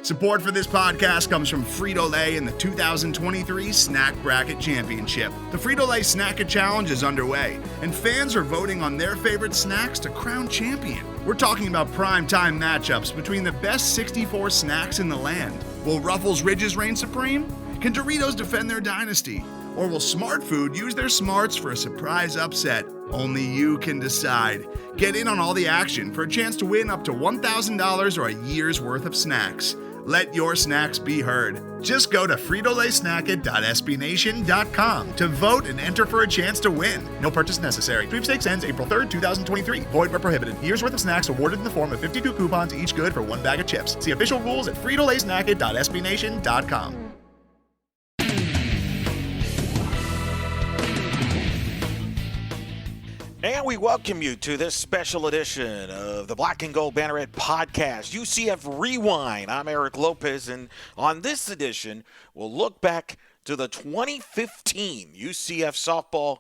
Support for this podcast comes from Frito-Lay and the 2023 Snack Bracket Championship. The Frito-Lay Snack-It Challenge is underway, and fans are voting on their favorite snacks to crown champion. We're talking about prime-time matchups between the best 64 snacks in the land. Will Ruffles Ridges reign supreme? Can Doritos defend their dynasty? Or will Smart Food use their smarts for a surprise upset? Only you can decide. Get in on all the action for a chance to win up to $1,000 or a year's worth of snacks. Let your snacks be heard. Just go to fritolaysnacket.sbnation.com to vote and enter for a chance to win. No purchase necessary. Sweepstakes ends April 3rd, 2023. Void where prohibited. Year's worth of snacks awarded in the form of 52 coupons, each good for one bag of chips. See official rules at fritolaysnacket.sbnation.com. And we welcome you to this special edition of the Black and Gold Banneret podcast, UCF Rewind. I'm Eric Lopez, and on this edition, we'll look back to the 2015 UCF Softball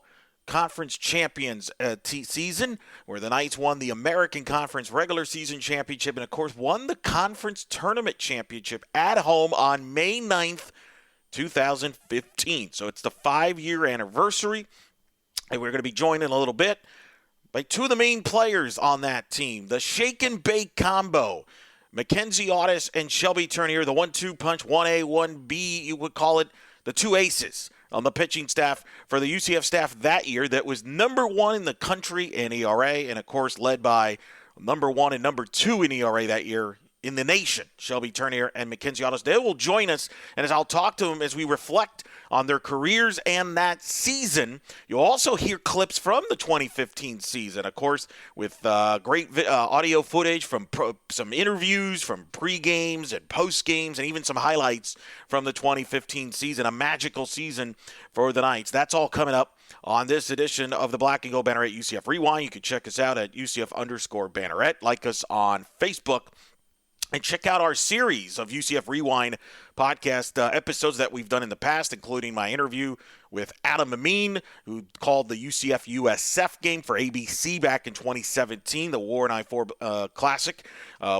Conference Champions season, where the Knights won the American Conference regular season championship and, of course, won the Conference Tournament Championship at home on May 9th, 2015. So it's the 5-year anniversary. And we're going to be joined in a little bit by two of the main players on that team, the shake and bake combo, Mackenzie Audas and Shelby Turnier, the 1-2 punch, 1A, 1B, you would call it, the two aces on the pitching staff for the UCF staff that year that was number 1 in the country in ERA and, of course, led by number 1 and number 2 in ERA that year in the nation, Shelby Turnier and Mackenzie Audas. They will join us, and as I'll talk to them as we reflect on their careers and that season, you'll also hear clips from the 2015 season, of course, with great audio footage from some interviews from pre-games and post-games, and even some highlights from the 2015 season, a magical season for the Knights. That's all coming up on this edition of the Black and Gold Banneret UCF Rewind. You can check us out at UCF_Banneret, like us on Facebook, and check out our series of UCF Rewind podcast episodes that we've done in the past, including my interview with Adam Amin, who called the UCF USF game for ABC back in 2017, the War and I-4 Classic.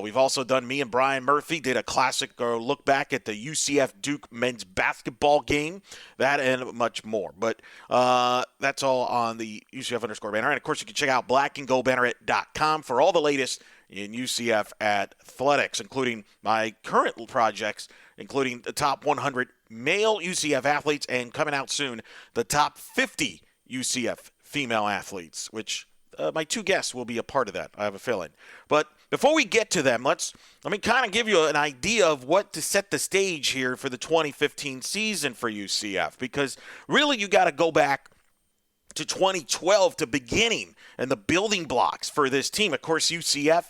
We've also done, me and Brian Murphy did a classic look back at the UCF Duke men's basketball game, that and much more. But that's all on the UCF_Banner. And, of course, you can check out blackandgoldbanneret.com for all the latest in UCF athletics, including my current projects, including the top 100 male UCF athletes, and coming out soon, the top 50 UCF female athletes, which my two guests will be a part of that, I have a feeling. But before we get to them, let me kind of give you an idea of what to set the stage here for the 2015 season for UCF, because really you got to go back to 2012 to beginning and the building blocks for this team. Of course, UCF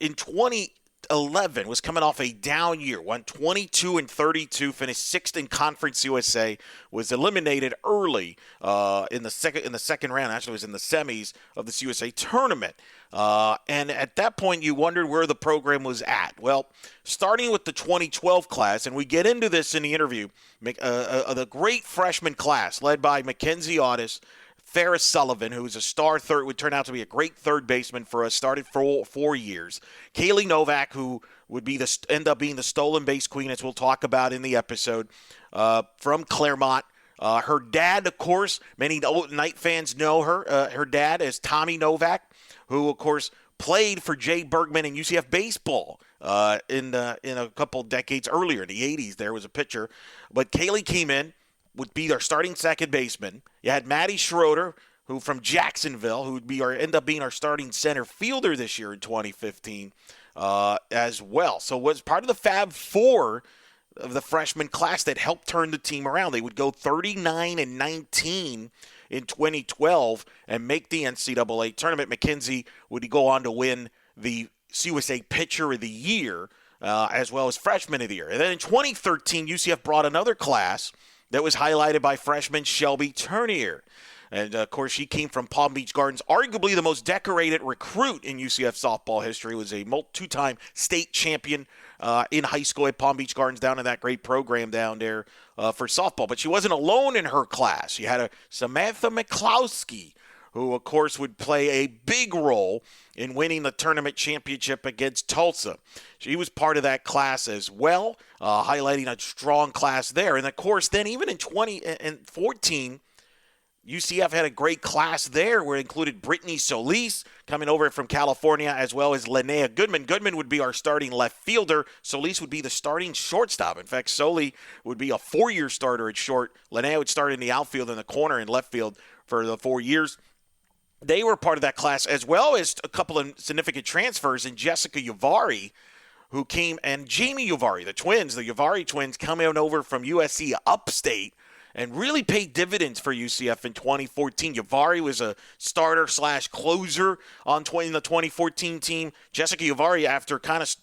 in 2011 was coming off a down year, won 22-32, finished 6th in Conference USA, was eliminated early in the second round. Actually, it was in the semis of this USA tournament. And at that point, you wondered where the program was at. Well, starting with the 2012 class, and we get into this in the interview, the great freshman class led by Mackenzie Audas, Ferris Sullivan, who's a star third, would turn out to be a great third baseman for us, started for 4 years. Kahley Novak, who would end up being the stolen base queen, as we'll talk about in the episode, from Claremont. Her dad, of course, many Knight fans know her. Her dad is Tommy Novak, who, of course, played for Jay Bergman in UCF baseball in a couple decades earlier. In the 80s, there was a pitcher. But Kahley came in, would be our starting second baseman. You had Maddie Schroeder, who from Jacksonville, who would end up being our starting center fielder this year in 2015 as well. So was part of the Fab Four of the freshman class that helped turn the team around. They would go 39-19 in 2012 and make the NCAA tournament. Mackenzie would go on to win the CUSA Pitcher of the Year as well as Freshman of the Year. And then in 2013, UCF brought another class that was highlighted by freshman Shelby Turnier. And, of course, she came from Palm Beach Gardens. Arguably the most decorated recruit in UCF softball history. Was a two-time state champion in high school at Palm Beach Gardens, down in that great program down there for softball. But she wasn't alone in her class. You had a Samantha McCloskey, who, of course, would play a big role in winning the tournament championship against Tulsa. She was part of that class as well, highlighting a strong class there. And, of course, then even in 2014, UCF had a great class there where it included Brittany Solis coming over from California, as well as Linnea Goodman. Goodman would be our starting left fielder. Solis would be the starting shortstop. In fact, Soli would be a 4-year starter at short. Linnea would start in the outfield, in the corner, and left field for the 4 years. They were part of that class, as well as a couple of significant transfers in Jessica Uvari, who came, and Jamie Uvari, the Uvari twins, coming over from USC Upstate, and really paid dividends for UCF in 2014. Uvari was a starter/closer in the 2014 team. Jessica Uvari, after kind of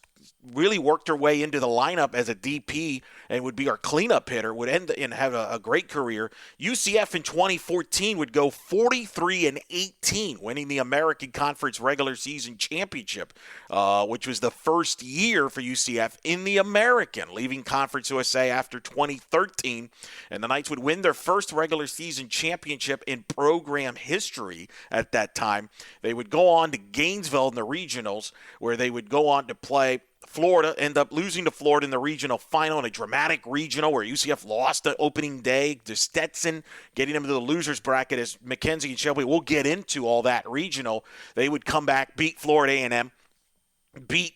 really worked her way into the lineup as a DP and would be our cleanup hitter, would end and have a great career. UCF in 2014 would go 43-18, winning the American Conference regular season championship, which was the first year for UCF in the American, leaving Conference USA after 2013. And the Knights would win their first regular season championship in program history at that time. They would go on to Gainesville in the regionals, where they would go on to play Florida, end up losing to Florida in the regional final, in a dramatic regional where UCF lost the opening day to Stetson, getting them to the loser's bracket as Mackenzie and Shelby. We'll get into all that regional. They would come back, beat Florida A&M, beat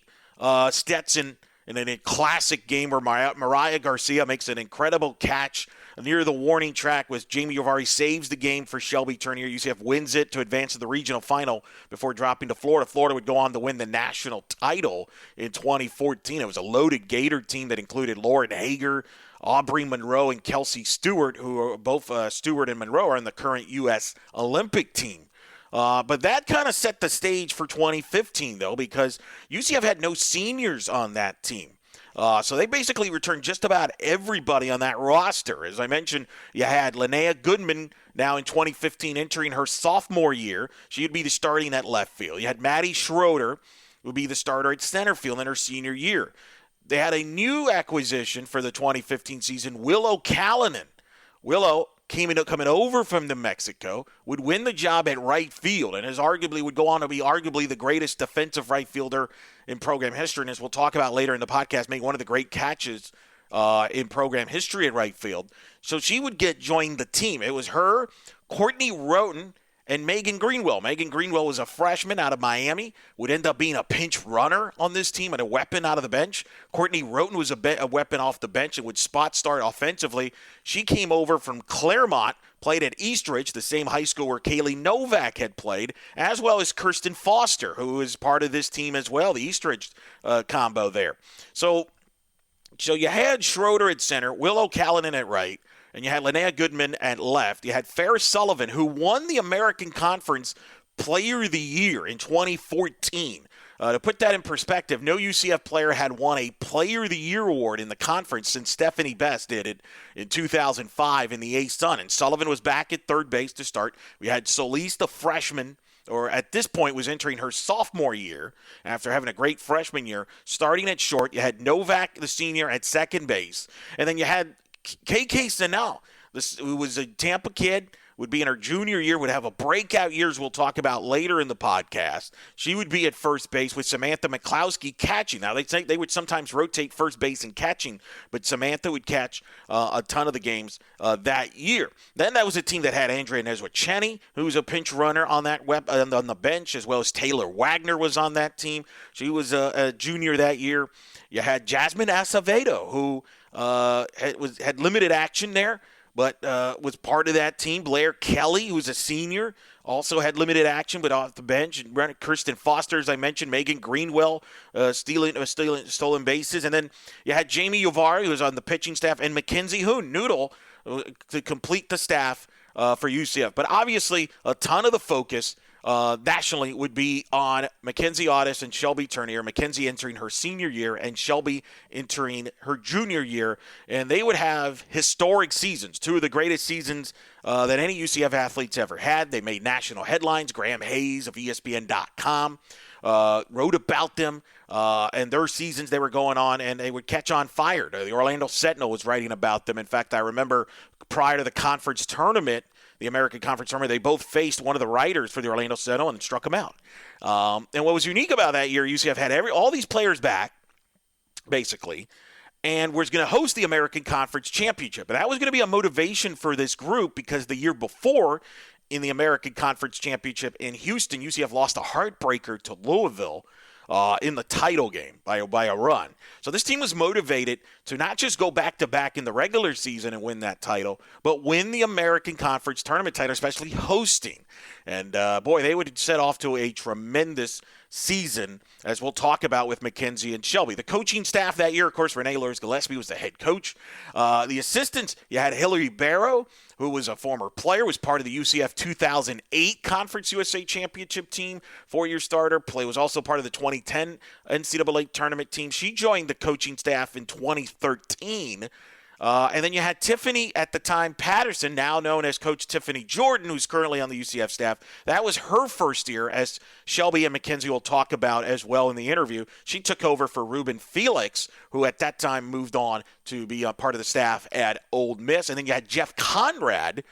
Stetson in a classic game where Mariah Garcia makes an incredible catch near the warning track, was Jamie Uvari saves the game for Shelby Turnier. UCF wins it to advance to the regional final before dropping to Florida. Florida would go on to win the national title in 2014. It was a loaded Gator team that included Lauren Hager, Aubrey Monroe, and Kelsey Stewart, who are both Stewart and Monroe are in the current U.S. Olympic team. But that kind of set the stage for 2015, though, because UCF had no seniors on that team. So they basically returned just about everybody on that roster. As I mentioned, you had Linnea Goodman now in 2015 entering her sophomore year. She would be the starting at left field. You had Maddie Schroeder, who would be the starter at center field in her senior year. They had a new acquisition for the 2015 season, Willow Callanan. Willow coming over from New Mexico, would win the job at right field, and would go on to be arguably the greatest defensive right fielder in program history. And as we'll talk about later in the podcast, make one of the great catches in program history at right field. So she would join the team. It was her, Courtney Roten, and Megan Greenwell. Megan Greenwell was a freshman out of Miami, would end up being a pinch runner on this team and a weapon out of the bench. Courtney Roten was a weapon off the bench and would spot start offensively. She came over from Claremont, played at Eastridge, the same high school where Kahley Novak had played, as well as Kirsten Foster, who was part of this team as well, the Eastridge combo there. So you had Schroeder at center, Willow Callanan at right, and you had Linnea Goodman at left. You had Ferris Sullivan, who won the American Conference Player of the Year in 2014. To put that in perspective, no UCF player had won a Player of the Year award in the conference since Stephanie Best did it in 2005 in the A-Sun. And Sullivan was back at third base to start. We had Solis, the freshman, or at this point was entering her sophomore year after having a great freshman year, starting at short. You had Novak, the senior, at second base. And then you had KK Sanel, who was a Tampa kid, would be in her junior year, would have a breakout years we'll talk about later in the podcast. She would be at first base with Samantha McCloskey catching. Now, they would sometimes rotate first base and catching, but Samantha would catch a ton of the games that year. Then that was a team that had Andrea Neswichenny, who was a pinch runner on that on the bench, as well as Taylor Wagner was on that team. She was a junior that year. You had Jasmine Acevedo, who had limited action there, but was part of that team. Blair Kelly, who was a senior, also had limited action, but off the bench. And Kirsten Foster, as I mentioned, Megan Greenwell stolen bases. And then you had Jamie Uvari, who was on the pitching staff, and Mackenzie Noodle to complete the staff for UCF. But obviously, a ton of the focus nationally would be on Mackenzie Audas and Shelby Turnier. Mackenzie entering her senior year and Shelby entering her junior year. And they would have historic seasons, two of the greatest seasons that any UCF athletes ever had. They made national headlines. Graham Hayes of ESPN.com wrote about them and their seasons they were going on, and they would catch on fire. The Orlando Sentinel was writing about them. In fact, I remember prior to the conference tournament the American Conference Tournament. They both faced one of the writers for the Orlando Sentinel and struck him out. And what was unique about that year, UCF had all these players back, basically, and was going to host the American Conference Championship. And that was going to be a motivation for this group because the year before in the American Conference Championship in Houston, UCF lost a heartbreaker to Louisville in the title game by a run. So this team was motivated to not just go back-to-back in the regular season and win that title, but win the American Conference Tournament title, especially hosting. And, boy, they would set off to a tremendous season, as we'll talk about with Mackenzie and Shelby. The coaching staff that year, of course, Renee Lourdes-Gillespie was the head coach. The assistants, you had Hillary Barrow, who was a former player, was part of the UCF 2008 Conference USA Championship team, four-year starter, was also part of the 2010 NCAA tournament team. She joined the coaching staff in 2013. And then you had Tiffany, at the time, Patterson, now known as Coach Tiffany Jordan, who's currently on the UCF staff. That was her first year, as Shelby and Mackenzie will talk about as well in the interview. She took over for Ruben Felix, who at that time moved on to be a part of the staff at Ole Miss. And then you had Jeff Conrad,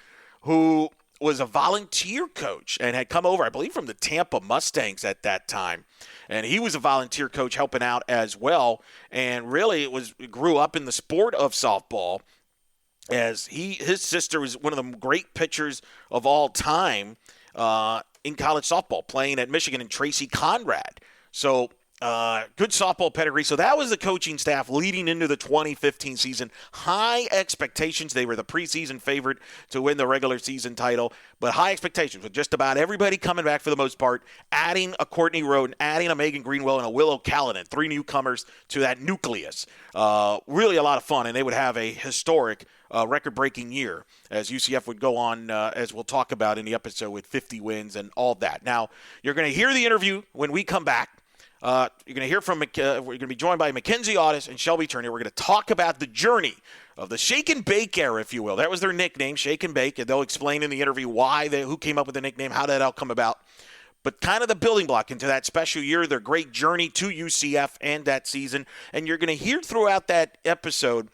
who was a volunteer coach and had come over, I believe, from the Tampa Mustangs at that time. And he was a volunteer coach helping out as well. And really it grew up in the sport of softball, as his sister was one of the great pitchers of all time in college softball, playing at Michigan, and Tracy Conrad. So good softball pedigree. So that was the coaching staff leading into the 2015 season. High expectations. They were the preseason favorite to win the regular season title, but high expectations with just about everybody coming back for the most part, adding a Courtney Roden, adding a Megan Greenwell, and a Willow Callanan, three newcomers to that nucleus. Really a lot of fun, and they would have a historic record-breaking year as UCF would go on, as we'll talk about in the episode, with 50 wins and all that. Now, you're going to hear the interview when we come back. You're going to hear from, we're going to be joined by Mackenzie Audas and Shelby Turnier. We're going to talk about the journey of the Shake and Bake era, if you will. That was their nickname, Shake and Bake, and they'll explain in the interview who came up with the nickname, how did that all come about. But kind of the building block into that special year, their great journey to UCF and that season. And you're going to hear throughout that episode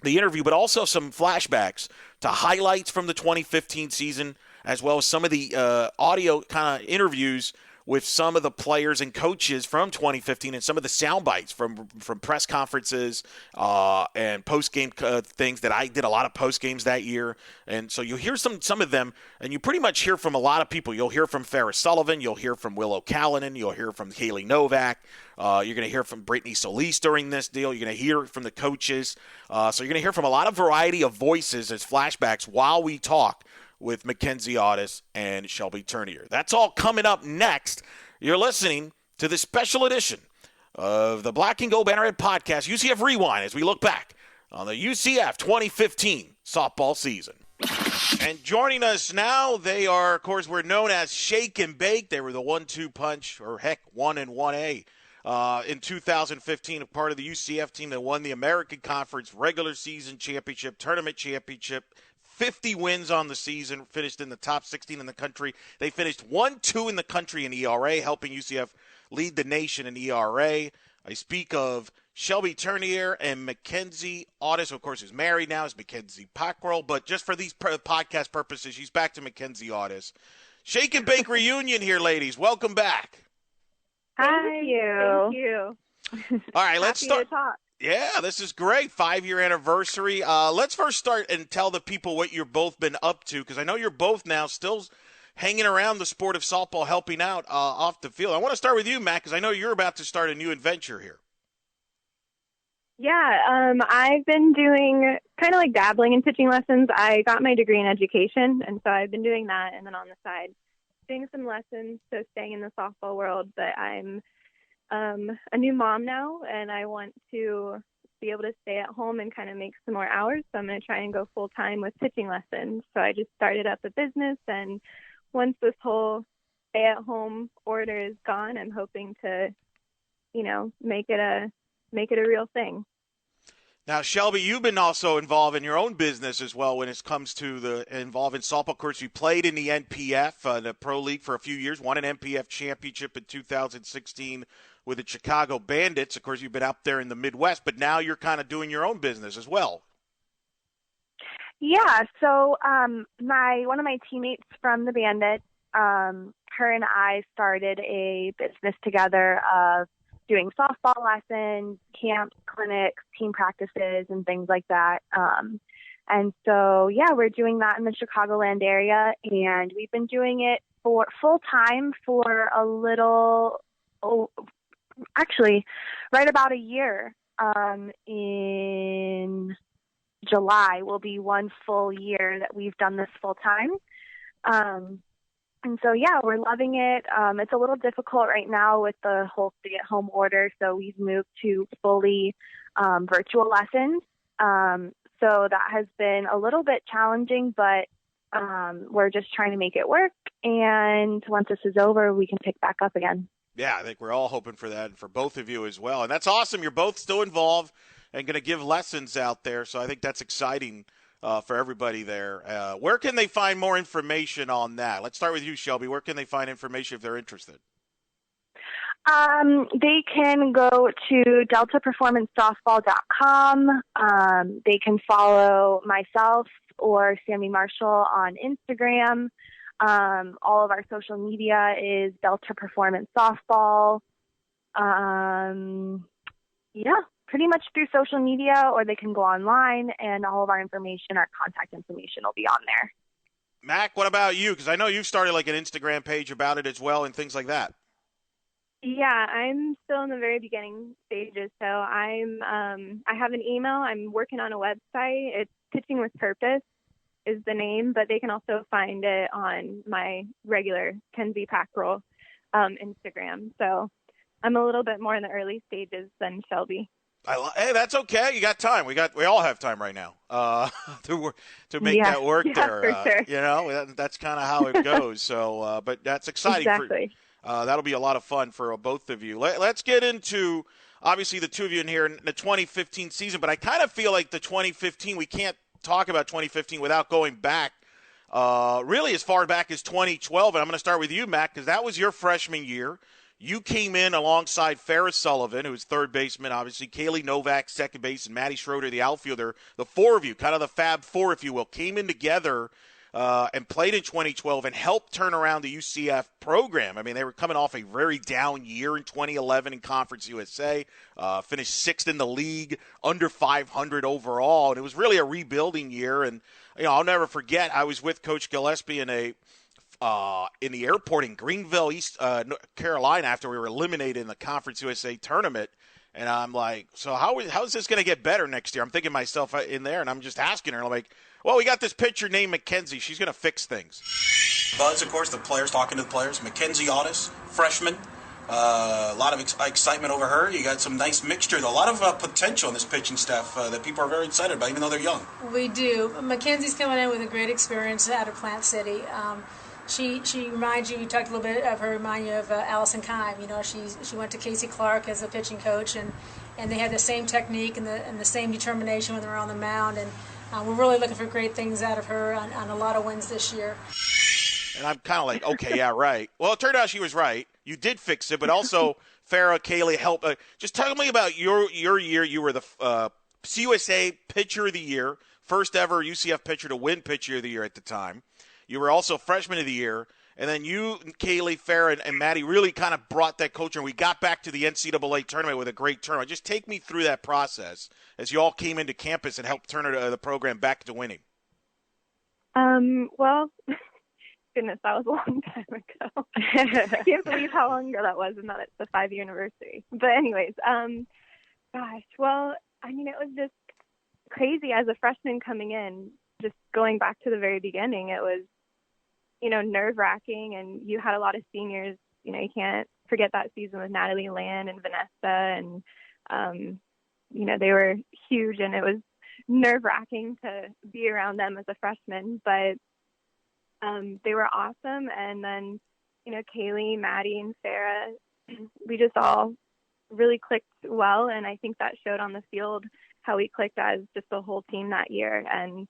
the interview, but also some flashbacks to highlights from the 2015 season, as well as some of the audio kind of interviews with some of the players and coaches from 2015, and some of the sound bites from press conferences and post-game things that I did a lot of post-games that year. And so you'll hear some of them, and you pretty much hear from a lot of people. You'll hear from Farrah Sullivan. You'll hear from Willow Callanan. You'll hear from Kahley Novak. You're going to hear from Brittany Solis during this deal. You're going to hear from the coaches. So you're going to hear from a lot of variety of voices as flashbacks while we talk with Mackenzie Audas and Shelby Turnier. That's all coming up next. You're listening to the special edition of the Black and Gold Banneret podcast, UCF Rewind, as we look back on the UCF 2015 softball season. And joining us now, they are, of course, we're known as Shake and Bake. They were the 1-2 punch, or heck, 1 and 1A. In 2015, a part of the UCF team that won the American Conference regular season championship, tournament championship, 50 wins on the season, finished in the top 16 in the country. They finished 1-2 in the country in ERA, helping UCF lead the nation in ERA. I speak of Shelby Turnier and Mackenzie Audas, of course, who's married now, is Mackenzie Packrell, but just for these podcast purposes, she's back to Mackenzie Audas. Shake and Bake reunion here, ladies. Welcome back. Hi. Thank you. All right, let's start. To talk. Yeah, this is great. 5-year anniversary. Let's first start and tell the people what you've both been up to, because I know you're both now still hanging around the sport of softball, helping out off the field. I want to start with you, Matt, because I know you're about to start a new adventure here. Yeah, I've been doing kind of like dabbling in pitching lessons. I got my degree in education, and so I've been doing that, and then on the side, doing some lessons, so staying in the softball world. But I'm a new mom now, and I want to be able to stay at home and kind of make some more hours. So I'm going to try and go full time with pitching lessons. So I just started up a business, and once this whole stay at home order is gone, I'm hoping to, make it a real thing. Now, Shelby, you've been also involved in your own business as well when it comes to involved in softball. Of course, you played in the NPF, the Pro League, for a few years, won an NPF championship in 2016 with the Chicago Bandits. Of course, you've been out there in the Midwest, but now you're kind of doing your own business as well. Yeah, so one of my teammates from the Bandit, her and I started a business together of doing softball lessons, camps, clinics, team practices, and things like that. And so, yeah, we're doing that in the Chicagoland area, and we've been doing it for full time for a little, actually, right about a year. In July will be one full year that we've done this full time. And so, yeah, we're loving it. It's a little difficult right now with the whole stay-at-home order, so we've moved to fully virtual lessons. So that has been a little bit challenging, but we're just trying to make it work. And once this is over, we can pick back up again. Yeah, I think we're all hoping for that, and for both of you as well. And that's awesome. You're both still involved and going to give lessons out there, so I think that's exciting for everybody there. Where can they find more information on that? Let's start with you, Shelby. Where can they find information if they're interested? They can go to deltaperformancesoftball.com. They can follow myself or Sammy Marshall on Instagram. All of our social media is Delta Performance Softball. Yeah, pretty much through social media, or they can go online, and all of our information, our contact information will be on there. Mac, what about you? Because I know you've started like an Instagram page about it as well and things like that. Yeah, I'm still in the very beginning stages. So I have an email. I'm working on a website. It's Pitching with Purpose is the name, but they can also find it on my regular Kenzie Packrell Instagram. So I'm a little bit more in the early stages than Shelby. Hey, that's okay. You got time. We all have time right now to make that work there. For sure. You know, that's kind of how it goes. So, but that's exciting. Exactly. That'll be a lot of fun for both of you. Let's get into, obviously, the two of you in here in the 2015 season, but I kind of feel like the 2015, we can't talk about 2015 without going back really as far back as 2012. And I'm going to start with you, Mac, because that was your freshman year. You came in alongside Farrah Sullivan, who was third baseman, obviously, Kahley Novak, second base, and Maddie Schroeder, the outfielder. The four of you, kind of the Fab Four, if you will, came in together and played in 2012 and helped turn around the UCF program. I mean, they were coming off a very down year in 2011 in Conference USA, finished sixth in the league, under 500 overall, and it was really a rebuilding year. And I'll never forget, I was with Coach Gillespie in the airport in Greenville, East Carolina, after we were eliminated in the Conference USA tournament. And I'm like, so how is this going to get better next year? I'm thinking myself in there, and I'm just asking her. I'm like, well, we got this pitcher named Mackenzie. She's going to fix things. Buzz, of course, the players talking to the players. Mackenzie Audas, freshman. A lot of excitement over her. You got some nice mixture. A lot of potential in this pitching staff that people are very excited about, even though they're young. We do. Mackenzie's coming in with a great experience out of Plant City. She reminds you talked a little bit of her, remind you of Allison Kime. She went to Casey Clark as a pitching coach, and they had the same technique and the same determination when they were on the mound. And we're really looking for great things out of her on a lot of wins this year. And I'm kind of like, okay, yeah, right. Well, it turned out she was right. You did fix it, but also Farrah, Kahley, help. Just tell me about your year. You were the CUSA Pitcher of the Year, first ever UCF pitcher to win Pitcher of the Year at the time. You were also Freshman of the Year. And then you, Kahley, Farrah, and Maddie really kind of brought that culture. And we got back to the NCAA tournament with a great tournament. Just take me through that process as you all came into campus and helped turn the program back to winning. Well, goodness, that was a long time ago. I can't believe how long ago that was, and that it's the 5-year anniversary. But anyways, gosh, well, I mean, it was just crazy as a freshman coming in, just going back to the very beginning. It was, nerve-wracking, and you had a lot of seniors. You can't forget that season with Natalie Land and Vanessa, and, they were huge, and it was nerve-wracking to be around them as a freshman, but they were awesome. And then, Kahley, Maddie, and Farrah, we just all really clicked well, and I think that showed on the field how we clicked as just a whole team that year. And,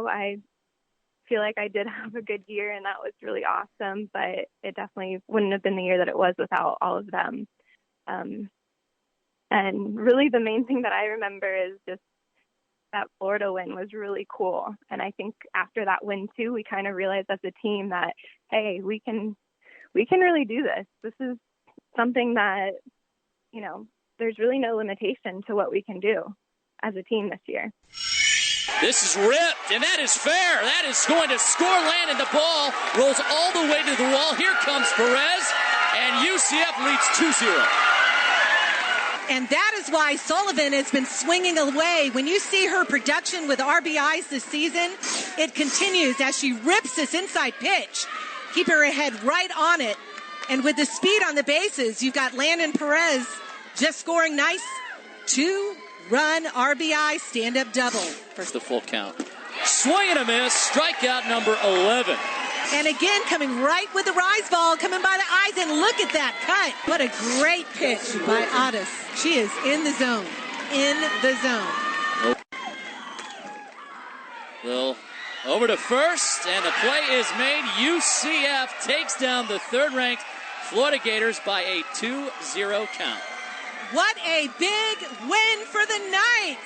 I feel like I did have a good year, and that was really awesome, but it definitely wouldn't have been the year that it was without all of them. And really the main thing that I remember is just that Florida win was really cool. And I think after that win too, we kind of realized as a team that, hey, we can really do this. This is something that, there's really no limitation to what we can do as a team this year. This is ripped, and that is fair. That is going to score land, and the ball rolls all the way to the wall. Here comes Perez, and UCF leads 2-0. And that is why Sullivan has been swinging away. When you see her production with RBIs this season, it continues as she rips this inside pitch. Keep her head right on it. And with the speed on the bases, you've got Landon Perez just scoring nice 2-run RBI stand-up double. First the full count. Swing and a miss, strikeout number 11. And again, coming right with the rise ball, coming by the eyes, and look at that cut. What a great pitch by Audas. She is in the zone. In the zone. Well, over to first, and the play is made. UCF takes down the third-ranked Florida Gators by a 2-0 count. What a big win for the Knights.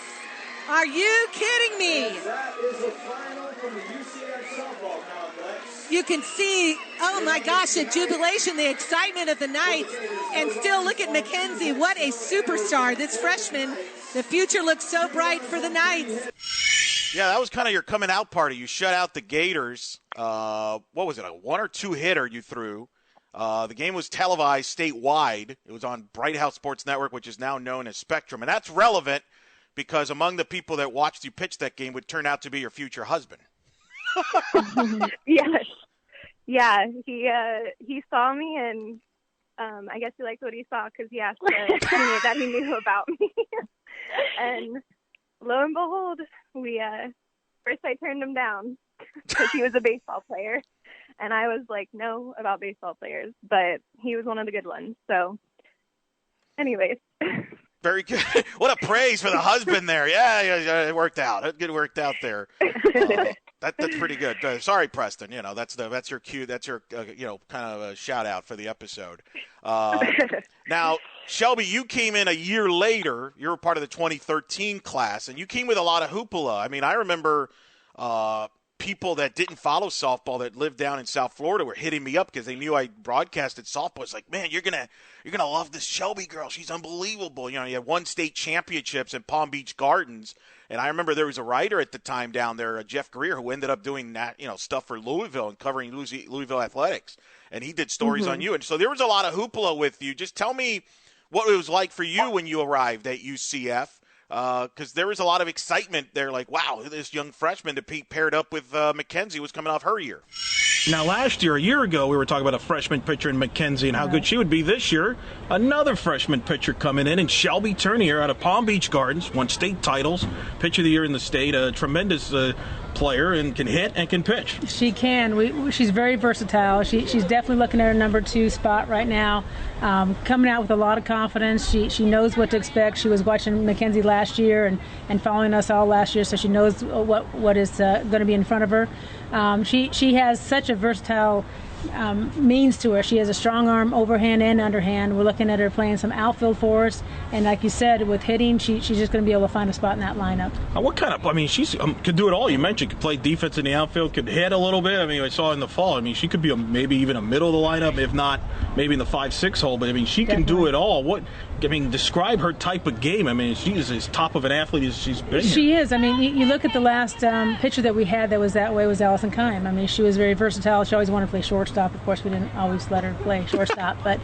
Are you kidding me? That is the final from the UCF Softball complex. You can see, oh my gosh, the jubilation, the excitement of the Knights. And still look at Mackenzie. What a superstar. This freshman, the future looks so bright for the Knights. Yeah, that was kind of your coming out party. You shut out the Gators. What was it, a 1 or 2 hitter you threw? The game was televised statewide. It was on Bright House Sports Network, which is now known as Spectrum. And that's relevant because among the people that watched you pitch that game would turn out to be your future husband. Yes. Yeah, he saw me, and I guess he liked what he saw because he asked that he knew about me. And lo and behold, first I turned him down because he was a baseball player. And I was like, no, about baseball players, but he was one of the good ones. So anyways. Very good. What a praise for the husband there. Yeah, it worked out. It worked out there. That's pretty good. Sorry, Preston. That's your cue. That's your kind of a shout out for the episode. Now, Shelby, you came in a year later. You were part of the 2013 class, and you came with a lot of hoopla. I mean, I remember people that didn't follow softball that lived down in South Florida were hitting me up because they knew I broadcasted softball. It's like, man, you're gonna love this Shelby girl. She's unbelievable. You had won state championships in Palm Beach Gardens, and I remember there was a writer at the time down there, Jeff Greer, who ended up doing that, stuff for Louisville and covering Louisville athletics, and he did stories on you. And so there was a lot of hoopla with you. Just tell me what it was like for you when you arrived at UCF. Because there was a lot of excitement there, like, wow, this young freshman to be paired up with Mackenzie was coming off her year. Now, a year ago, we were talking about a freshman pitcher in Mackenzie and how good she would be. This year, another freshman pitcher coming in Shelby Turnier out of Palm Beach Gardens, won state titles, pitcher of the year in the state, a tremendous player, and can hit and can pitch. She can. She's very versatile. She's definitely looking at her number 2 spot right now, coming out with a lot of confidence. She knows what to expect. She was watching Mackenzie last year and following us all last year, so she knows what is going to be in front of her. She has such a versatile means to her. She has a strong arm, overhand and underhand. We're looking at her playing some outfield for us, and like you said, with hitting, she's just going to be able to find a spot in that lineup. What kind of? I mean, she could do it all. You mentioned could play defense in the outfield, could hit a little bit. I mean, I saw in the fall. I mean, she could be maybe even a middle of the lineup, if not maybe in the 5-6 hole. But I mean, she can do it all. Describe her type of game. I mean, she is as top of an athlete as she's been. She is. I mean, you look at the last pitcher that we had that was that way was Allison Kime. I mean, she was very versatile. She always wanted to play shortstop. Of course, we didn't always let her play shortstop, but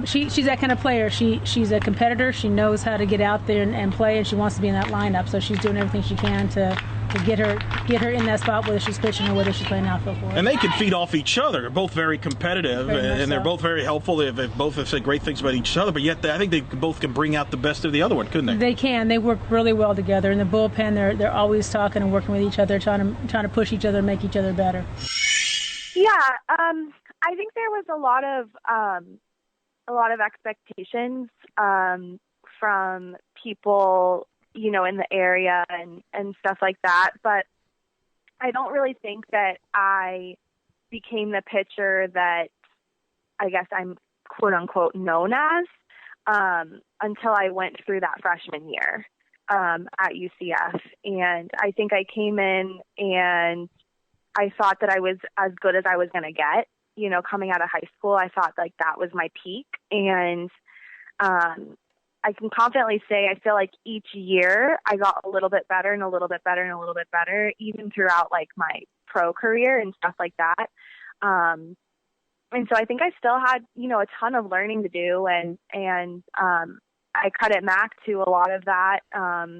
she's that kind of player. She's a competitor. She knows how to get out there and play, and she wants to be in that lineup. So she's doing everything she can to get her in that spot, whether she's pitching or whether she's playing outfield for us. And they can feed off each other. They're both very competitive, and they're both very helpful. They both have said great things about each other, but yet I think they both can bring out the best of the other one, couldn't they? They can. They work really well together. In the bullpen, they're always talking and working with each other, trying to push each other and make each other better. Yeah, I think there was a lot of expectations from people, in the area and stuff like that. But I don't really think that I became the pitcher that I guess I'm quote unquote known as until I went through that freshman year. at UCF. And I think I came in and I thought that I was as good as I was going to get. You know, coming out of high school, I thought like that was my peak. And I can confidently say I feel like each year I got a little bit better and a little bit better and a little bit better, even throughout like my pro career and stuff like that. And so I think I still had, you know, a ton of learning to do. And I credit Mac to a lot of that,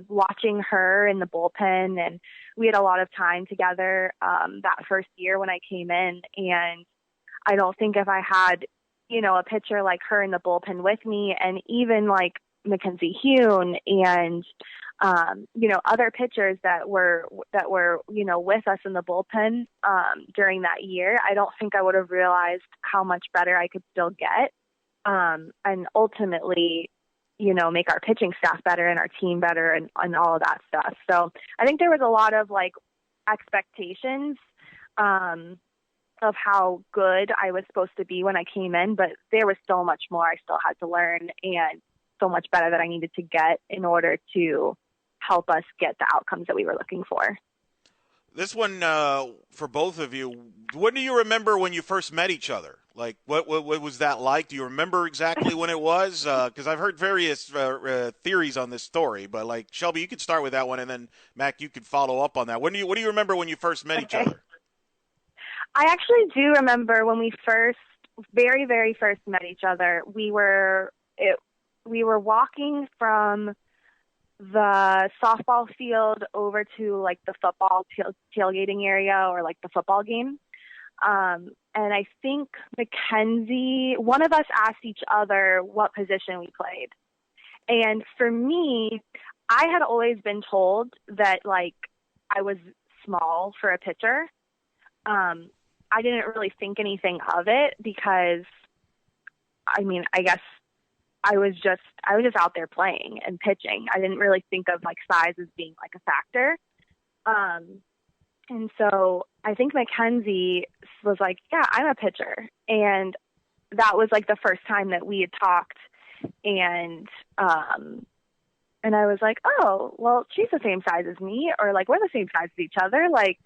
watching her in the bullpen. And we had a lot of time together that first year when I came in. And I don't think if I had, you know, a pitcher like her in the bullpen with me, and even like Mackenzie and, you know, other pitchers that were, you know, with us in the bullpen during that year, I don't think I would have realized how much better I could still get. And ultimately, you know, make our pitching staff better and our team better and all of that stuff. So I think there was a lot of like expectations of how good I was supposed to be when I came in, but there was so much more I still had to learn and so much better that I needed to get in order to help us get the outcomes that we were looking for. This one, for both of you, what do you remember when you first met each other? Like, what was that like? Do you remember exactly when it was? Because I've heard various theories on this story, but like Shelby, you could start with that one, and then Mac, you could follow up on that. What do you remember when you first met each other? I actually do remember when we very, very first met each other. We were walking from the softball field over to like the football tailgating area or like the football game. And I think Mackenzie, one of us asked each other what position we played. And for me, I had always been told that like I was small for a pitcher. I didn't really think anything of it because, I mean, I guess I was just out there playing and pitching. I didn't really think of like size as being like a factor. And so I think Mackenzie was like, yeah, I'm a pitcher. And that was like the first time that we had talked. And I was like, oh, well, she's the same size as me, or like, we're the same size as each other. Like,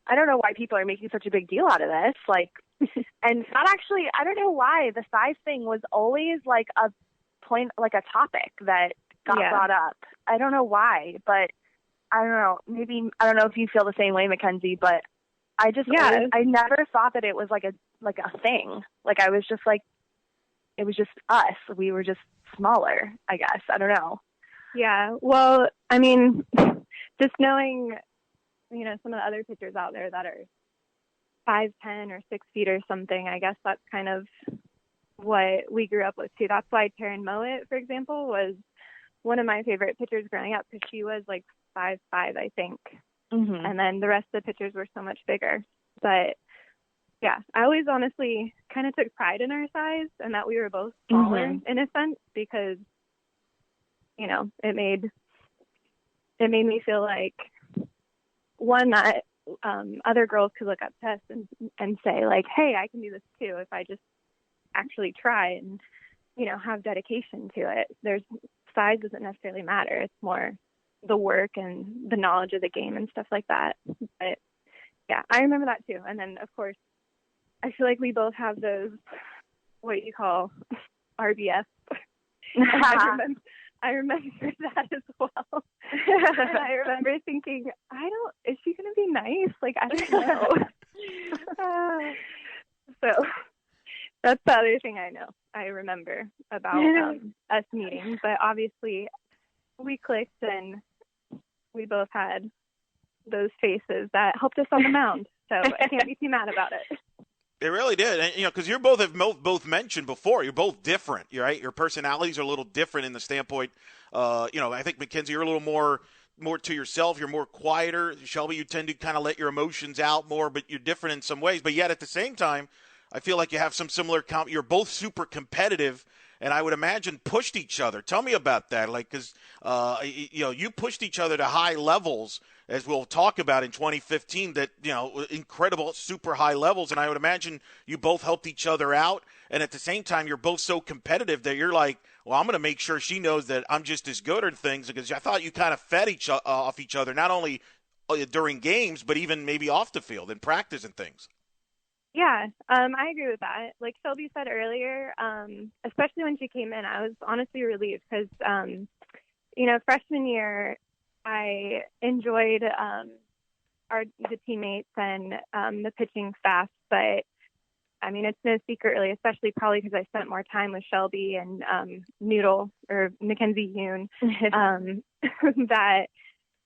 I don't know why people are making such a big deal out of this. Like, and not actually, I don't know why the size thing was always like a point, like a topic that got brought up. I don't know why, but I don't know. Maybe, I don't know if you feel the same way, Mackenzie, but I just, I never thought that it was like a thing. Like, I was just like, it was just us. We were just smaller, I guess. I don't know. Yeah. Well, I mean, just knowing, you know, some of the other pitchers out there that are 5'10" or 6 feet or something, I guess that's kind of what we grew up with too. That's why Taryn Mowat, for example, was one of my favorite pitchers growing up, because she was like 5'5", I think. Mm-hmm. And then the rest of the pitchers were so much bigger. But yeah, I always honestly kind of took pride in our size and that we were both smaller in a sense, because, you know, it made me feel like, one, that other girls could look up to us and say like, hey, I can do this too if I just actually try and, you know, have dedication to it. Size doesn't necessarily matter. It's more the work and the knowledge of the game and stuff like that. But yeah, I remember that too. And then of course, I feel like we both have those, what you call RBF. I remember that as well. And I remember thinking, is she going to be nice? Like, I don't know. So that's the other thing I remember about us meeting. But obviously we clicked and we both had those faces that helped us on the mound. So I can't be too mad about it. It really did, and, you know, because both mentioned before, you're both different, right? Your personalities are a little different in the standpoint. You know, I think Mackenzie, you're a little more to yourself. You're more quieter. Shelby, you tend to kind of let your emotions out more, but you're different in some ways. But yet at the same time, I feel like you have some similar. You're both super competitive, and I would imagine pushed each other. Tell me about that, like, because you know, you pushed each other to high levels, as we'll talk about in 2015, that, you know, incredible, super high levels. And I would imagine you both helped each other out. And at the same time, you're both so competitive that you're like, well, I'm going to make sure she knows that I'm just as good at things, because I thought you kind of fed off each other, not only during games, but even maybe off the field in practice and things. Yeah, I agree with that. Like Shelby said earlier, especially when she came in, I was honestly relieved because, freshman year, I enjoyed the teammates and the pitching staff, but I mean, it's no secret really, especially probably because I spent more time with Shelby and Noodle or Mackenzie Yoon, that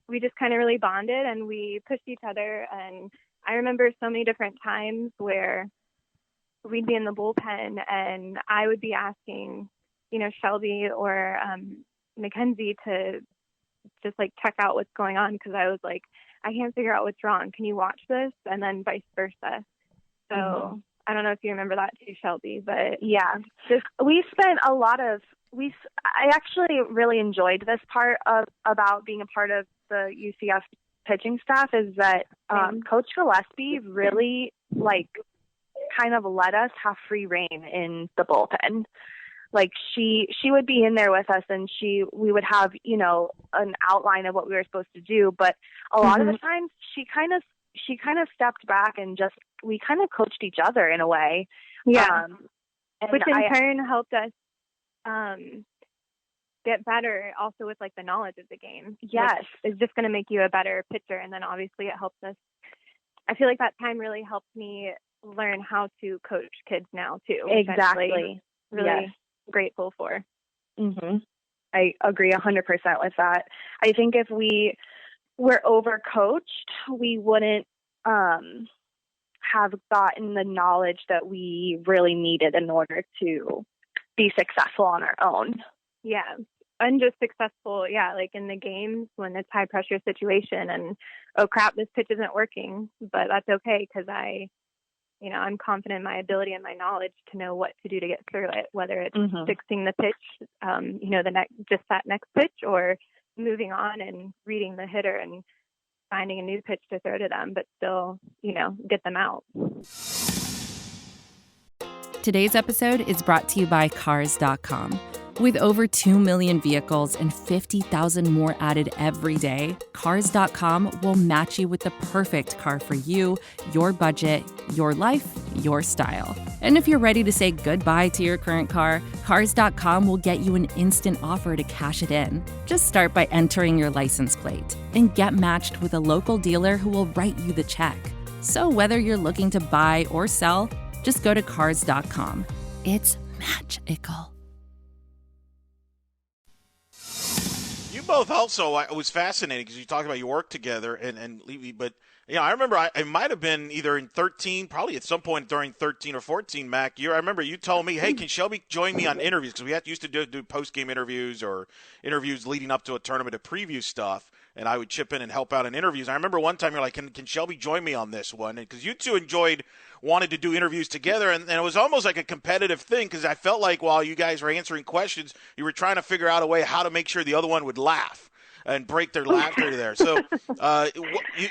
we just kind of really bonded and we pushed each other. And I remember so many different times where we'd be in the bullpen and I would be asking, Shelby or Mackenzie to just like check out what's going on, because I was like, I can't figure out what's wrong. Can you watch this? And then vice versa. So I don't know if you remember that too, Shelby, but yeah, we spent a lot of I actually really enjoyed this part about being a part of the UCF pitching staff, is that Coach Gillespie really kind of let us have free reign in the bullpen. Like she would be in there with us and we would have, an outline of what we were supposed to do. But a lot of the times she kind of stepped back and we kind of coached each other in a way. Yeah. Which in turn helped us get better also with the knowledge of the game. Yes. It's just going to make you a better pitcher. And then obviously it helps us. I feel like that time really helped me learn how to coach kids now too. Exactly. Really grateful for. I agree 100% with that. I think if we were overcoached, we wouldn't have gotten the knowledge that we really needed in order to be successful on our own. Yeah. And just successful, like in the games when it's high pressure situation and, oh crap, this pitch isn't working, but that's okay because I'm confident in my ability and my knowledge to know what to do to get through it, whether it's fixing the pitch, that next pitch, or moving on and reading the hitter and finding a new pitch to throw to them, but still, get them out. Today's episode is brought to you by Cars.com. With over 2 million vehicles and 50,000 more added every day, Cars.com will match you with the perfect car for you, your budget, your life, your style. And if you're ready to say goodbye to your current car, Cars.com will get you an instant offer to cash it in. Just start by entering your license plate and get matched with a local dealer who will write you the check. So whether you're looking to buy or sell, just go to Cars.com. It's magical. You both also, it was fascinating because you talked about your work together, but I remember it might have been either in 13, probably at some point during 13 or 14, Mac. I remember you told me, hey, can Shelby join me on interviews? Because we used to do post-game interviews or interviews leading up to a tournament to preview stuff, and I would chip in and help out in interviews. I remember one time you're like, can Shelby join me on this one? Because you two wanted to do interviews together, and it was almost like a competitive thing because I felt like while you guys were answering questions, you were trying to figure out a way how to make sure the other one would laugh and break their laughter there. So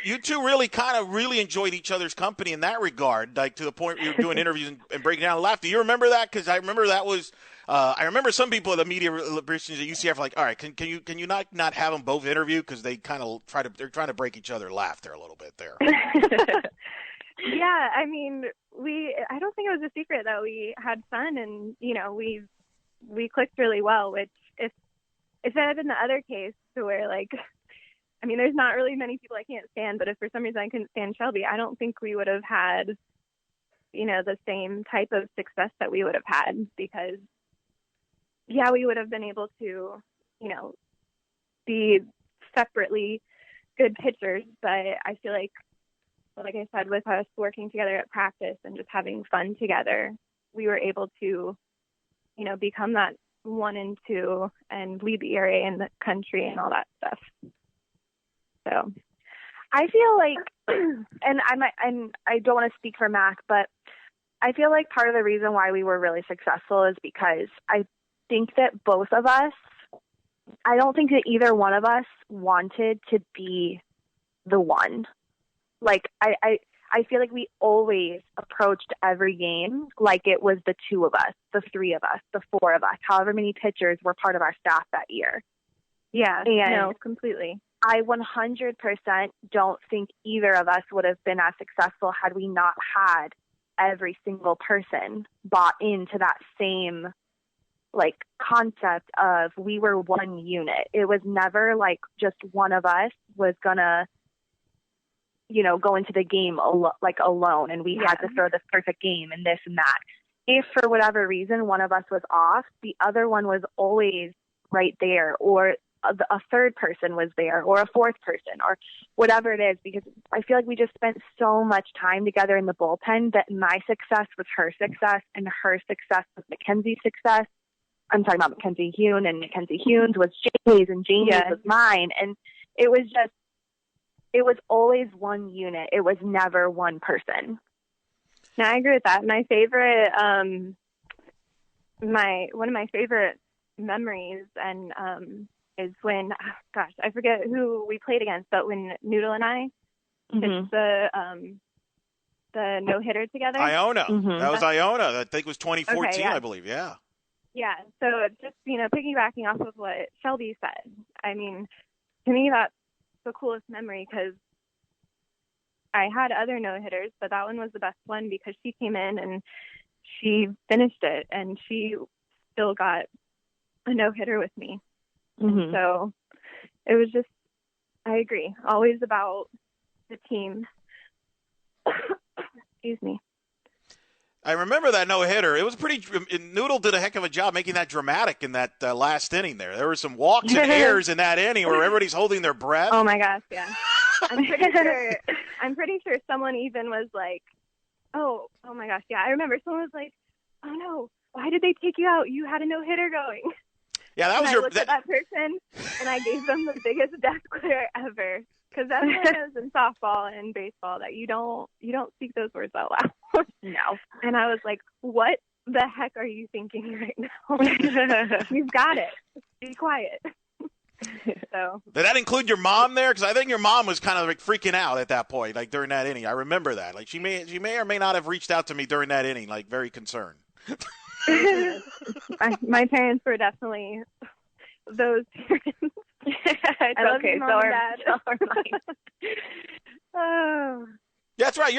you two really enjoyed each other's company in that regard, like to the point where you were doing interviews and breaking down and laugh. Do you remember that? Because I remember that was I remember some people at the media relations at UCF are like, all right, can you not have them both interview because they kind of they're trying to break each other laugh there a little bit there. Yeah, I mean, I don't think it was a secret that we had fun and, we clicked really well, which if it had been the other case to where there's not really many people I can't stand, but if for some reason I couldn't stand Shelby, I don't think we would have had, the same type of success that we would have had because, we would have been able to, be separately good pitchers, but I feel like I said, with us working together at practice and just having fun together, we were able to, become that 1 and 2 and lead the area in the country and all that stuff. So I feel like, and I don't want to speak for Mac, but I feel like part of the reason why we were really successful is because I think that both of us, I don't think that either one of us wanted to be the one. I feel like we always approached every game like it was the two of us, the three of us, the four of us, however many pitchers were part of our staff that year. Yeah, and no, completely. I 100% don't think either of us would have been as successful had we not had every single person bought into that same concept of we were one unit. It was never like just one of us was gonna go into the game alone and we had to throw this perfect game and this and that. If for whatever reason one of us was off, the other one was always right there, or a third person was there, or a fourth person, or whatever it is, because I feel like we just spent so much time together in the bullpen that my success was her success and her success was Mackenzie's success. I'm talking about Mackenzie Hune, and Mackenzie Hune's was Jamie's, and Jamie's was mine. And it was always one unit. It was never one person. No, I agree with that. My favorite, one of my favorite memories is when, I forget who we played against, but when Noodle and I pitched the no-hitter together. Iona. That was Iona. I think it was 2014, okay, yeah. I believe. Yeah. Yeah. So just, piggybacking off of what Shelby said, I mean, to me, that's the coolest memory because I had other no-hitters, but that one was the best one because she came in and she finished it and she still got a no-hitter with me. And so it was just, I agree, always about the team. Excuse me. I remember that no-hitter. It was Noodle did a heck of a job making that dramatic in that last inning there. There were some walks and errors in that inning where everybody's holding their breath. Oh, my gosh, yeah. I'm pretty sure someone even was like, oh my gosh, yeah. I remember someone was like, oh, no, why did they take you out? You had a no-hitter going. Yeah, that was I looked at that person, and I gave them the biggest death glare ever. Because that's what it is in softball and baseball, that you don't speak those words out loud. No. And I was like, what the heck are you thinking right now? You've got it. Be quiet. So did that include your mom there? Because I think your mom was kind of freaking out at that point, during that inning. I remember that. She may or may not have reached out to me during that inning, very concerned. My parents were definitely those parents. I love you, Mom and Dad. So are mine. Oh. That's right.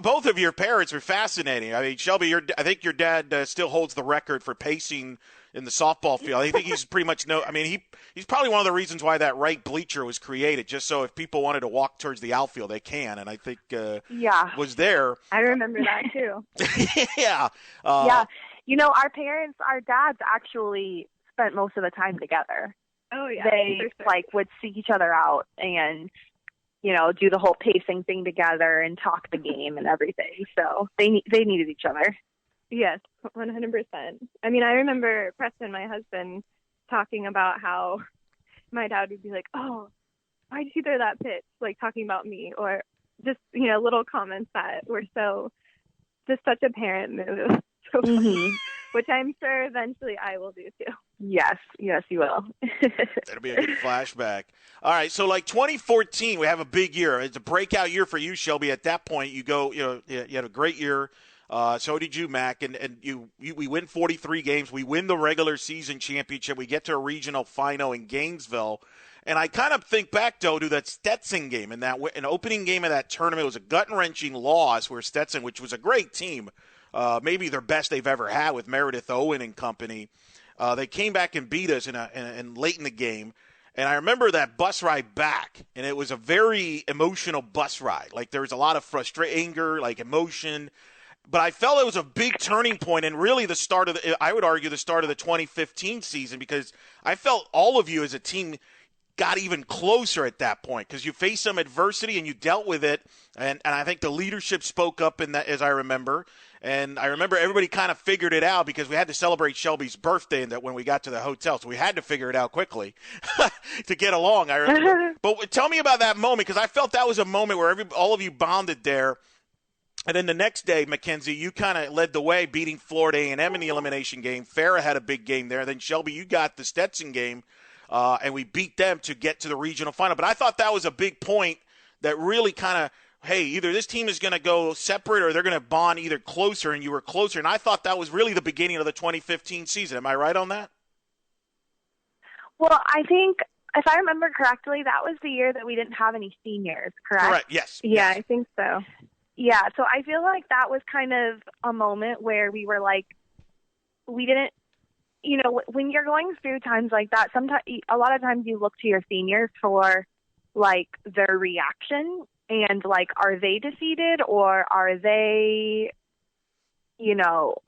Both of your parents were fascinating. I mean, Shelby, I think your dad still holds the record for pacing in the softball field. I think he's pretty much he's probably one of the reasons why that right bleacher was created, just so if people wanted to walk towards the outfield, they can. And I think was there. I remember that too. Yeah. Yeah. Our dads actually spent most of the time together. Oh yeah. They would seek each other out and do the whole pacing thing together and talk the game and everything. So they needed each other. Yes, 100%. I mean, I remember Preston, my husband, talking about how my dad would be like, "Oh, why did you throw that pitch?" Talking about me, or just little comments that were just such a parent move. So funny, which I'm sure eventually I will do too. Yes, you will. That'll be a good flashback. All right, so 2014, we have a big year. It's a breakout year for you, Shelby. At that point, you go, you had a great year. So did you, Mac, and we win 43 games. We win the regular season championship. We get to a regional final in Gainesville. And I kind of think back, though, to that Stetson game, and an opening game of that tournament. It was a gut-wrenching loss where Stetson, which was a great team, maybe their best they've ever had with Meredith Owen and company. They came back and beat us in late in the game. And I remember that bus ride back, and it was a very emotional bus ride. There was a lot of anger, emotion. But I felt it was a big turning point and really I would argue the start of the 2015 season, because I felt all of you as a team got even closer at that point because you faced some adversity and you dealt with it. And I think the leadership spoke up in that, as I remember. And I remember everybody kind of figured it out because we had to celebrate Shelby's birthday when we got to the hotel. So we had to figure it out quickly to get along, I remember. But tell me about that moment, because I felt that was a moment where all of you bonded there. And then the next day, Mackenzie, you kind of led the way, beating Florida A&M in the elimination game. Farrah had a big game there. Then, Shelby, you got the Stetson game, and we beat them to get to the regional final. But I thought that was a big point that really kind of hey, either this team is going to go separate or they're going to bond either closer, and you were closer. And I thought that was really the beginning of the 2015 season. Am I right on that? Well, I think, if I remember correctly, that was the year that we didn't have any seniors, correct? Correct, yes. Yeah, yes. I think so. Yeah, so I feel like that was kind of a moment where we were like, we didn't, when you're going through times like that, sometimes, a lot of times you look to your seniors for, like, their reaction and, like, are they defeated or are they,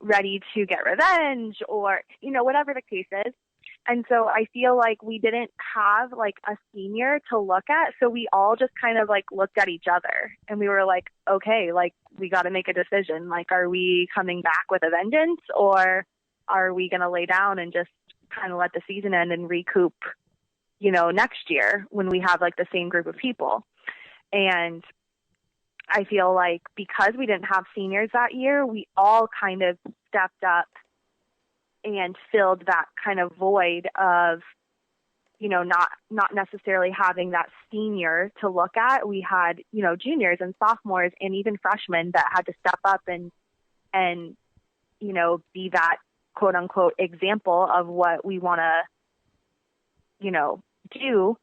ready to get revenge or, whatever the case is. And so I feel like we didn't have, like, a senior to look at, so we all just kind of, like, looked at each other, and we were like, okay, like, we got to make a decision. Like, are we coming back with a vengeance, or are we going to lay down and just kind of let the season end and recoup, next year when we have, like, the same group of people? And I feel like because we didn't have seniors that year, we all kind of stepped up and filled that kind of void of, not necessarily having that senior to look at. We had, juniors and sophomores and even freshmen that had to step up and be that quote unquote example of what we want to, do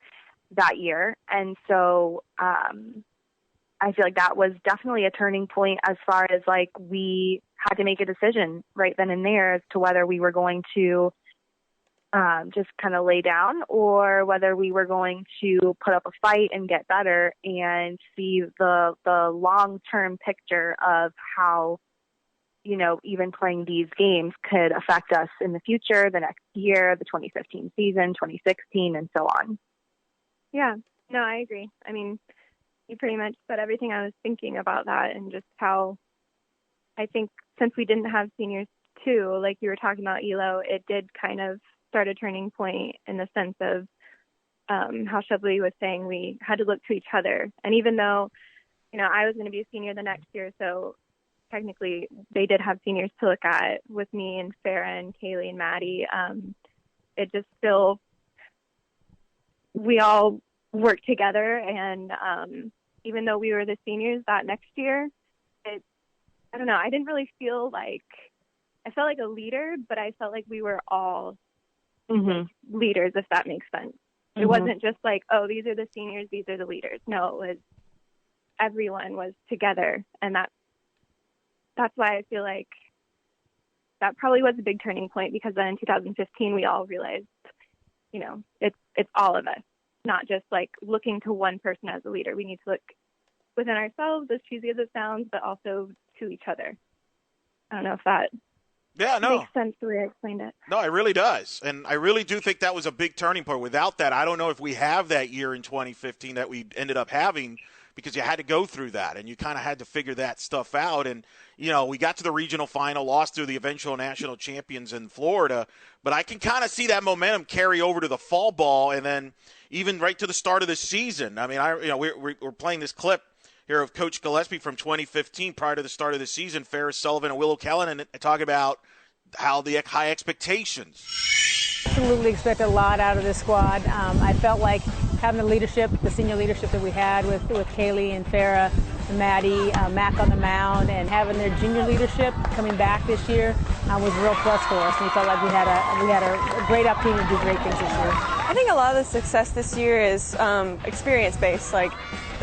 that year. And so, I feel like that was definitely a turning point as far as, like, we had to make a decision right then and there as to whether we were going to just kind of lay down or whether we were going to put up a fight and get better and see the long-term picture of how, even playing these games could affect us in the future, the next year, the 2015 season, 2016, and so on. Yeah, no, I agree. I mean, you pretty much said everything I was thinking about that, and just how I think since we didn't have seniors too, like you were talking about ELO, it did kind of start a turning point in the sense of how Shelby was saying we had to look to each other. And even though, I was going to be a senior the next year, so technically they did have seniors to look at with me and Farrah and Kahley and Maddie. It just still, we all worked together, and even though we were the seniors that next year, I don't know, I didn't really feel like, I felt like a leader, but I felt like we were all leaders, if that makes sense. It wasn't just like, oh, these are the seniors, these are the leaders. No, it was, everyone was together, and that's why I feel like that probably was a big turning point, because then in 2015 we all realized, it's all of us. Not just like looking to one person as a leader. We need to look within ourselves, as cheesy as it sounds, but also to each other. I don't know if that makes sense the way I explained it. No, it really does. And I really do think that was a big turning point. Without that, I don't know if we have that year in 2015 that we ended up having, because you had to go through that and you kind of had to figure that stuff out. And, we got to the regional final, lost to the eventual national champions in Florida, but I can kind of see that momentum carry over to the fall ball and then even right to the start of the season. I mean, we're playing this clip here of Coach Gillespie from 2015 prior to the start of the season, Ferris Sullivan and Willow Kellen, and talk about how the high expectations. Absolutely expect a lot out of this squad. I felt like having the leadership, the senior leadership that we had with Kahley and Farrah and Maddie, Mac on the mound, and having their junior leadership coming back this year was a real plus for us. And we felt like we had a great opportunity to do great things this year. I think a lot of the success this year is experience-based. Like,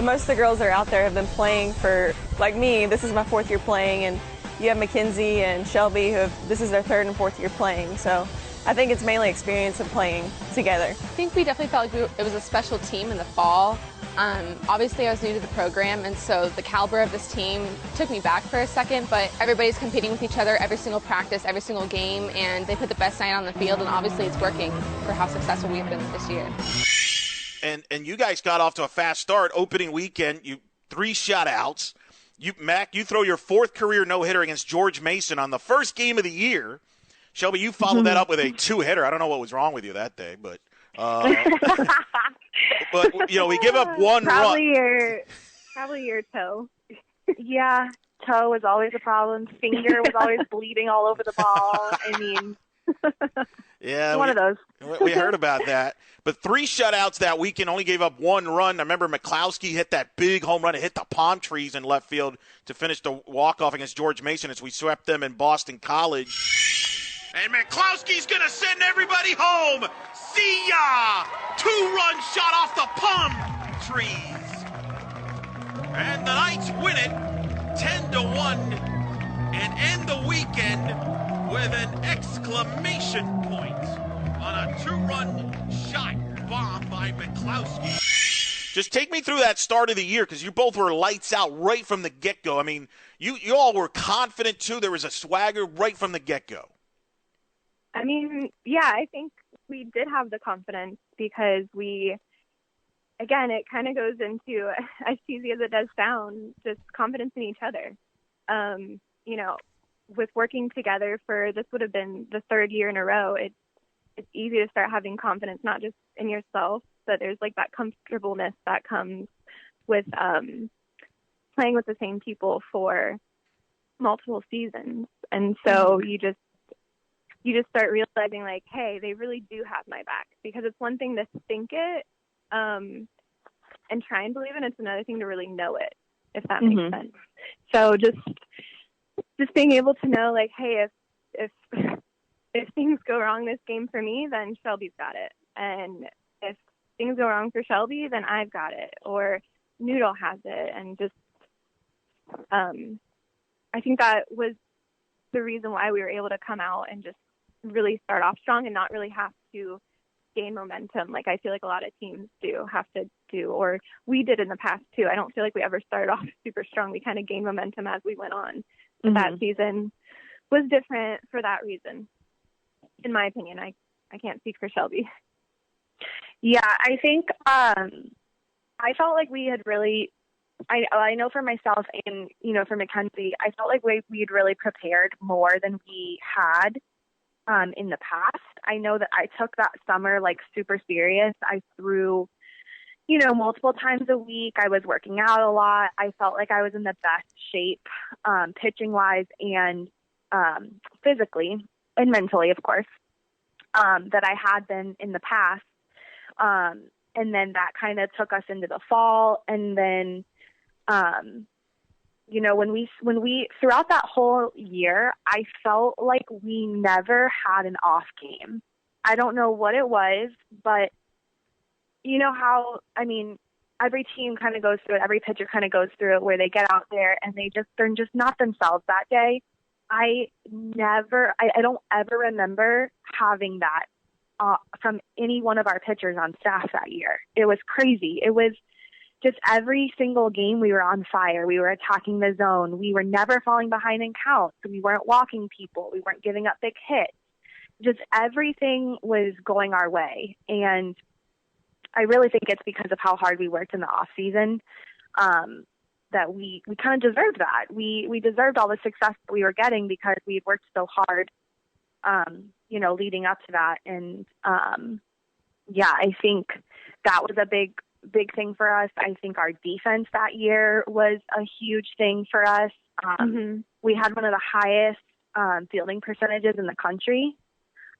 most of the girls that are out there have been playing for, like me, this is my 4th year playing, and you have Mackenzie and Shelby this is their 3rd and 4th year playing. So I think it's mainly experience of playing together. I think we definitely felt like it was a special team in the fall. Obviously I was new to the program, and so the caliber of this team took me back for a second, but everybody's competing with each other every single practice, every single game, and they put the best night on the field, and obviously it's working for how successful we've been this year. And you guys got off to a fast start. Opening weekend, 3 shutouts. Mac, you throw your 4th career no-hitter against George Mason on the first game of the year. Shelby, you followed that up with a 2-hitter. I don't know what was wrong with you that day, but but we give up one run. Probably your toe. Yeah, toe was always a problem. Finger was always bleeding all over the ball. I mean, Yeah, one of those. We heard about that. But 3 shutouts that weekend, only gave up 1 run. I remember McCloskey hit that big home run and hit the palm trees in left field to finish the walk-off against George Mason as we swept them in Boston College. And McCloskey's going to send everybody home. See ya! 2-run shot off the palm trees. And the Knights win it 10-1 and end the weekend with an exclamation point on a 2-run shot bomb by McCloskey. Just take me through that start of the year, because you both were lights out right from the get-go. I mean, you all were confident, too. There was a swagger right from the get-go. I mean, yeah, I think we did have the confidence because again, it kind of goes into, as cheesy as it does sound, just confidence in each other. With working together this would have been the 3rd year in a row, it's easy to start having confidence, not just in yourself, but there's like that comfortableness that comes with playing with the same people for multiple seasons. And so you just start realizing, like, hey, they really do have my back, because it's one thing to think it and try and believe it. It's another thing to really know it, if that makes sense. So just being able to know, like, hey, if things go wrong this game for me, then Shelby's got it. And if things go wrong for Shelby, then I've got it. Or Noodle has it. And just, I think that was the reason why we were able to come out and just really start off strong and not really have to gain momentum like I feel like a lot of teams have to do, or we did in the past too. I don't feel like we ever started off super strong. We kind of gained momentum as we went on. But that season was different for that reason, in my opinion. I can't speak for Shelby. Yeah, I think I felt like we had really, I know for myself and, for Mackenzie, I felt like we'd really prepared more than we had in the past. I know that I took that summer like super serious. I threw, multiple times a week. I was working out a lot. I felt like I was in the best shape, pitching wise and physically and mentally, of course, that I had been in the past. And then that kind of took us into the fall. And then, when we throughout that whole year, I felt like we never had an off game. I don't know what it was, but you know how, every team kind of goes through it. Every pitcher kind of goes through it where they get out there and they're just not themselves that day. I don't ever remember having that from any one of our pitchers on staff that year. It was crazy. It was just every single game we were on fire. We were attacking the zone. We were never falling behind in counts. We weren't walking people. We weren't giving up big hits. Just everything was going our way. And I really think it's because of how hard we worked in the off season that we kind of deserved that. We deserved all the success that we were getting because we had worked so hard, leading up to that. And I think that was a big thing for us. I think our defense that year was a huge thing for us. We had one of the highest fielding percentages in the country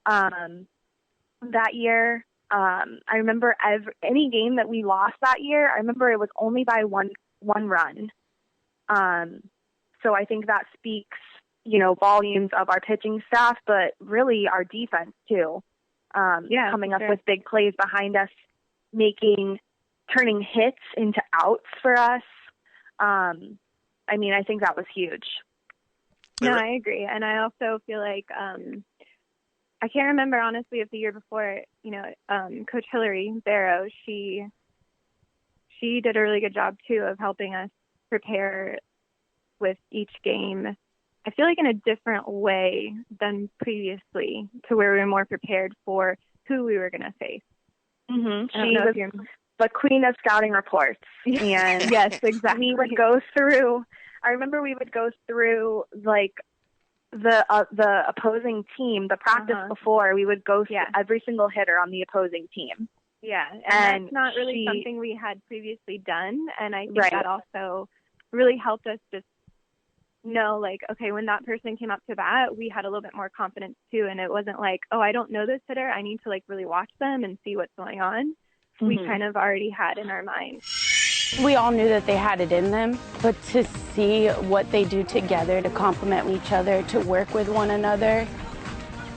that year. I remember any game that we lost that year, I remember it was only by one run. So I think that speaks, volumes of our pitching staff, but really our defense too. Coming up with big plays behind us, turning hits into outs for us. I think that was huge. No, I agree. And I also feel like, I can't remember honestly if the year before, Coach Hillary Barrow, she did a really good job too of helping us prepare with each game. I feel like in a different way than previously, to where we were more prepared for who we were going to face. She was the queen of scouting reports. And yes, exactly. I remember we would go through like the opposing team, the practice before, we would go through every single hitter on the opposing team. Yeah, and that's not really something we had previously done, and I think that also really helped us just know, like, okay, when that person came up to bat, we had a little bit more confidence too. And it wasn't like, oh, I don't know this hitter, I need to like really watch them and see what's going on. We kind of already had in our mind. We all knew that they had it in them, but to see what they do together to complement each other, to work with one another,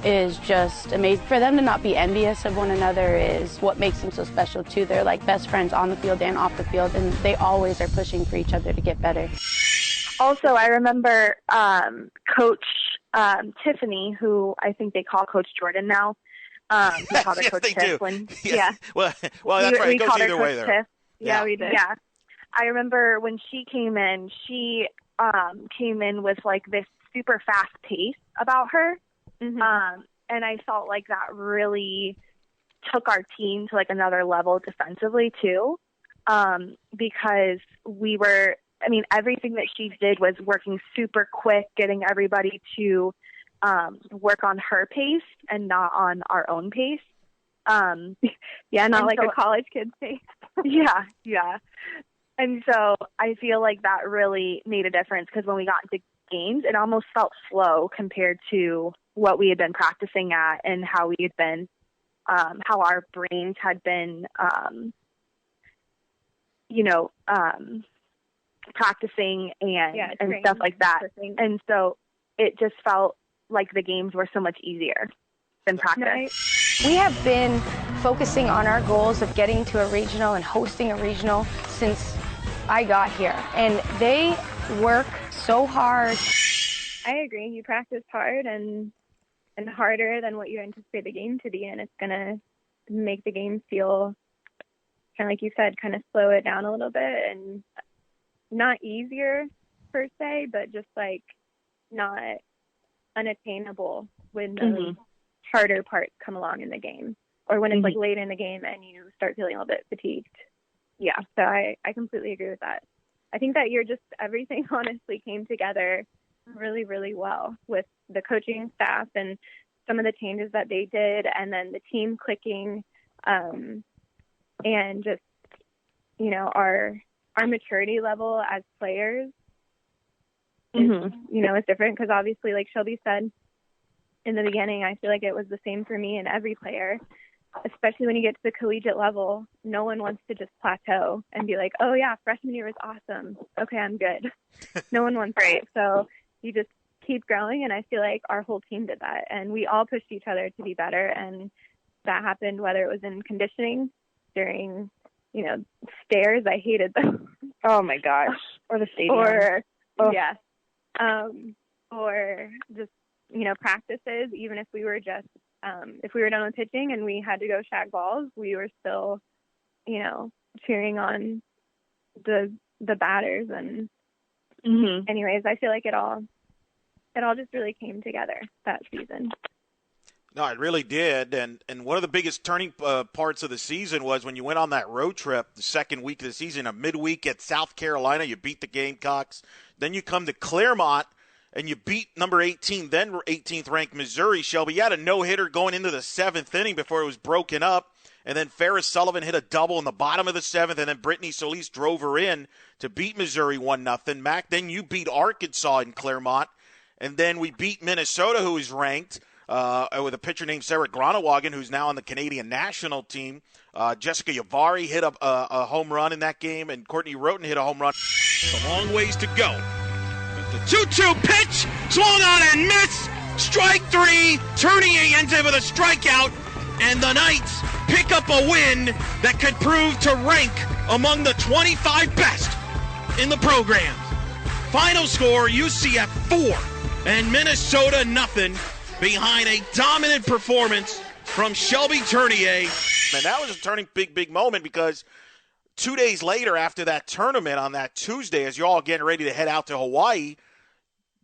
is just amazing. For them to not be envious of one another is what makes them so special too. They're like best friends on the field and off the field, and they always are pushing for each other to get better. Also, I remember Coach Tiffany, who I think they call Coach Jordan now. We called her yes, Coach they Tiff. do. Yeah. Well, that's right. It goes either way there. Tiff. Yeah, we did. Yeah. I remember when she came in, came in with like this super fast pace about her. And I felt like that really took our team to like another level defensively too. Because we were, I mean, everything that she did was working super quick, getting everybody to work on her pace and not on our own pace. Yeah, not like a college kid's pace. Yeah. And so I feel like that really made a difference because when we got into games, it almost felt slow compared to what we had been practicing at and how we had been, how our brains had been, practicing and stuff like that. And so it just felt like the games were so much easier than practice. We have been focusing on our goals of getting to a regional and hosting a regional since I got here. And they work so hard. I agree. You practice hard and harder than what you anticipate the game to be, and it's going to make the game feel, kind of like you said, kind of slow it down a little bit, and not easier per se, but just like not unattainable when the harder parts come along in the game, or when it's like late in the game and you start feeling a little bit fatigued. Yeah, so I completely agree with that. I think that year just everything honestly came together really, really well with the coaching staff and some of the changes that they did, and then the team clicking, and just, our maturity level as players is, is different, because obviously, like Shelby said in the beginning, I feel like it was the same for me and every player, especially when you get to the collegiate level. No one wants to just plateau and be like, oh yeah, freshman year was awesome, okay, I'm good. No one wants that. So you just keep growing, and I feel like our whole team did that, and we all pushed each other to be better, and that happened whether it was in conditioning, during stairs. I hated them. Oh my gosh. Or the stadium. Or just practices. Even if we were just if we were done with pitching and we had to go shag balls, we were still cheering on the batters. And anyways, I feel like it all just really came together that season. No, it really did. And one of the biggest turning parts of the season was when you went on that road trip the second week of the season, a midweek at South Carolina. You beat the Gamecocks. Then you come to Claremont, and you beat number 18, then 18th ranked Missouri. Shelby, you had a no-hitter going into the seventh inning before it was broken up. And then Ferris Sullivan hit a double in the bottom of the seventh, and then Brittany Solis drove her in to beat Missouri 1-0. Mac, then you beat Arkansas in Claremont. And then we beat Minnesota, who is ranked, with a pitcher named Sarah Gronewagen, who's now on the Canadian national team. Jessica Yavari hit a home run in that game, and Courtney Roten hit a home run. It's a long ways to go. The 2-2 pitch, swung on and missed. Strike three. Turnier ends it with a strikeout, and the Knights pick up a win that could prove to rank among the 25 best in the programs. Final score, UCF 4 and Minnesota 0, behind a dominant performance from Shelby Turnier. And that was a turning big moment, because 2 days later after that tournament on that Tuesday, as you're all getting ready to head out to Hawaii,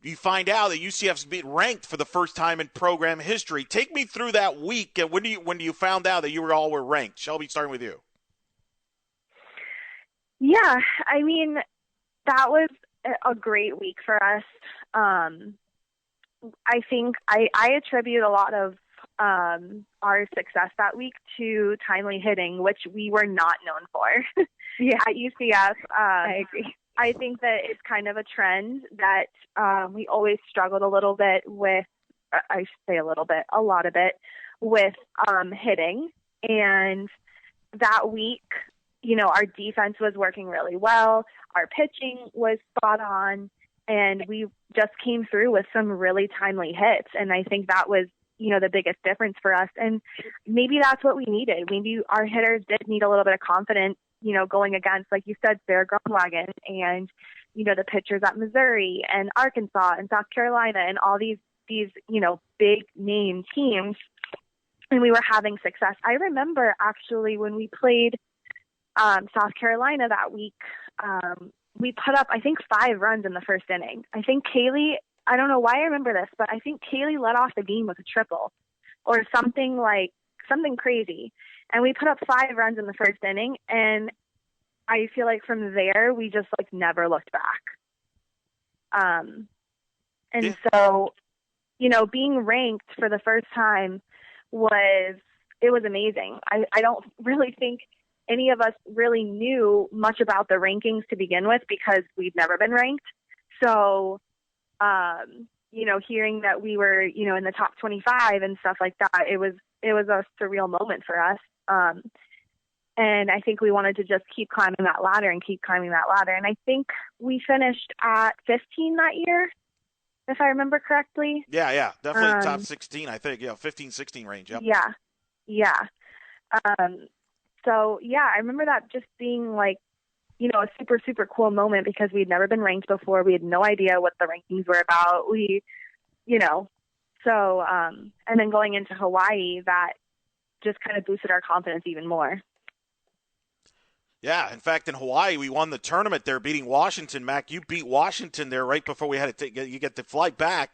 you find out that UCF's been ranked for the first time in program history. Take me through that week, and when do you found out that you all were ranked? Shelby, starting with you. Yeah, I mean, that was a great week for us. I think I attribute a lot of our success that week to timely hitting, which we were not known for. Yeah, at UCF. I agree. I think that it's kind of a trend that we always struggled a little bit with, I should say a lot of it, with hitting. And that week, our defense was working really well. Our pitching was spot on. And we just came through with some really timely hits. And I think that was, the biggest difference for us. And maybe that's what we needed. Maybe our hitters did need a little bit of confidence, going against, like you said, Sarah Grunwagen and, the pitchers at Missouri and Arkansas and South Carolina and all these, big name teams. And we were having success. I remember actually when we played South Carolina that week, we put up, I think, 5 runs in the first inning. I think Kahley, I don't know why I remember this, but I think Kahley led off the game with a triple or something crazy. And we put up 5 runs in the first inning. And I feel like from there, we just never looked back. So, being ranked for the first time was amazing. I don't really think any of us really knew much about the rankings to begin with because we'd never been ranked. So, hearing that we were, in the top 25 and stuff like that, it was a surreal moment for us. And I think we wanted to just keep climbing that ladder. And I think we finished at 15 that year, if I remember correctly. Yeah. Definitely top 16, I think. 15, 16 range. Yep. Yeah. So, I remember that just being a super, super cool moment because we'd never been ranked before. We had no idea what the rankings were about. And then going into Hawaii, that just kind of boosted our confidence even more. Yeah, in fact, in Hawaii, we won the tournament there, beating Washington. Mac, you beat Washington there right before we had to you get the flight back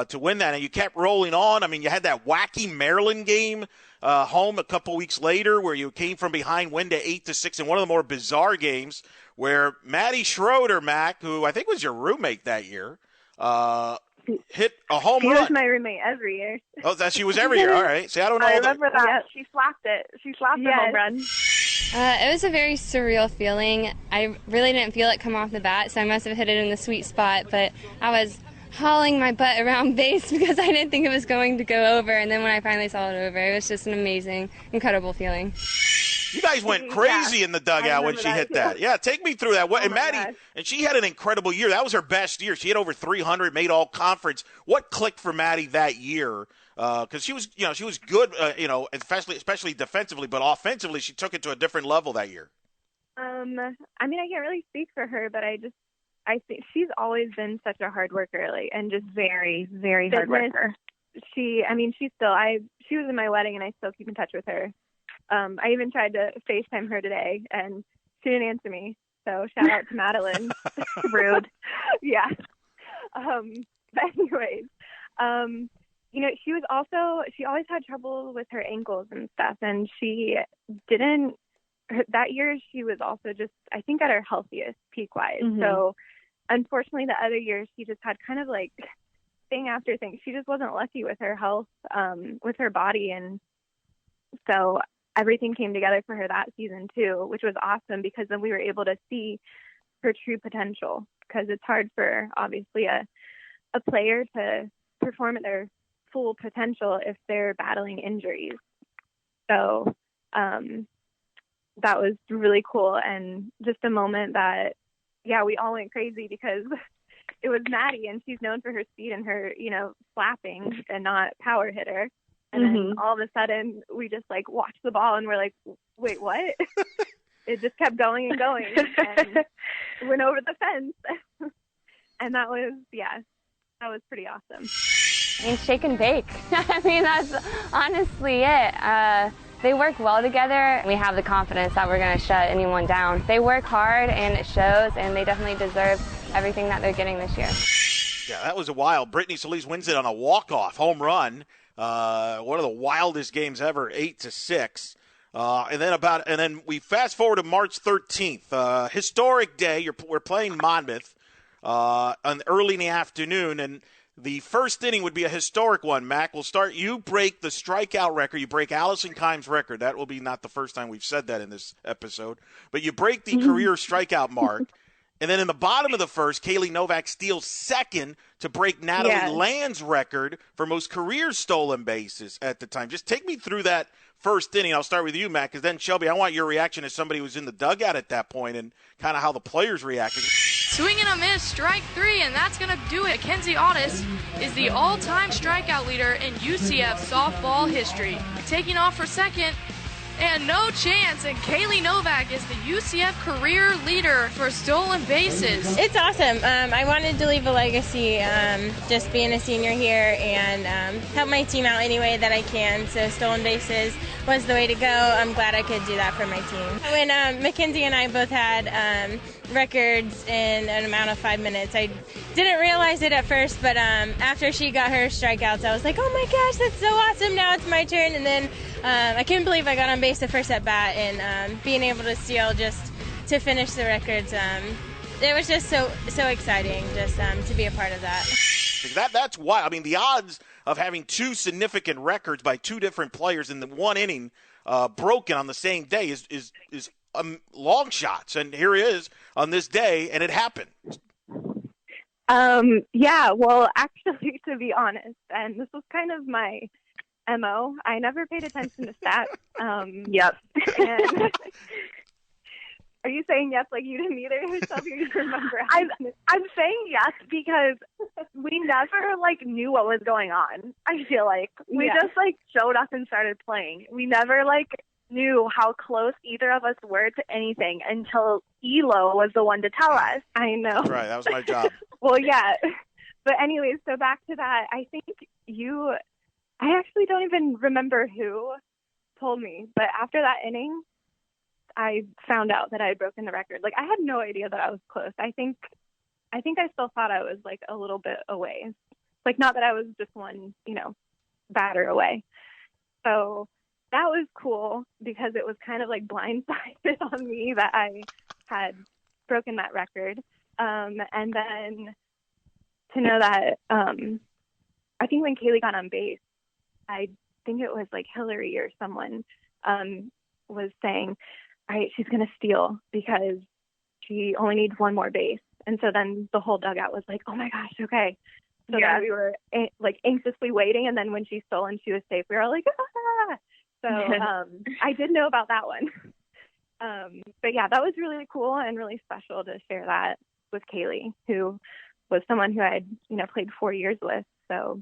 to win that, and you kept rolling on. I mean, you had that wacky Maryland game home a couple weeks later where you came from behind, win to 8-6, in one of the more bizarre games where Maddie Schroeder, Mac, who I think was your roommate that year, hit a home run. She was my roommate every year. Oh, she was every year. All right. See, I don't know. I remember that. Yeah. She slapped it. She slapped the home run. It was a very surreal feeling. I really didn't feel it come off the bat, so I must have hit it in the sweet spot, but I was hauling my butt around base because I didn't think it was going to go over, and then when I finally saw it over, it was just an amazing, incredible feeling. You guys went crazy in the dugout when she hit that. Yeah, take me through that. And Maddie, and she had an incredible year. That was her best year. She hit over 300, made all conference. What clicked for Maddie that year? Because she was good, especially defensively, but offensively, she took it to a different level that year. I can't really speak for her, but I think she's always been such a hard worker, and just very, very hard worker. She was in my wedding, and I still keep in touch with her. I even tried to FaceTime her today, and she didn't answer me. So shout out to Madeline. Rude. Yeah. But anyways, she always had trouble with her ankles and stuff, and that year she was also just, I think, at her healthiest peak-wise. Mm-hmm. So unfortunately the other year she just had kind of thing after thing. She just wasn't lucky with her health, with her body, and so everything came together for her that season too, which was awesome because then we were able to see her true potential, because it's hard for obviously a player to perform at their full potential if they're battling injuries. So that was really cool, and just a moment that, we all went crazy because it was Maddie, and she's known for her speed and her, slapping and not power hitter. And then all of a sudden we just watched the ball and we're like, wait, what? It just kept going and going and went over the fence. And that was pretty awesome. Shake and bake. That's honestly it. They work well together. We have the confidence that we're going to shut anyone down. They work hard, and it shows, and they definitely deserve everything that they're getting this year. Yeah, that was a wild. Brittany Solis wins it on a walk-off home run. One of the wildest games ever, 8-6. And then we fast forward to March 13th, historic day. We're playing Monmouth early in the afternoon, and the first inning would be a historic one. Mac, we'll start. You break the strikeout record. You break Allison Kimes' record. That will be not the first time we've said that in this episode, but you break the career strikeout mark. And then in the bottom of the first, Kahley Novak steals second to break Natalie Land's record for most career stolen bases at the time. Just take me through that first inning. I'll start with you, Matt, because then, Shelby, I want your reaction as somebody who was in the dugout at that point and kind of how the players reacted. Swing and a miss, strike three, and that's going to do it. Mackenzie Audas is the all-time strikeout leader in UCF softball history. Taking off for second, and no chance, and Kahley Novak is the UCF career leader for stolen bases. It's awesome. I wanted to leave a legacy, just being a senior here, and help my team out any way that I can. So stolen bases was the way to go. I'm glad I could do that for my team. When Mackenzie and I both had records in an amount of 5 minutes, I didn't realize it at first, but after she got her strikeouts, I was like, oh my gosh, that's so awesome. Now it's my turn. And then I couldn't believe I got on base the first at bat, and being able to steal just to finish the records, it was just so exciting just to be a part of that. That's why. I mean, the odds of having two significant records by two different players in the one inning broken on the same day is long shots. And here he is on this day, and it happened. Yeah, well, actually, to be honest, and this was kind of my MO, I never paid attention to stats. Yep. And are you saying yes like you didn't either? Shelby, you remember? I'm saying yes because we never knew what was going on. I feel like we just showed up and started playing. We never knew how close either of us were to anything until Elo was the one to tell us. I know. Right, that was my job. Well, yeah. But anyways, so back to that. I think I actually don't even remember who told me, but after that inning, I found out that I had broken the record. I had no idea that I was close. I think I still thought I was a little bit away. Not that I was just one, batter away. So that was cool because it was kind of blindsided on me that I had broken that record. And then to know that, I think when Kahley got on base, I think it was Hillary or someone was saying, all right, she's going to steal because she only needs one more base. And so then the whole dugout was like, oh my gosh, okay. So then we were anxiously waiting. And then when she stole and she was safe, we were like, ah! So I did know about that one. But yeah, that was really cool and really special to share that with Kahley, who was someone who I had, played 4 years with. So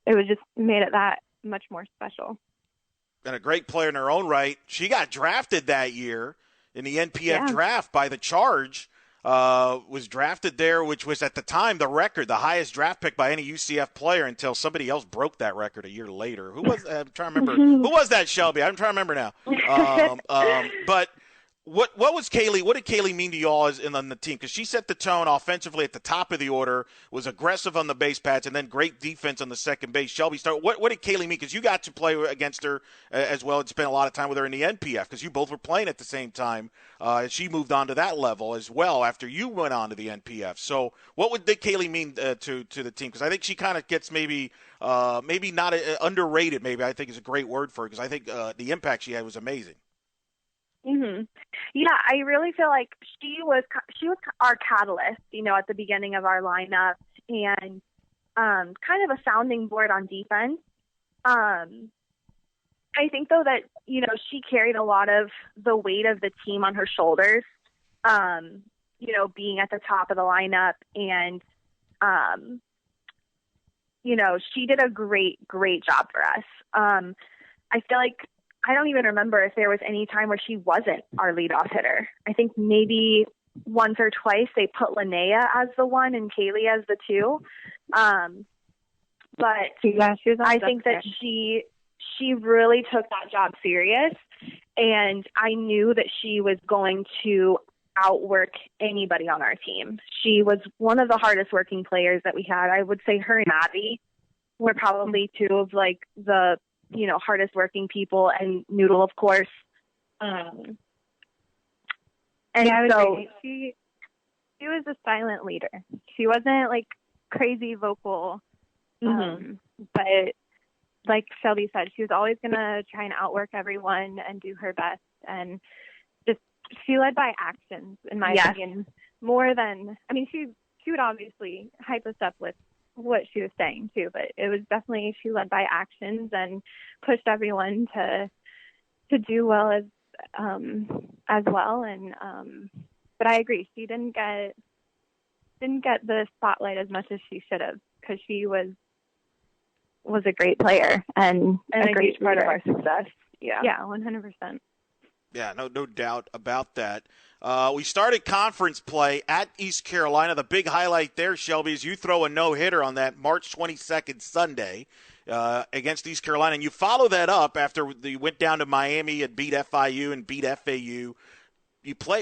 it was just made it that much more special. And a great player in her own right. She got drafted that year in the NPF draft by the Charge. Was drafted there, which was at the time the record, the highest draft pick by any UCF player until somebody else broke that record a year later. Who was? I'm trying to remember. Who was that, Shelby? I'm trying to remember now. But what was Kahley? What did Kahley mean to you all on the team? Because she set the tone offensively at the top of the order, was aggressive on the base paths, and then great defense on the second base. Shelby, what did Kahley mean? Because you got to play against her as well and spent a lot of time with her in the NPF because you both were playing at the same time. She moved on to that level as well after you went on to the NPF. So what did Kahley mean to the team? Because I think she kind of gets maybe not underrated. Maybe I think is a great word for it because I think the impact she had was amazing. Mm-hmm. Yeah, I really feel like she was our catalyst, at the beginning of our lineup and kind of a sounding board on defense. I think, though, that, she carried a lot of the weight of the team on her shoulders, being at the top of the lineup. And, she did a great job for us. I feel like I don't even remember if there was any time where she wasn't our leadoff hitter. I think maybe once or twice they put Linnea as the one and Kahley as the two. But I think that she really took that job serious, and I knew that she was going to outwork anybody on our team. She was one of the hardest working players that we had. I would say her and Maddie were probably two of the hardest working people, and Noodle, of course. And so she was a silent leader. She wasn't crazy vocal, but like Shelby said, she was always going to try and outwork everyone and do her best. And just she led by actions, in my opinion, more than, I mean, she would obviously hype us up with what she was saying too, but it was definitely, she led by actions and pushed everyone to do well as well. And, but I agree, she didn't get the spotlight as much as she should have, because she was a great player and a great part of leader. our success. Yeah, 100%. Yeah, no doubt about that. We started conference play at East Carolina. The big highlight there, Shelby, is you throw a no-hitter on that March 22nd Sunday against East Carolina, and you follow that up after you went down to Miami and beat FIU and beat FAU.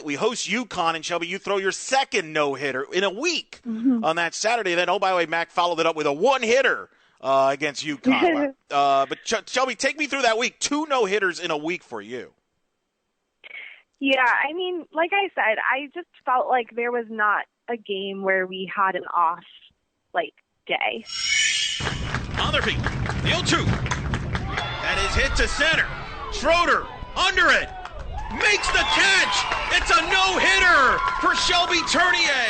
We host UConn, and Shelby, you throw your second no-hitter in a week on that Saturday. Then, oh, by the way, Mac followed it up with a one-hitter against UConn. But Shelby, take me through that week. 2 no-hitters in a week for you. Yeah, I mean, like I said, I just felt like there was not a game where we had an off, day. On their feet, the 0-2. That is hit to center. Schroeder, under it, makes the catch. It's a no-hitter for Shelby Turnier.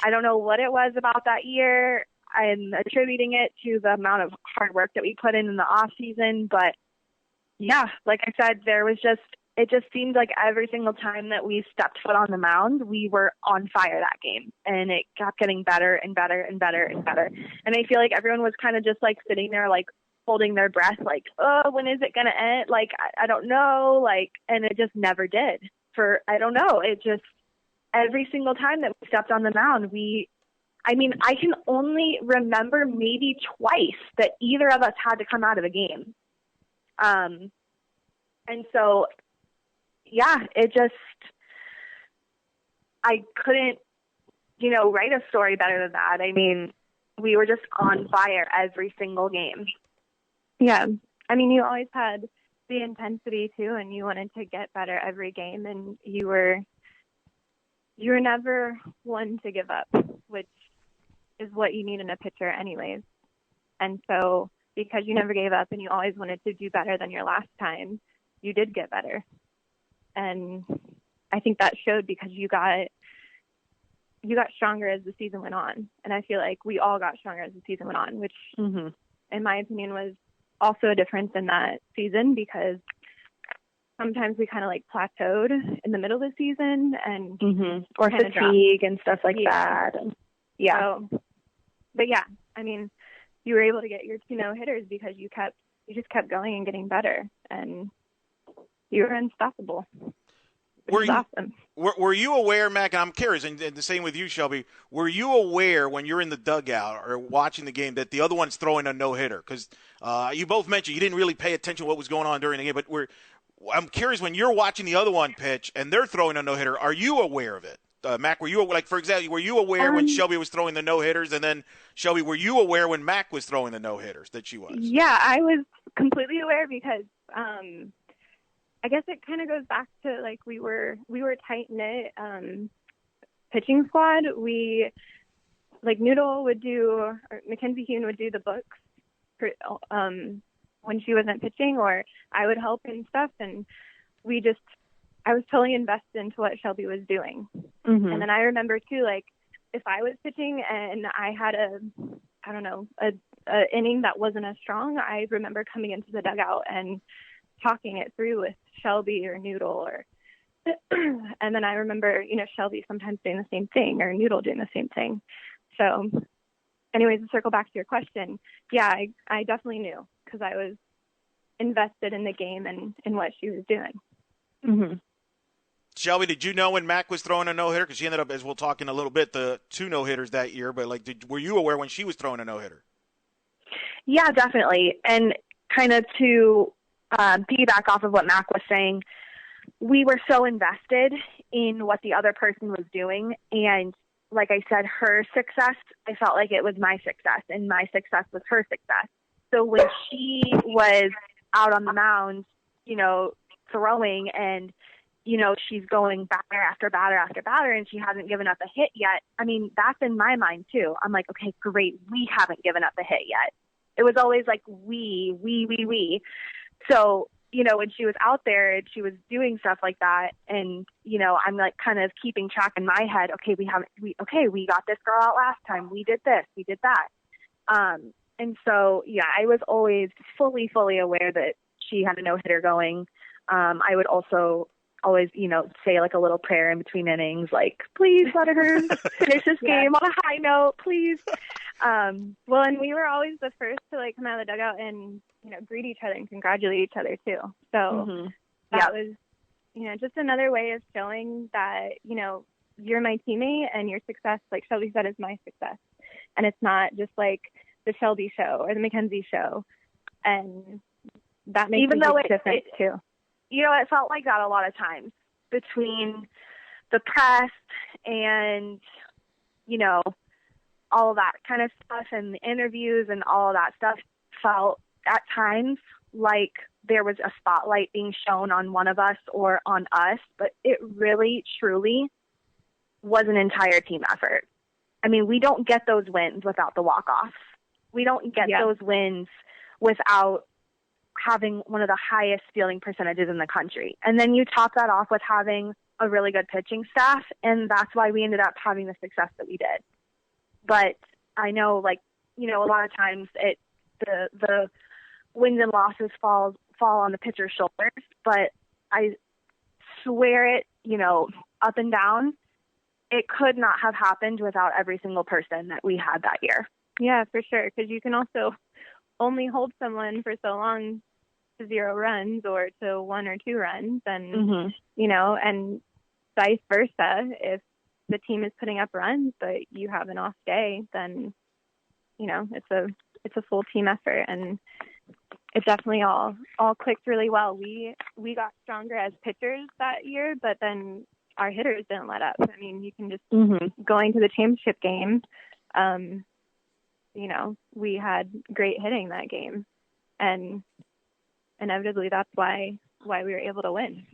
I don't know what it was about that year. I'm attributing it to the amount of hard work that we put in the off season, but yeah, like I said, it just seemed like every single time that we stepped foot on the mound, we were on fire that game. And it kept getting better and better and better and better. And I feel like everyone was kind of just sitting there, holding their breath, oh, when is it going to end? I don't know. And it just never did. I don't know. It just, every single time that we stepped on the mound, I can only remember maybe twice that either of us had to come out of a game. And so, yeah, it just, I couldn't, write a story better than that. I mean, we were just on fire every single game. Yeah. I mean, you always had the intensity too, and you wanted to get better every game, and you were never one to give up, which is what you need in a pitcher anyways. And so, because you never gave up and you always wanted to do better than your last time, you did get better. And I think that showed because you got stronger as the season went on. And I feel like we all got stronger as the season went on, which in my opinion was also a difference in that season, because sometimes we kind of plateaued in the middle of the season and or fatigue and stuff like that. Yeah. So, but yeah, I mean, you were able to get your 2 no-hitters because you just kept going and getting better, and you were unstoppable. Awesome. Were you aware, Mac, and I'm curious, and the same with you, Shelby, were you aware when you're in the dugout or watching the game that the other one's throwing a no-hitter? Because you both mentioned you didn't really pay attention to what was going on during the game, but I'm curious, when you're watching the other one pitch and they're throwing a no-hitter, are you aware of it? Mac, were you, for example, were you aware when Shelby was throwing the no-hitters? And then, Shelby, were you aware when Mac was throwing the no-hitters that she was? Yeah, I was completely aware because I guess it kind of goes back to we were tight-knit pitching squad. We Noodle would do, or Mackenzie would do the books for, when she wasn't pitching, or I would help and stuff, and I was totally invested into what Shelby was doing. And then I remember too, if I was pitching and I had a inning that wasn't as strong, I remember coming into the dugout and talking it through with Shelby or Noodle, and then I remember, Shelby sometimes doing the same thing or Noodle doing the same thing. So anyways, to circle back to your question, yeah, I definitely knew because I was invested in the game and in what she was doing. Shelby, did you know when Mac was throwing a no-hitter? Because she ended up, as we'll talk in a little bit, the 2 no-hitters that year. But, were you aware when she was throwing a no-hitter? Yeah, definitely. And kind of to piggyback off of what Mac was saying, we were so invested in what the other person was doing. And like I said, her success, I felt like it was my success, and my success was her success. So when she was out on the mound, throwing and she's going batter after batter after batter, and she hasn't given up a hit yet. I mean, that's in my mind too. I'm like, okay, great. We haven't given up a hit yet. It was always we. So when she was out there and she was doing stuff like that, and I'm like kind of keeping track in my head. Okay, we got this girl out last time. We did this. We did that. And so I was always fully aware that she had a no-hitter going. I would also always say like a little prayer in between innings, like, please let her finish this game on a high note, please. Well, and we were always the first to like come out of the dugout and greet each other and congratulate each other too. So that was just another way of showing that you're my teammate and your success, like Shelby said, is my success, and it's not just like the Shelby show or the Mackenzie show. And that makes a big difference too. It felt like that a lot of times between the press and all of that kind of stuff, and the interviews and all of that stuff felt at times like there was a spotlight being shown on one of us or on us, but it really, truly was an entire team effort. I mean, we don't get those wins without the walk-offs. We don't get those wins without having one of the highest fielding percentages in the country. And then you top that off with having a really good pitching staff, and that's why we ended up having the success that we did. But I know, like, a lot of times the wins and losses fall on the pitcher's shoulders, but I swear it, up and down, it could not have happened without every single person that we had that year. Yeah, for sure, because you can also only hold someone for so long to 0 runs or to 1 or 2 runs, and and vice versa. If the team is putting up runs but you have an off day, then it's a full team effort, and it definitely all clicked really well. We got stronger as pitchers that year, but then our hitters didn't let up. I mean, you can just going to the championship game. We had great hitting that game, and inevitably that's why we were able to win.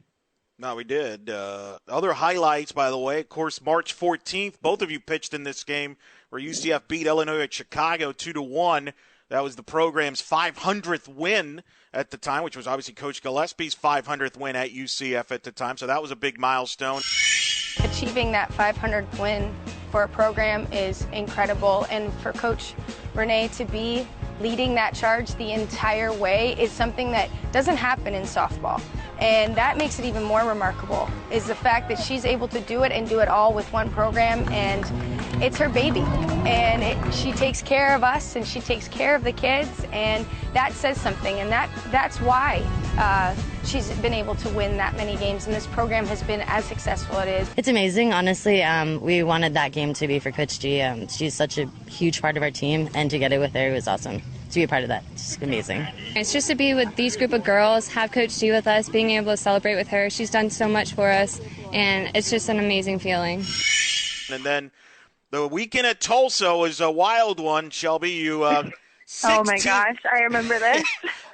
No, we did. Other highlights, by the way, of course, March 14th, both of you pitched in this game where UCF beat Illinois at Chicago 2-1. That was the program's 500th win at the time, which was obviously Coach Gillespie's 500th win at UCF at the time. So that was a big milestone. Achieving that 500th win for a program is incredible, and for Coach Renee to be leading that charge the entire way is something that doesn't happen in softball. And that makes it even more remarkable, is the fact that she's able to do it and do it all with one program, and it's her baby. And she takes care of us, and she takes care of the kids, and that says something, and that's why she's been able to win that many games, and this program has been as successful as it is. It's amazing, honestly. We wanted that game to be for Coach G. She's such a huge part of our team, and to get it with her was awesome. To be a part of that, it's amazing. It's just to be with these group of girls, have Coach G with us, being able to celebrate with her. She's done so much for us, and it's just an amazing feeling. And then the weekend at Tulsa was a wild one, Shelby. You 16, oh my gosh, I remember this.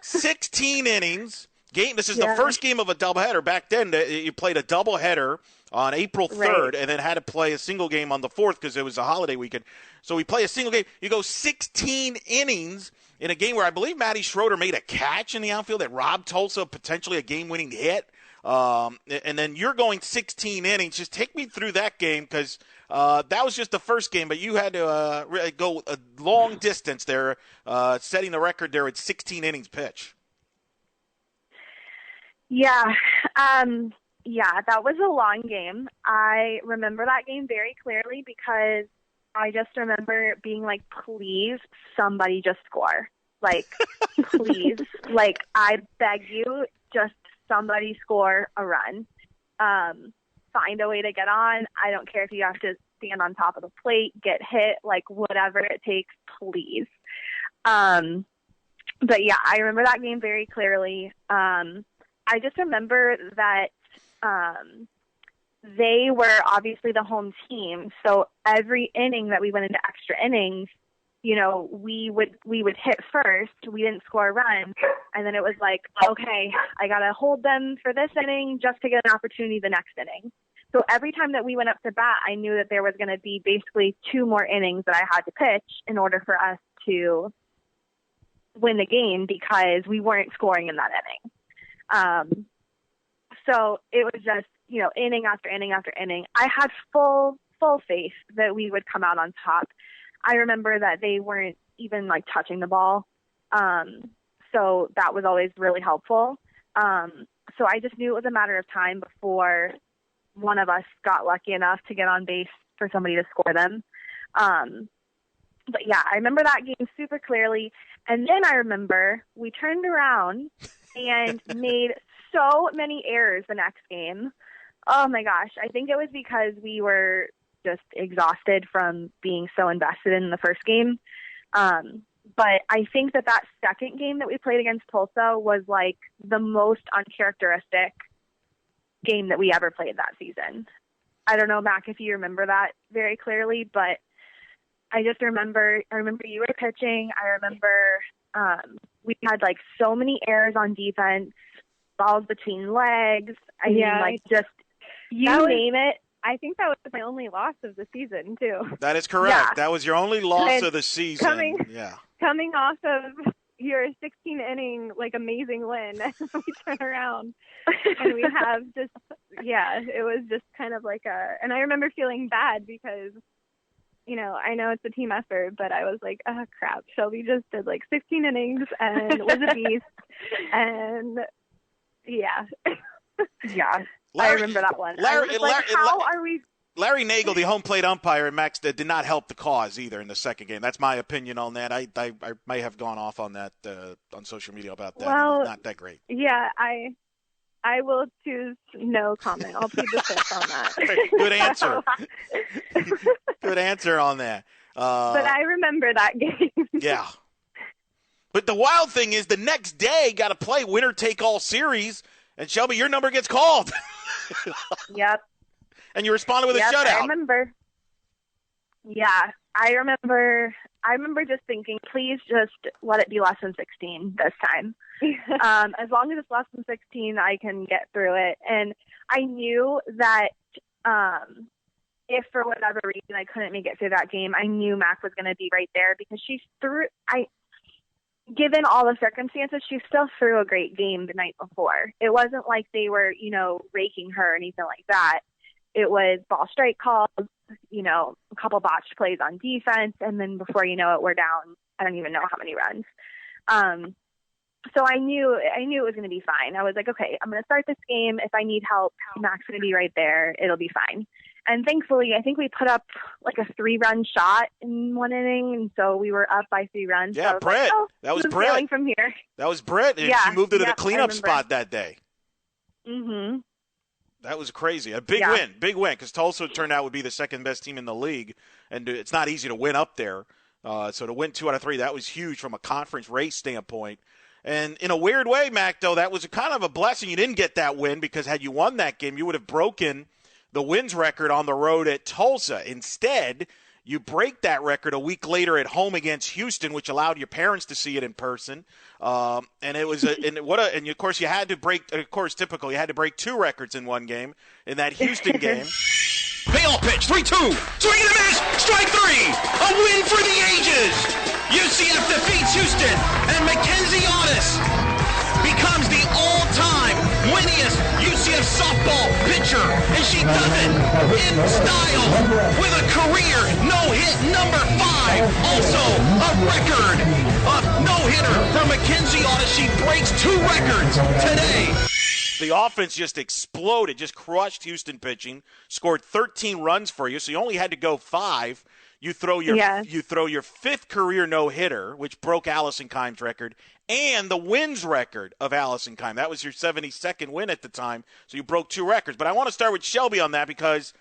16 innings. This is the first game of a doubleheader. Back then, you played a doubleheader on April 3rd, and then had to play a single game on the 4th because it was a holiday weekend. So we play a single game. You go 16 innings in a game where I believe Maddie Schroeder made a catch in the outfield that robbed Tulsa potentially a game-winning hit. And then you're going 16 innings. Just take me through that game, because that was just the first game, but you had to really go a long distance there, setting the record there at 16 innings pitch. Yeah, that was a long game. I remember that game very clearly because I just remember being like, please, somebody just score. Like, please. Like, I beg you, just somebody score a run. Find a way to get on. I don't care if you have to stand on top of the plate, get hit, like whatever it takes, please. But yeah, I remember that game very clearly. I just remember that they were obviously the home team, so every inning that we went into extra innings, we would hit first. We didn't score a run, and then it was like, okay, I gotta hold them for this inning just to get an opportunity the next inning. So every time that we went up to bat, I knew that there was going to be basically 2 more innings that I had to pitch in order for us to win the game, because we weren't scoring in that inning. So it was just, inning after inning after inning. I had full faith that we would come out on top. I remember that they weren't even like touching the ball. So that was always really helpful. So I just knew it was a matter of time before one of us got lucky enough to get on base for somebody to score them. But yeah, I remember that game super clearly. And then I remember we turned around and made so many errors the next game. Oh my gosh. I think it was because we were just exhausted from being so invested in the first game. But I think that second game that we played against Tulsa was like the most uncharacteristic game that we ever played that season. I don't know, Mac, if you remember that very clearly, but I just remember, you were pitching. I remember we had like so many errors on defense, balls between legs. Name it. I think that was my only loss of the season, too. That is correct. Yeah. That was your only loss of the season. Coming off of your 16-inning, amazing win, we turn around and we have just, it was just kind of and I remember feeling bad because, I know it's a team effort, but I was like, oh, crap. Shelby just did 16 innings and was a beast. And, yeah. Yeah. I remember that one. Larry Nagel, the home plate umpire at Max, did not help the cause either in the second game. That's my opinion on that. I may have gone off on that on social media about that. Well, not that great. Yeah, I will choose no comment. I'll plead the fifth on that. Good answer. Good answer on that. But I remember that game. Yeah. But the wild thing is the next day got to play winner-take-all series, and Shelby, your number gets called. Yep. And you responded with a shutout. I remember. Yeah, I remember just thinking, please just let it be less than 16 this time. As long as it's less than 16, I can get through it. And I knew that if for whatever reason I couldn't make it through that game, I knew Mac was going to be right there because given all the circumstances, she still threw a great game the night before. It wasn't like they were, raking her or anything like that. It was ball strike calls, a couple botched plays on defense, and then before you know it, we're down. I don't even know how many runs. So I knew it was going to be fine. I was like, okay, I'm going to start this game. If I need help, Mac's going to be right there. It'll be fine. And thankfully, I think we put up a 3-run shot in one inning, and so we were up by 3 runs. Yeah, so Britt. That was Britt. From here. That was Britt, and she moved into the cleanup spot that day. Mm-hmm. That was crazy. A big win, because Tulsa turned out would be the second best team in the league, and it's not easy to win up there. So to win 2 out of 3, that was huge from a conference race standpoint. And in a weird way, Mac, though, that was kind of a blessing. You didn't get that win because had you won that game, you would have broken the wins record on the road at Tulsa. Instead, you break that record a week later at home against Houston, which allowed your parents to see it in person. And it was of course you had to break. Of course, typical. You had to break 2 records in one game in that Houston game. Payoff pitch, 3-2, swing and a miss, strike 3, a win for the ages. UCF defeats Houston, and Mackenzie Audas becomes the all-time winningest UCF softball pitcher, and she does it in style with a career no-hit number 5, also a record no-hitter for Mackenzie Audas. She breaks 2 records today. The offense just exploded, just crushed Houston pitching, scored 13 runs for you, so you only had to go 5. You throw your 5th career no-hitter, which broke Allison Kime's record, and the wins record of Allison Kime. That was your 72nd win at the time, so you broke 2 records. But I want to start with Shelby on that because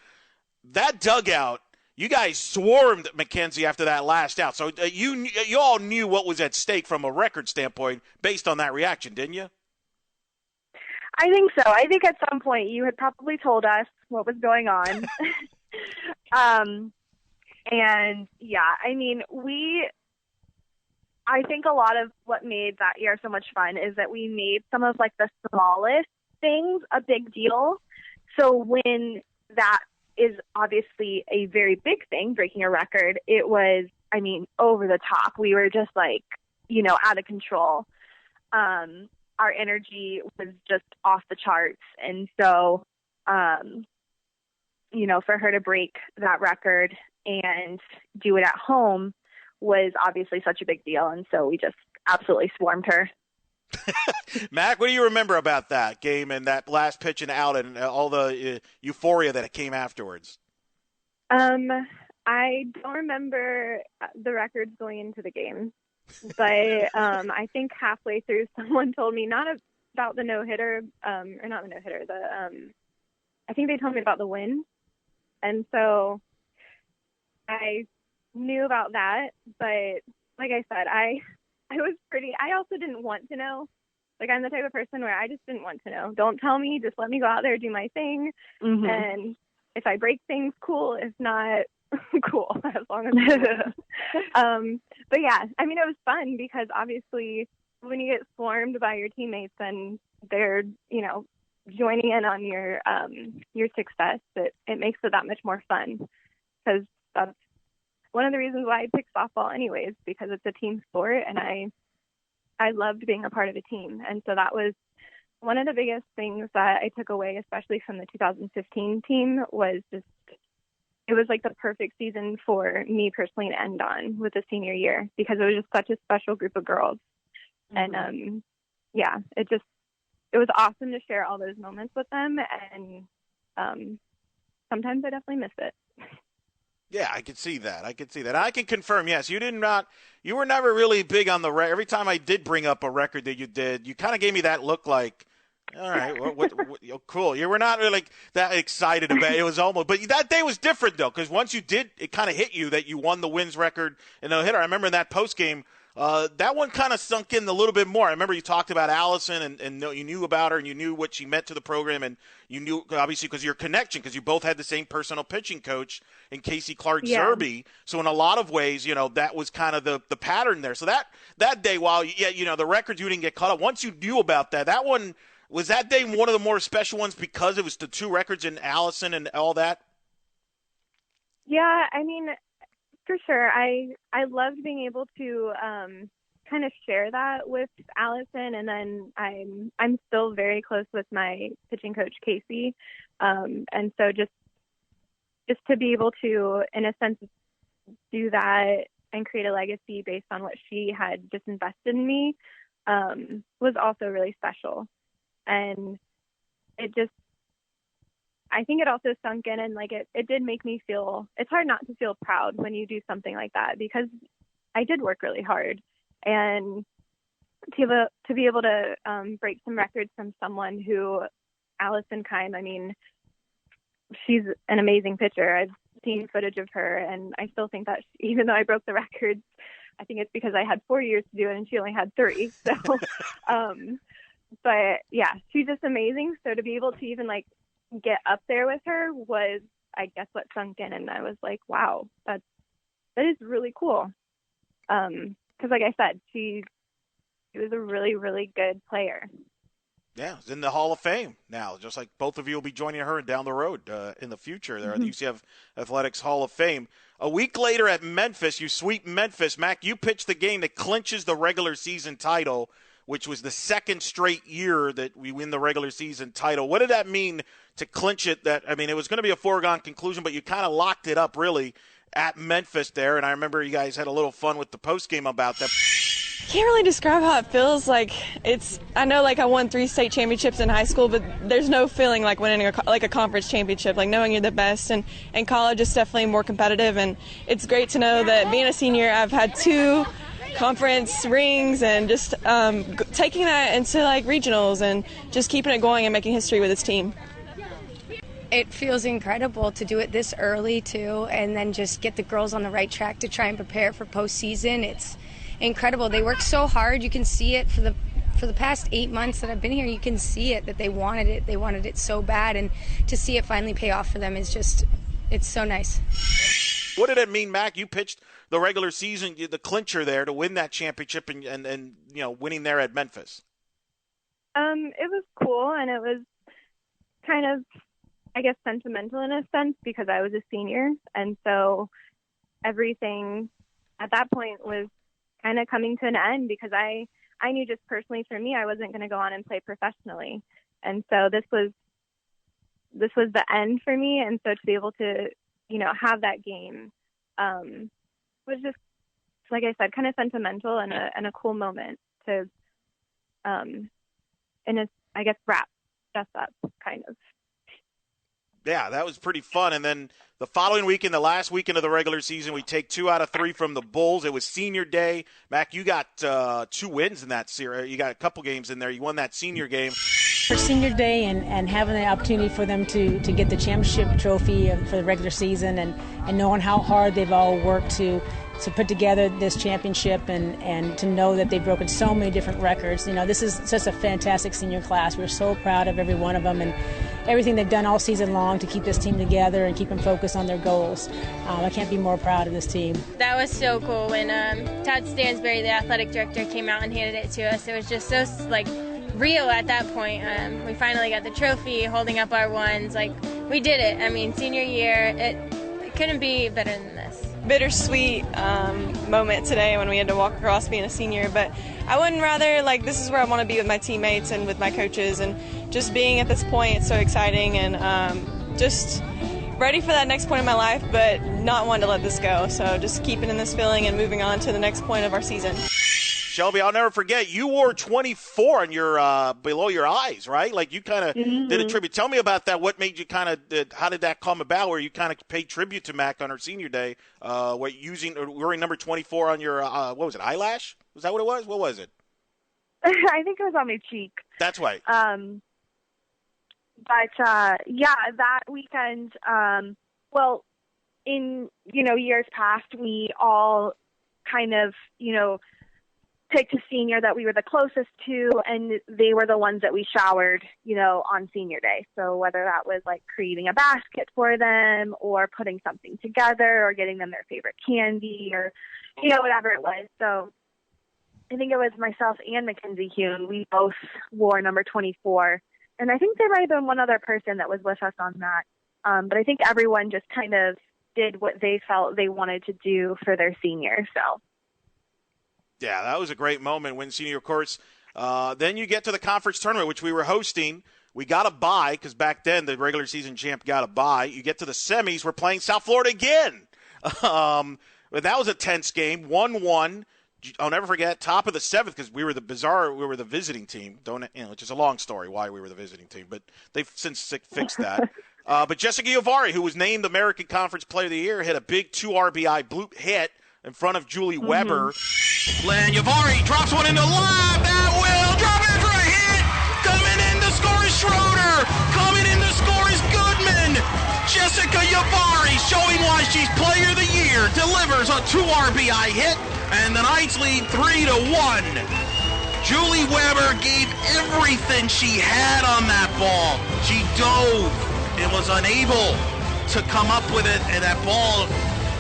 that dugout, you guys swarmed Mackenzie after that last out. So you all knew what was at stake from a record standpoint based on that reaction, didn't you? I think so. I think at some point you had probably told us what was going on. And yeah, I mean, I think a lot of what made that year so much fun is that we made some of the smallest things a big deal. So when that is obviously a very big thing, breaking a record, it was, over the top. We were just out of control. our energy was just off the charts. And so, for her to break that record and do it at home was obviously such a big deal. And so we just absolutely swarmed her. Mac, what do you remember about that game and that last pitch and out and all the euphoria that it came afterwards? I don't remember the records going into the game, but I think halfway through someone told me not about the no-hitter, or not the no-hitter, I think they told me about the win. And so I knew about that, but like I said, I also didn't want to know. Like, I'm the type of person where I just didn't want to know. Don't tell me, just let me go out there, do my thing. Mm-hmm. And if I break things, cool. If not, cool, as long as but yeah, I mean, it was fun because obviously when you get swarmed by your teammates and they're, joining in on your success, it makes it that much more fun, because that's one of the reasons why I picked softball anyways, because it's a team sport and I loved being a part of a team. And so that was one of the biggest things that I took away, especially from the 2015 team, was just, it was like the perfect season for me personally to end on with the senior year, because it was just such a special group of girls. Mm-hmm. And it was awesome to share all those moments with them. And sometimes I definitely miss it. Yeah, I could see that. I can confirm, yes, you were never really big on the record. Every time I did bring up a record that you did, you kind of gave me that look like, all right, what, cool. You were not really that excited about it. It was almost, but that day was different though, because once you did, it kind of hit you that you won the wins record in the hitter. I remember in that post game, that one kind of sunk in a little bit more. I remember you talked about Allison and you knew about her and you knew what she meant to the program, and you knew obviously because your connection, because you both had the same personal pitching coach in Kahley Zerby. So in a lot of ways, that was kind of the pattern there. So that day, while the records you didn't get caught up, once you knew about that one. Was that day one of the more special ones because it was the two records in Allison and all that? Yeah, I mean, for sure. I loved being able to kind of share that with Allison, and then I'm still very close with my pitching coach, Kahley. And so just to be able to, in a sense, do that and create a legacy based on what she had just invested in me was also really special. And I think it also sunk in, and it did make me feel, it's hard not to feel proud when you do something like that, because I did work really hard. And to be able to break some records from someone who, Allison Keim, I mean, she's an amazing pitcher. I've seen footage of her, and I still think that even though I broke the records, I think it's because I had 4 years to do it and she only had 3. So, but yeah, she's just amazing. So to be able to even get up there with her was, I guess, what sunk in. And I was like, wow, that is really cool. Cause like I said, she was a really, really good player. Yeah, it's in the Hall of Fame now, just like both of you will be joining her down the road in the future there at the UCF Athletics Hall of Fame. A week later at Memphis, you sweep Memphis. Mac, you pitched the game that clinches the regular season title, which was the second straight year that we win the regular season title. What did that mean to clinch it? It was going to be a foregone conclusion, but you kind of locked it up really at Memphis there. And I remember you guys had a little fun with the postgame about that. Can't really describe how it feels. I know I won 3 state championships in high school, but there's no feeling like winning a conference championship, knowing you're the best. And college is definitely more competitive, and it's great to know that being a senior, I've had 2 conference rings, and just taking that into regionals and just keeping it going and making history with this team. It feels incredible to do it this early too, and then just get the girls on the right track to try and prepare for postseason. It's incredible. They worked so hard. You can see it for the past 8 months that I've been here. You can see it that they wanted it. They wanted it so bad, and to see it finally pay off for them is just, it's so nice. What did it mean, Mac? You pitched the regular season, the clincher there, to win that championship and winning there at Memphis. It was cool, and it was kind of, I guess, sentimental in a sense, because I was a senior, and so everything at that point was kind of coming to an end, because I I knew just personally for me, I wasn't going to go on and play professionally. And so this was the end for me. And so to be able to, have that game was just, like I said, kind of sentimental and a cool moment to, I guess, wrap stuff up, kind of. Yeah, that was pretty fun. And then the following weekend, the last weekend of the regular season, we take 2 out of 3 from the Bulls. It was senior day. Mac, you got 2 wins in that series. You got a couple games in there. You won that senior game. For senior day and having the opportunity for them to get the championship trophy for the regular season and knowing how hard they've all worked to put together this championship and to know that they've broken so many different records. This is such a fantastic senior class. We're so proud of every one of them and everything they've done all season long to keep this team together and keep them focused on their goals. I can't be more proud of this team. That was so cool when Todd Stansberry, the athletic director, came out and handed it to us. It was just so real at that point. We finally got the trophy, holding up our ones. We did it. I mean, senior year, it couldn't be better than this. Bittersweet moment today when we had to walk across being a senior, but I wouldn't rather, this is where I want to be with my teammates and with my coaches, and just being at this point, it's so exciting, and just ready for that next point in my life, but not wanting to let this go. So just keeping in this feeling and moving on to the next point of our season. Shelby, I'll never forget, you wore 24 on your below your eyes, right? You kind of did a tribute. Tell me about that. What made you how did that come about where you kind of paid tribute to Mac on her senior day, wearing number 24 on your, what was it, eyelash? Was that what it was? What was it? I think it was on my cheek. That's right. That weekend, in, years past, we all kind of, picked a senior that we were the closest to, and they were the ones that we showered, on senior day. So whether that was creating a basket for them or putting something together or getting them their favorite candy or, whatever it was. So I think it was myself and Mackenzie Hume. We both wore number 24. And I think there might have been one other person that was with us on that. But I think everyone just kind of did what they felt they wanted to do for their senior. So. Yeah, that was a great moment. Win senior, of course. Then you get to the conference tournament, which we were hosting. We got a bye because back then the regular season champ got a bye. You get to the semis. We're playing South Florida again. But that was a tense game, 1-1. I'll never forget, top of the 7th, because we were the visiting team. It's just a long story why we were the visiting team, but they've since fixed that. But Jessica Yavari, who was named the American Conference Player of the Year, hit a big 2 RBI bloop hit in front of Julie Weber. Len Yavari drops one into line. That will drop in for a hit. Coming in to score is Schroeder. Coming in to score is Goodman. Jessica Yavari, showing why she's Player of the Year, delivers a 2 RBI hit, and the Knights lead 3-1. Julie Weber gave everything she had on that ball. She dove and was unable to come up with it, and that ball,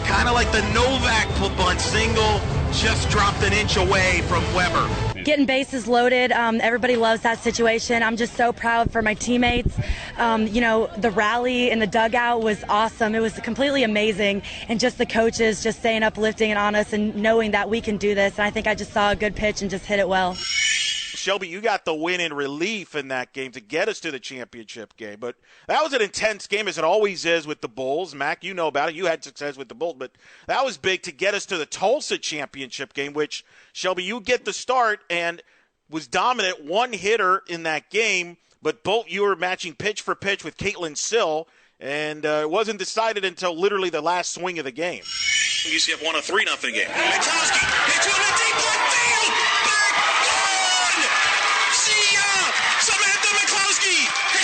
kind of like the Novak bunt single, just dropped an inch away from Weber. Getting bases loaded, everybody loves that situation. I'm just so proud for my teammates. The rally in the dugout was awesome. It was completely amazing. And just the coaches just staying uplifting and on us and knowing that we can do this. And I think I just saw a good pitch and just hit it well. Shelby, you got the win in relief in that game to get us to the championship game. But that was an intense game, as it always is with the Bulls. Mac, you know about it. You had success with the Bulls. But that was big to get us to the Tulsa championship game, which, Shelby, you get the start and was dominant, one hitter in that game. But both you were matching pitch for pitch with Caitlin Sill, and it wasn't decided until literally the last swing of the game. UCF won a 3-0 game. Mikulski hits one in deep left field.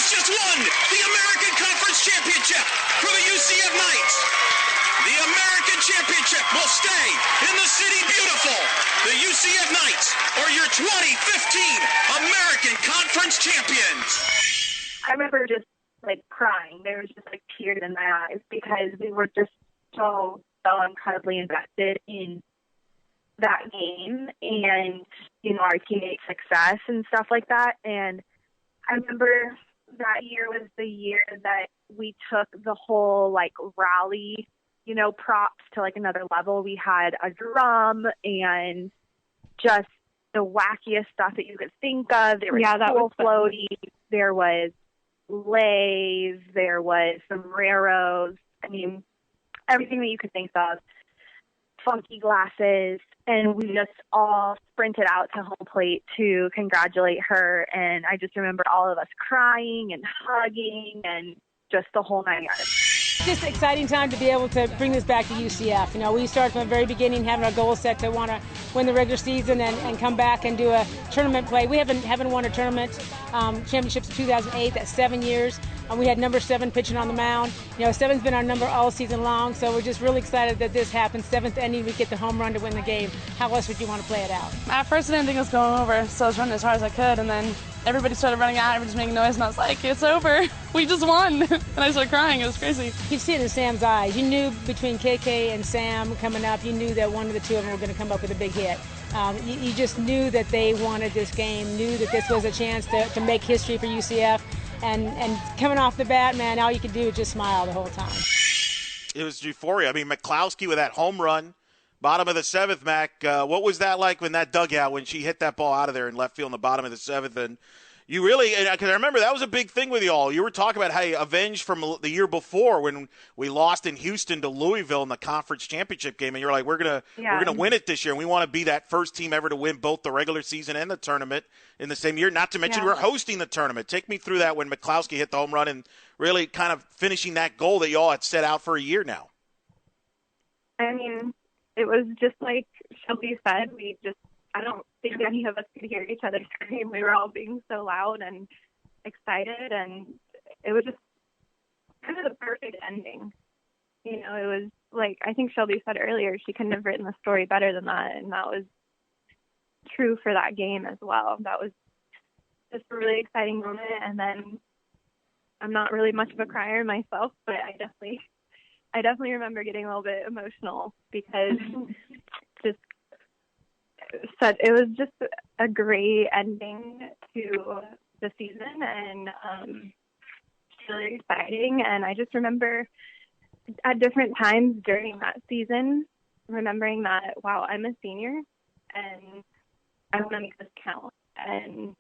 Just won the American Conference Championship for the UCF Knights. The American Championship will stay in the City Beautiful. The UCF Knights are your 2015 American Conference champions. I remember just crying. There was just tears in my eyes because we were just so incredibly invested in that game and, our teammates' success and stuff like that. And I remember that year was the year that we took the whole rally, props to another level. We had a drum and just the wackiest stuff that you could think of. There was that pool was floaties, there was leis, there was sombreros. I mean, everything that you could think of. Funky glasses, and we just all sprinted out to home plate to congratulate her. And I just remember all of us crying and hugging and just the whole 9 yards. Just an exciting time to be able to bring this back to UCF. You know, we started from the very beginning having our goal set to want to win the regular season and come back and do a tournament play. We haven't won a tournament championship since 2008. That's 7 years. We had number 7 pitching on the mound. You know, 7's been our number all season long, so we're just really excited that this happened. 7th inning, we get the home run to win the game. How else would you want to play it out? At first, I didn't think it was going over, so I was running as hard as I could, and then everybody started running out, everybody was making noise, and I was like, it's over. We just won. And I started crying. It was crazy. You see it in Sam's eyes. You knew between KK and Sam coming up, you knew that one of the two of them were going to come up with a big hit. You just knew that they wanted this game, knew that this was a chance to make history for UCF. And coming off the bat, man, all you could do is just smile the whole time. It was euphoria. I mean, McCloskey with that home run, bottom of the 7th, Mac. What was that like when that dugout, when she hit that ball out of there in left field in the bottom of the 7th? And you really, because I remember that was a big thing with you all. You were talking about, hey, avenged from the year before when we lost in Houston to Louisville in the conference championship game, and you're like, we're gonna win it this year, and we want to be that first team ever to win both the regular season and the tournament in the same year. Not to mention we're hosting the tournament. Take me through that when McCloskey hit the home run and really kind of finishing that goal that you all had set out for a year now. I mean, it was just like Shelby said. I don't think any of us could hear each other scream. We were all being so loud and excited, and it was just kind of the perfect ending. You know, it was like, I think Shelby said earlier, she couldn't have written the story better than that, and that was true for that game as well. That was just a really exciting moment, and then I'm not really much of a crier myself, but I definitely remember getting a little bit emotional because it was just a great ending to the season, and really exciting. And I just remember at different times during that season remembering that, wow, I'm a senior and I want to make this count. And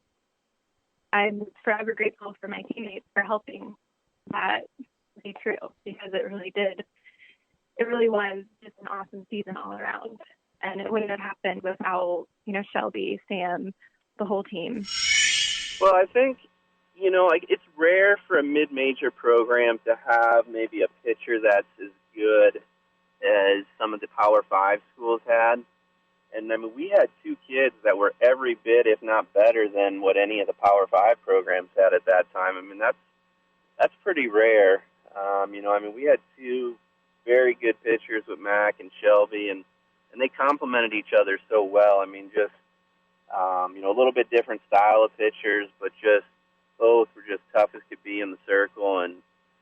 I'm forever grateful for my teammates for helping that be true, because it really did. It really was just an awesome season all around. And it wouldn't have happened without, Shelby, Sam, the whole team. Well, I think, it's rare for a mid-major program to have maybe a pitcher that's as good as some of the Power 5 schools had. And, I mean, we had 2 kids that were every bit, if not better, than what any of the Power 5 programs had at that time. I mean, that's pretty rare. We had 2 very good pitchers with Mac and Shelby, and they complemented each other so well. I mean, just, a little bit different style of pitchers, but just both were just tough as could be in the circle and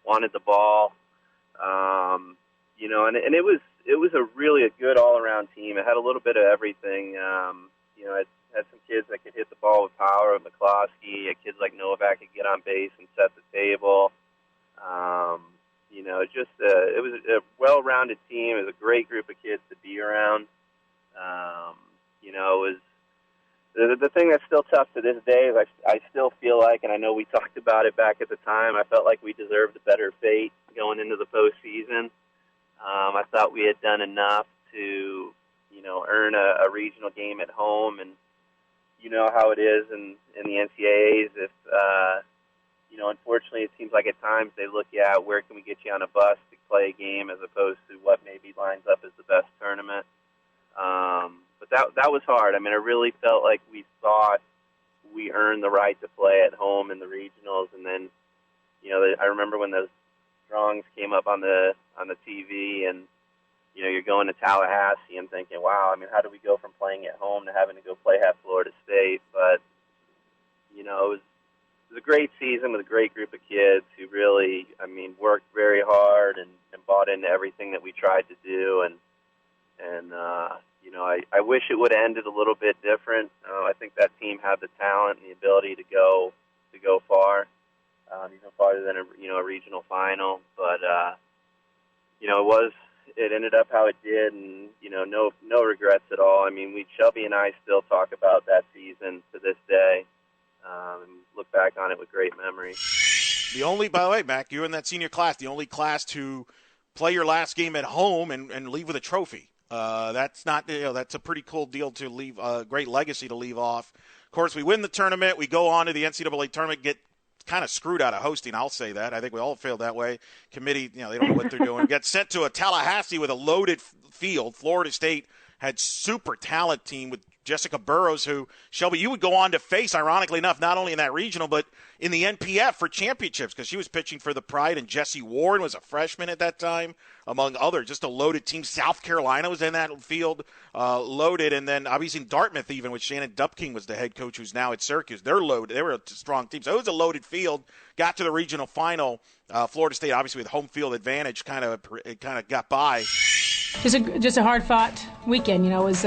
wanted the ball. And it was a really a good all-around team. It had a little bit of everything. It had some kids that could hit the ball with power with McCloskey. Kids like Novak could get on base and set the table. It was a well-rounded team. It was a great group of kids to be around. It was the thing that's still tough to this day is I still feel like, and I know we talked about it back at the time, I felt like we deserved a better fate going into the postseason. I thought we had done enough to, earn a regional game at home, and you know how it is in the NCAAs. If unfortunately, it seems like at times they look at where can we get you on a bus to play a game as opposed to what maybe lines up as the best tournament. But that was hard. I mean, I really felt like we thought we earned the right to play at home in the regionals, and then I remember when those drawings came up on the TV, and you're going to Tallahassee and thinking, wow, I mean, how do we go from playing at home to having to go play at Florida State? But it was a great season with a great group of kids who really, worked very hard and bought into everything that we tried to do. And I wish it would have ended a little bit different. I think that team had the talent and the ability to go far, even farther than a regional final. But it ended up how it did, and no regrets at all. I mean, Shelby and I still talk about that season to this day, and look back on it with great memories. By the way, Mac, you're in that senior class, the only class to play your last game at home and leave with a trophy. That's a pretty cool deal to leave, great legacy to leave off. Of course, we win the tournament. We go on to the NCAA tournament, get kind of screwed out of hosting. I'll say that. I think we all failed that way. Committee, they don't know what they're doing. Get sent to a Tallahassee with a loaded field. Florida State had super talent team with Jessica Burrows, who, Shelby, you would go on to face, ironically enough, not only in that regional, but in the NPF for championships, because she was pitching for the Pride, and Jessie Warren was a freshman at that time, among others. Just a loaded team. South Carolina was in that field, loaded, and then obviously in Dartmouth, even with Shannon Dupking was the head coach, who's now at Syracuse. They're loaded. They were a strong team. So it was a loaded field. Got to the regional final. Florida State, obviously with home field advantage, kind of got by. Just a hard-fought weekend. It was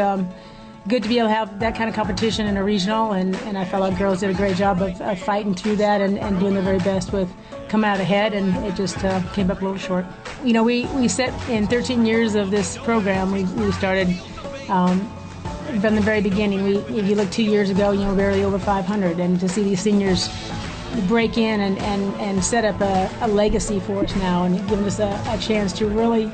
good to be able to have that kind of competition in a regional, and I felt like girls did a great job of fighting through that and doing their very best with coming out ahead, and it just came up a little short. We set in 13 years of this program, we started from the very beginning. If you look 2 years ago, we're barely over 500, and to see these seniors break in and set up a legacy for us now, and giving us a chance to really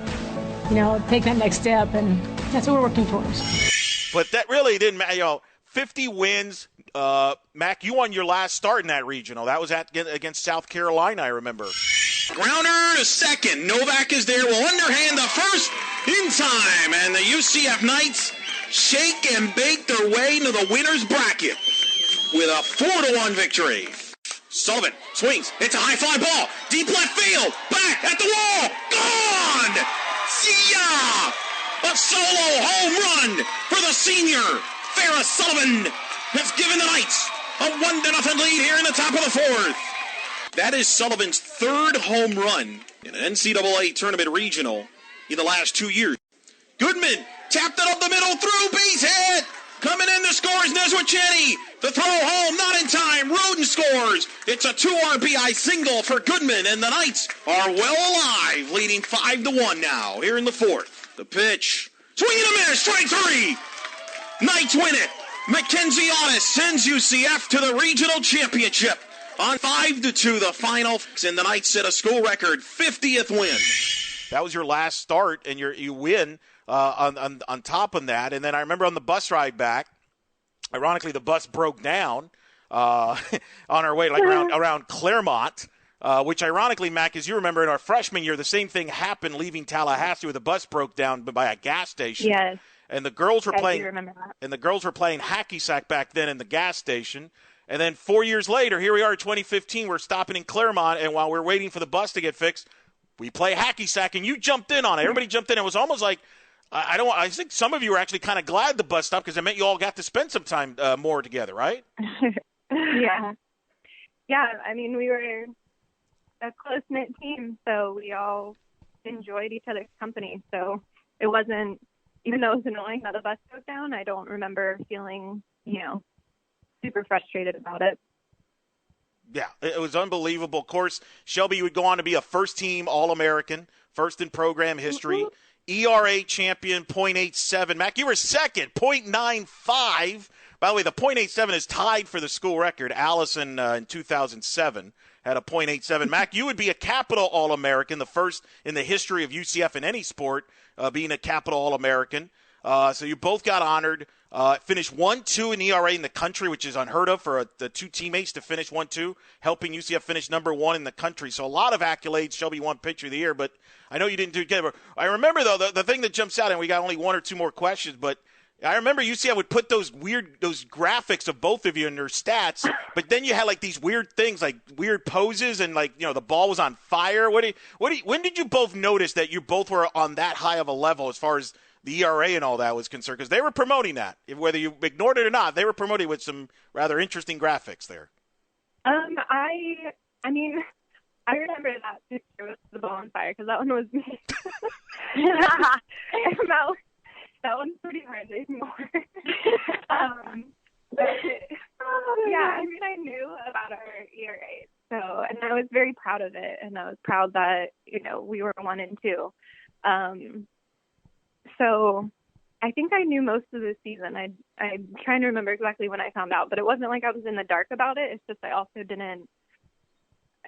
take that next step, and that's what we're working towards. But that really didn't matter. 50 wins. Mac, you won your last start in that regional. That was against South Carolina, I remember. Grounder to second. Novak is there. Will underhand the first in time. And the UCF Knights shake and bake their way into the winner's bracket with a 4-1 victory. Sullivan swings. It's a high fly ball. Deep left field. Back at the wall. Gone! See ya! A solo home run for the senior. Farrah Sullivan has given the Knights a 1-0 lead here in the top of the fourth. That is Sullivan's third home run in an NCAA tournament regional in the last 2 years. Goodman tapped it up the middle, through, base hit. Coming in to score is Neswacheni. The throw home, not in time. Roden scores. It's a 2 RBI single for Goodman, and the Knights are well alive, leading 5-1 now here in the fourth. The pitch. Swing and a miss. Strike three. Knights win it. Mackenzie Audas sends UCF to the regional championship on 5-2 the final, and the Knights set a school record 50th win. That was your last start, and you win on top of that. And then I remember on the bus ride back, ironically, the bus broke down on our way around Claremont. Which ironically, Mac, as you remember, in our freshman year, the same thing happened leaving Tallahassee where the bus broke down by a gas station. Yes. And the girls were playing. I do remember that. And the girls were playing hacky sack back then in the gas station. And then 4 years later, here we are in 2015. We're stopping in Claremont, and while we're waiting for the bus to get fixed, we play hacky sack, and you jumped in on it. Everybody jumped in. It was almost like I think some of you were actually kind of glad the bus stopped because it meant you all got to spend some time more together, right? Yeah. Yeah. I mean, we were a close-knit team, so we all enjoyed each other's company. So it wasn't, even though it was annoying that the bus broke down, I don't remember feeling, super frustrated about it. Yeah, it was unbelievable. Of course, Shelby would go on to be a first-team All-American, first in program history, ERA champion, .87. Mac, you were second, .95. By the way, the .87 is tied for the school record. Allison in 2007 had a .87. Mac, you would be a Capital All-American, the first in the history of UCF in any sport being a Capital All-American. So you both got honored. Finished 1-2 in ERA in the country, which is unheard of for the two teammates to finish 1-2, helping UCF finish number 1 in the country. So a lot of accolades. Shelby won Pitcher of the Year, but I know you didn't do it together. I remember, though, the thing that jumps out, and we got only one or two more questions, but I remember UCF would put those graphics of both of you in their stats, but then you had like these weird things, like weird poses, and the ball was on fire. When did you both notice that you both were on that high of a level as far as the ERA and all that was concerned? Because they were promoting that. Whether you ignored it or not, they were promoting with some rather interesting graphics there. I remember that picture with the ball on fire because that one was me. That one's pretty hard to ignore. But yeah, I knew about our ERA, and I was very proud of it, and I was proud that we were 1 and 2. So I think I knew most of the season. I'm trying to remember exactly when I found out, but it wasn't like I was in the dark about it. It's just I also didn't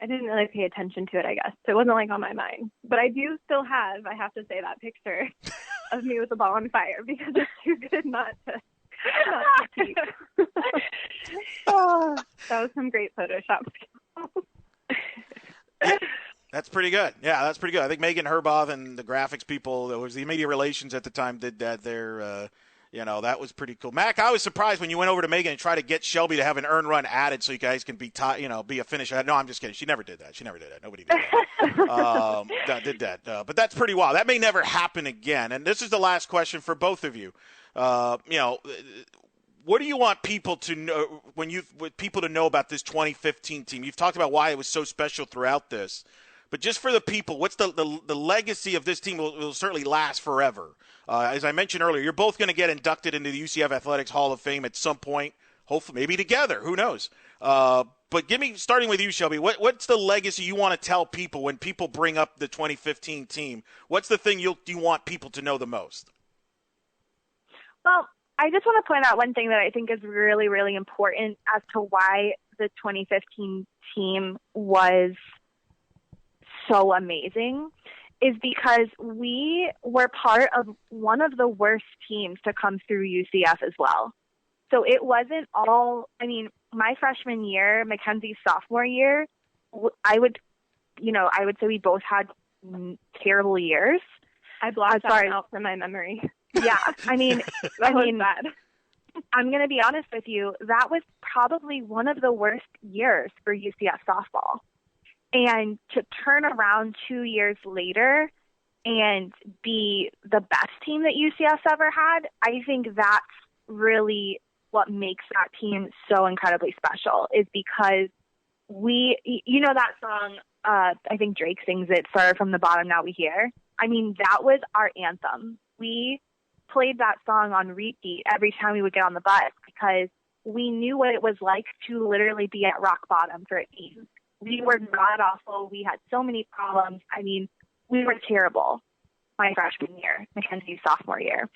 really pay attention to it, I guess. So it wasn't like on my mind. But I do still have, I have to say, that picture of me with the ball on fire because it's too good not to keep. Oh, that was some great Photoshop skills. That's pretty good. Yeah, that's pretty good. I think Megan Herboth and the graphics people, that was the media relations at the time, did that there. That was pretty cool. Mac, I was surprised when you went over to Megan and tried to get Shelby to have an earn run added so you guys can be a finisher. No, I'm just kidding. She never did that. Nobody did that. But that's pretty wild. That may never happen again. And this is the last question for both of you. What do you want people to know about this 2015 team? You've talked about why it was so special throughout this. But just for the people, what's the legacy of this team will certainly last forever. As I mentioned earlier, you're both going to get inducted into the UCF Athletics Hall of Fame at some point, hopefully maybe together. Who knows? But starting with you, Shelby, what's the legacy you want to tell people when people bring up the 2015 team? What's the thing you want people to know the most? Well, I just want to point out one thing that I think is really, really important as to why the 2015 team was so amazing is because we were part of one of the worst teams to come through UCF as well. So it wasn't all, my freshman year, Mackenzie's sophomore year, I would say we both had terrible years. I blocked that out from my memory. Yeah. That was bad. I'm going to be honest with you. That was probably one of the worst years for UCF softball. And to turn around 2 years later and be the best team that UCF's ever had, I think that's really what makes that team so incredibly special is because that song, I think Drake sings it, Started from the Bottom, Now We Here. That was our anthem. We played that song on repeat every time we would get on the bus because we knew what it was like to literally be at rock bottom for a team. We were god awful. We had so many problems. We were terrible my freshman year, Mackenzie's sophomore year,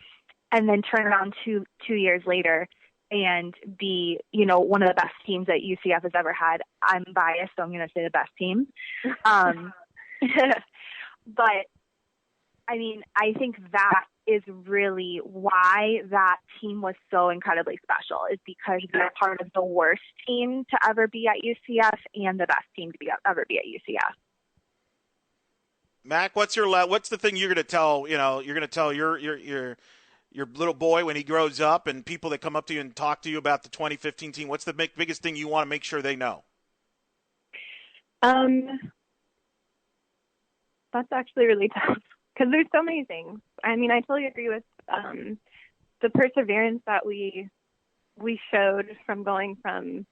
and then turn around two years later and be, one of the best teams that UCF has ever had. I'm biased, so I'm going to say the best team. But I think that is really why that team was so incredibly special is because they're part of the worst team to ever be at UCF and the best team to ever be at UCF. Mac, what's the thing you're going to tell, your little boy when he grows up and people that come up to you and talk to you about the 2015 team? What's the biggest thing you want to make sure they know? That's actually really tough. Because there's so many things. I totally agree with the perseverance that we showed from going from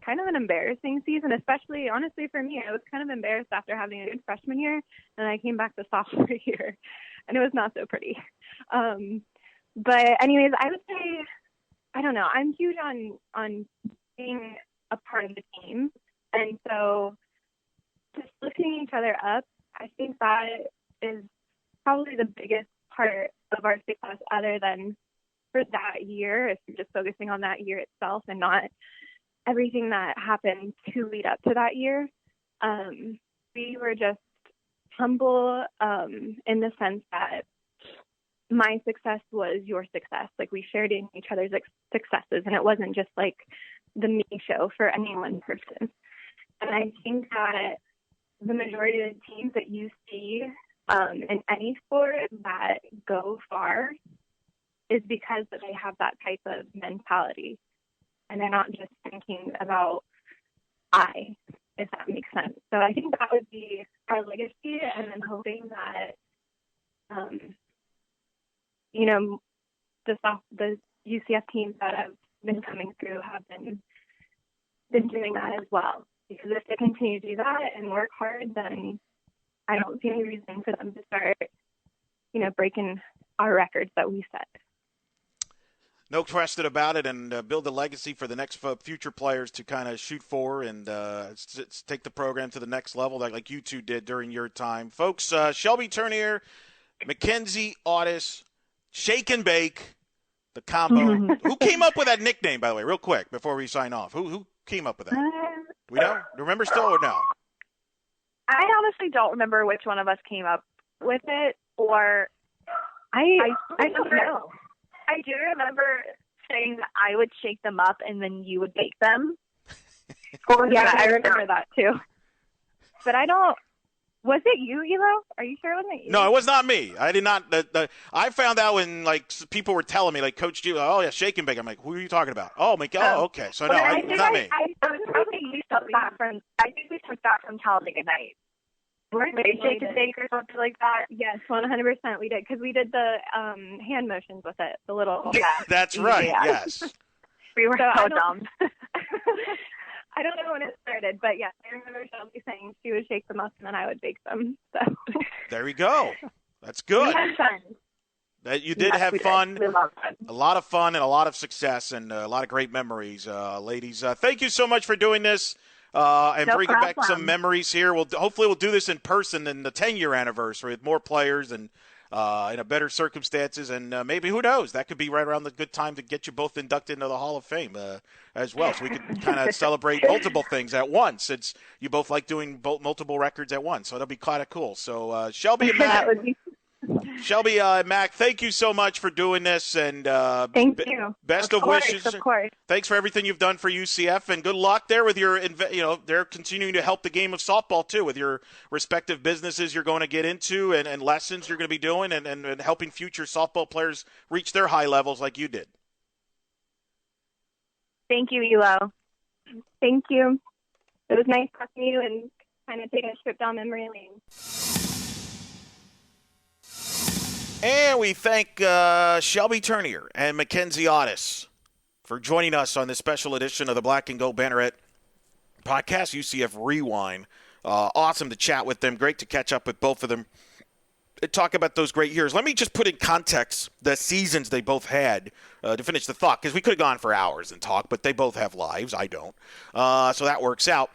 kind of an embarrassing season, especially, honestly, for me. I was kind of embarrassed after having a good freshman year, and I came back the sophomore year, and it was not so pretty. But anyways, I would say, I don't know, I'm huge on being a part of the team. And so just lifting each other up, I think that is probably the biggest part of our success other than for that year, if you're just focusing on that year itself and not everything that happened to lead up to that year. We were just humble in the sense that my success was your success. Like we shared in each other's successes, and it wasn't just like the me show for any one person. And I think that the majority of the teams that you see in any sport that go far is because they have that type of mentality. And they're not just thinking about if that makes sense. So I think that would be our legacy, and then hoping that, the UCF teams that have been coming through have been doing that as well. Because if they continue to do that and work hard, then I don't see any reason for them to start, breaking our records that we set. No question about it, and build a legacy for the next future players to kind of shoot for and take the program to the next level like you two did during your time. Folks, Shelby Turnier, Mackenzie Audas, shake and bake, the combo. Who came up with that nickname, by the way, real quick, before we sign off? Who came up with that? Do we know? Do you remember still or no? I honestly don't remember which one of us came up with it, or I don't know. I do remember saying that I would shake them up and then you would bake them. Yeah, I remember that too. But I don't. Was it you, Elo? Are you sure it wasn't you? No, it was not me. I did not. I found out when people were telling me, like Coach G, oh yeah, shake and bake. I'm like, who are you talking about? Oh, okay. So no, it's not me. I think we took that from Talladega Night. Weren't they shake and bake or something like that? Yes, 100% we did, because we did the hand motions with it, the little. Yeah, that's right. Yeah. Yes. We were so dumb. I don't know when it started, but yes, I remember Shelby saying she would shake them up and then I would bake them. So there we go. That's good. We had fun. That you did have fun. We loved fun. A lot of fun and a lot of success and a lot of great memories, ladies. Thank you so much for doing this and bringing back some memories here. Hopefully we'll do this in person in the 10-year anniversary with more players and in a better circumstances, and maybe, who knows, that could be right around the good time to get you both inducted into the Hall of Fame as well, so we could kind of celebrate multiple things at once, since you both like doing multiple records at once, so that'll be kind of cool. So Shelby and Mac, Mac, thank you so much for doing this, and thank you. Best of wishes. Of course. Thanks for everything you've done for UCF, and good luck there with your, they're continuing to help the game of softball too, with your respective businesses you're going to get into and lessons you're going to be doing, and helping future softball players reach their high levels like you did. Thank you, Elo. Thank you. It was nice talking to you and kind of taking a trip down memory lane. And we thank Shelby Turnier and Mackenzie Audas for joining us on this special edition of the Black and Gold Banneret podcast, UCF Rewind. Awesome to chat with them. Great to catch up with both of them and talk about those great years. Let me just put in context the seasons they both had to finish the thought, because we could have gone for hours and talk, but they both have lives. I don't. So that works out.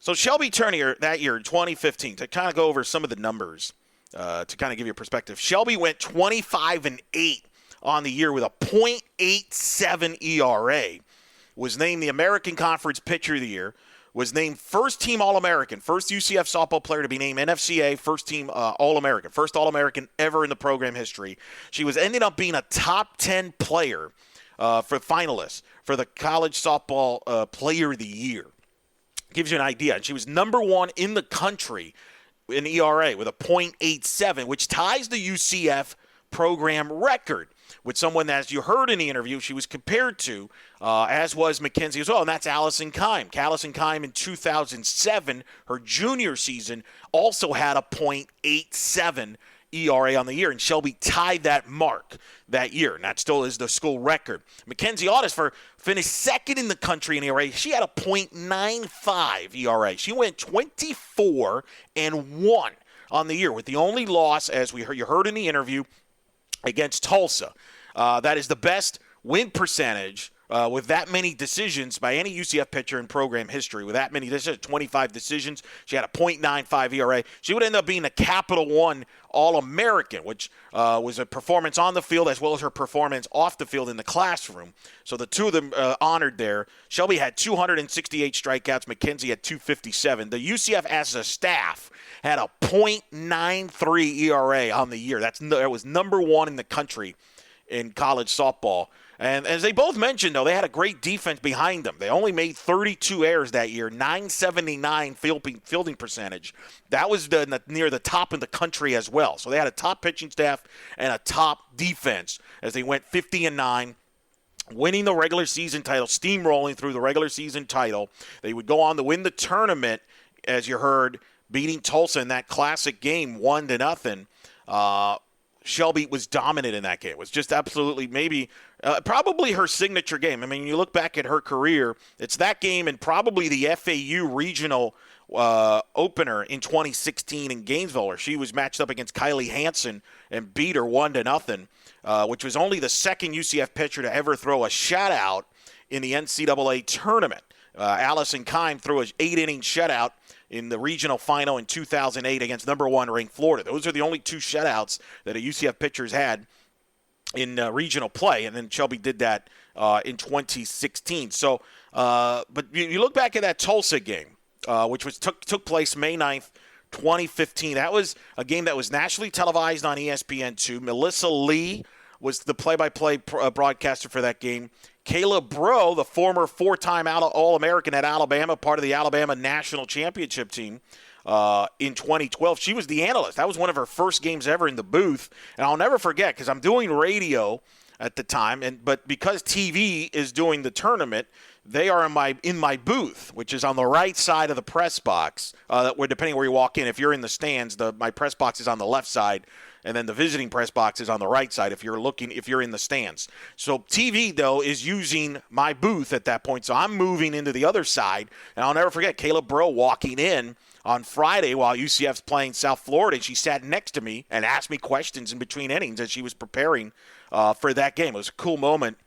So Shelby Turnier that year, 2015, to kind of go over some of the numbers, to kind of give you a perspective. Shelby went 25-8 on the year with a .87 ERA, was named the American Conference Pitcher of the Year, was named first-team All-American, first UCF softball player to be named NFCA first-team All-American, first All-American ever in the program history. She ended up being a top 10 player for finalists for the College Softball Player of the Year. Gives you an idea. And she was number one in the country in ERA with a .87, which ties the UCF program record with someone that, as you heard in the interview, she was compared to, as was Mackenzie as well, and that's Allison Keim. Allison Keim in 2007, her junior season, also had a .87 ERA on the year, and Shelby tied that mark that year, and that still is the school record. Mackenzie Audas finished second in the country in ERA. She had a .95 ERA. She went 24-1 on the year, with the only loss, as you heard in the interview, against Tulsa. That is the best win percentage with that many decisions by any UCF pitcher in program history. With that many decisions, 25 decisions, she had a .95 ERA. She would end up being a Capital One All-American, which was a performance on the field as well as her performance off the field in the classroom. So the two of them honored there. Shelby had 268 strikeouts. Mackenzie had 257. The UCF as a staff had a .93 ERA on the year. That was number one in the country in college softball. And as they both mentioned, though, they had a great defense behind them. They only made 32 errors that year, .979 fielding percentage. That was near the top in the country as well. So they had a top pitching staff and a top defense as they went 50-9, winning the regular season title, steamrolling through the regular season title. They would go on to win the tournament, as you heard, beating Tulsa in that classic game 1-0. Shelby was dominant in that game. It was just absolutely probably her signature game. I mean, you look back at her career, it's that game and probably the FAU regional opener in 2016 in Gainesville, where she was matched up against Kylie Hansen and beat her 1-0, which was only the second UCF pitcher to ever throw a shutout in the NCAA tournament. Allison Keim threw an 8-inning shutout in the regional final in 2008 against number 1 ranked Florida. Those are the only 2 shutouts that a UCF pitcher's had in regional play, and then Shelby did that in 2016. So, but you look back at that Tulsa game, which took place May 9th, 2015. That was a game that was nationally televised on ESPN2. Melissa Lee was the play-by-play broadcaster for that game. Kayla Breaux, the former 4-time All-American at Alabama, part of the Alabama National Championship team in 2012. She was the analyst. That was one of her first games ever in the booth. And I'll never forget, because I'm doing radio at the time, but because TV is doing the tournament, they are in my booth, which is on the right side of the press box. Depending where you walk in, if you're in the stands, my press box is on the left side, and then the visiting press box is on the right side if you're in the stands. So TV, though, is using my booth at that point. So I'm moving into the other side, and I'll never forget Kayla Breaux walking in on Friday while UCF's playing South Florida, and she sat next to me and asked me questions in between innings as she was preparing for that game. It was a cool moment.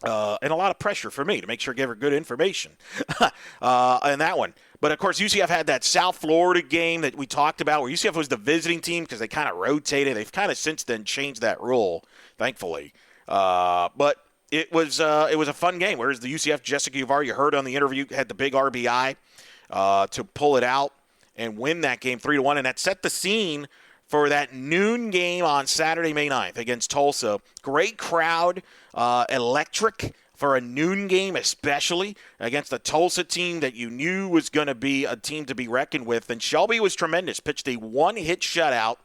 And a lot of pressure for me to make sure I gave her good information in that one. But, of course, UCF had that South Florida game that we talked about where UCF was the visiting team because they kind of rotated. They've kind of since then changed that rule, thankfully. But it was a fun game. Whereas the UCF Jessica Uvar, you heard on the interview, had the big RBI to pull it out and win that game 3-1. And that set the scene for that noon game on Saturday, May 9th against Tulsa. Great crowd, electric for a noon game, especially against the Tulsa team that you knew was going to be a team to be reckoned with. And Shelby was tremendous. Pitched a 1-hit shutout,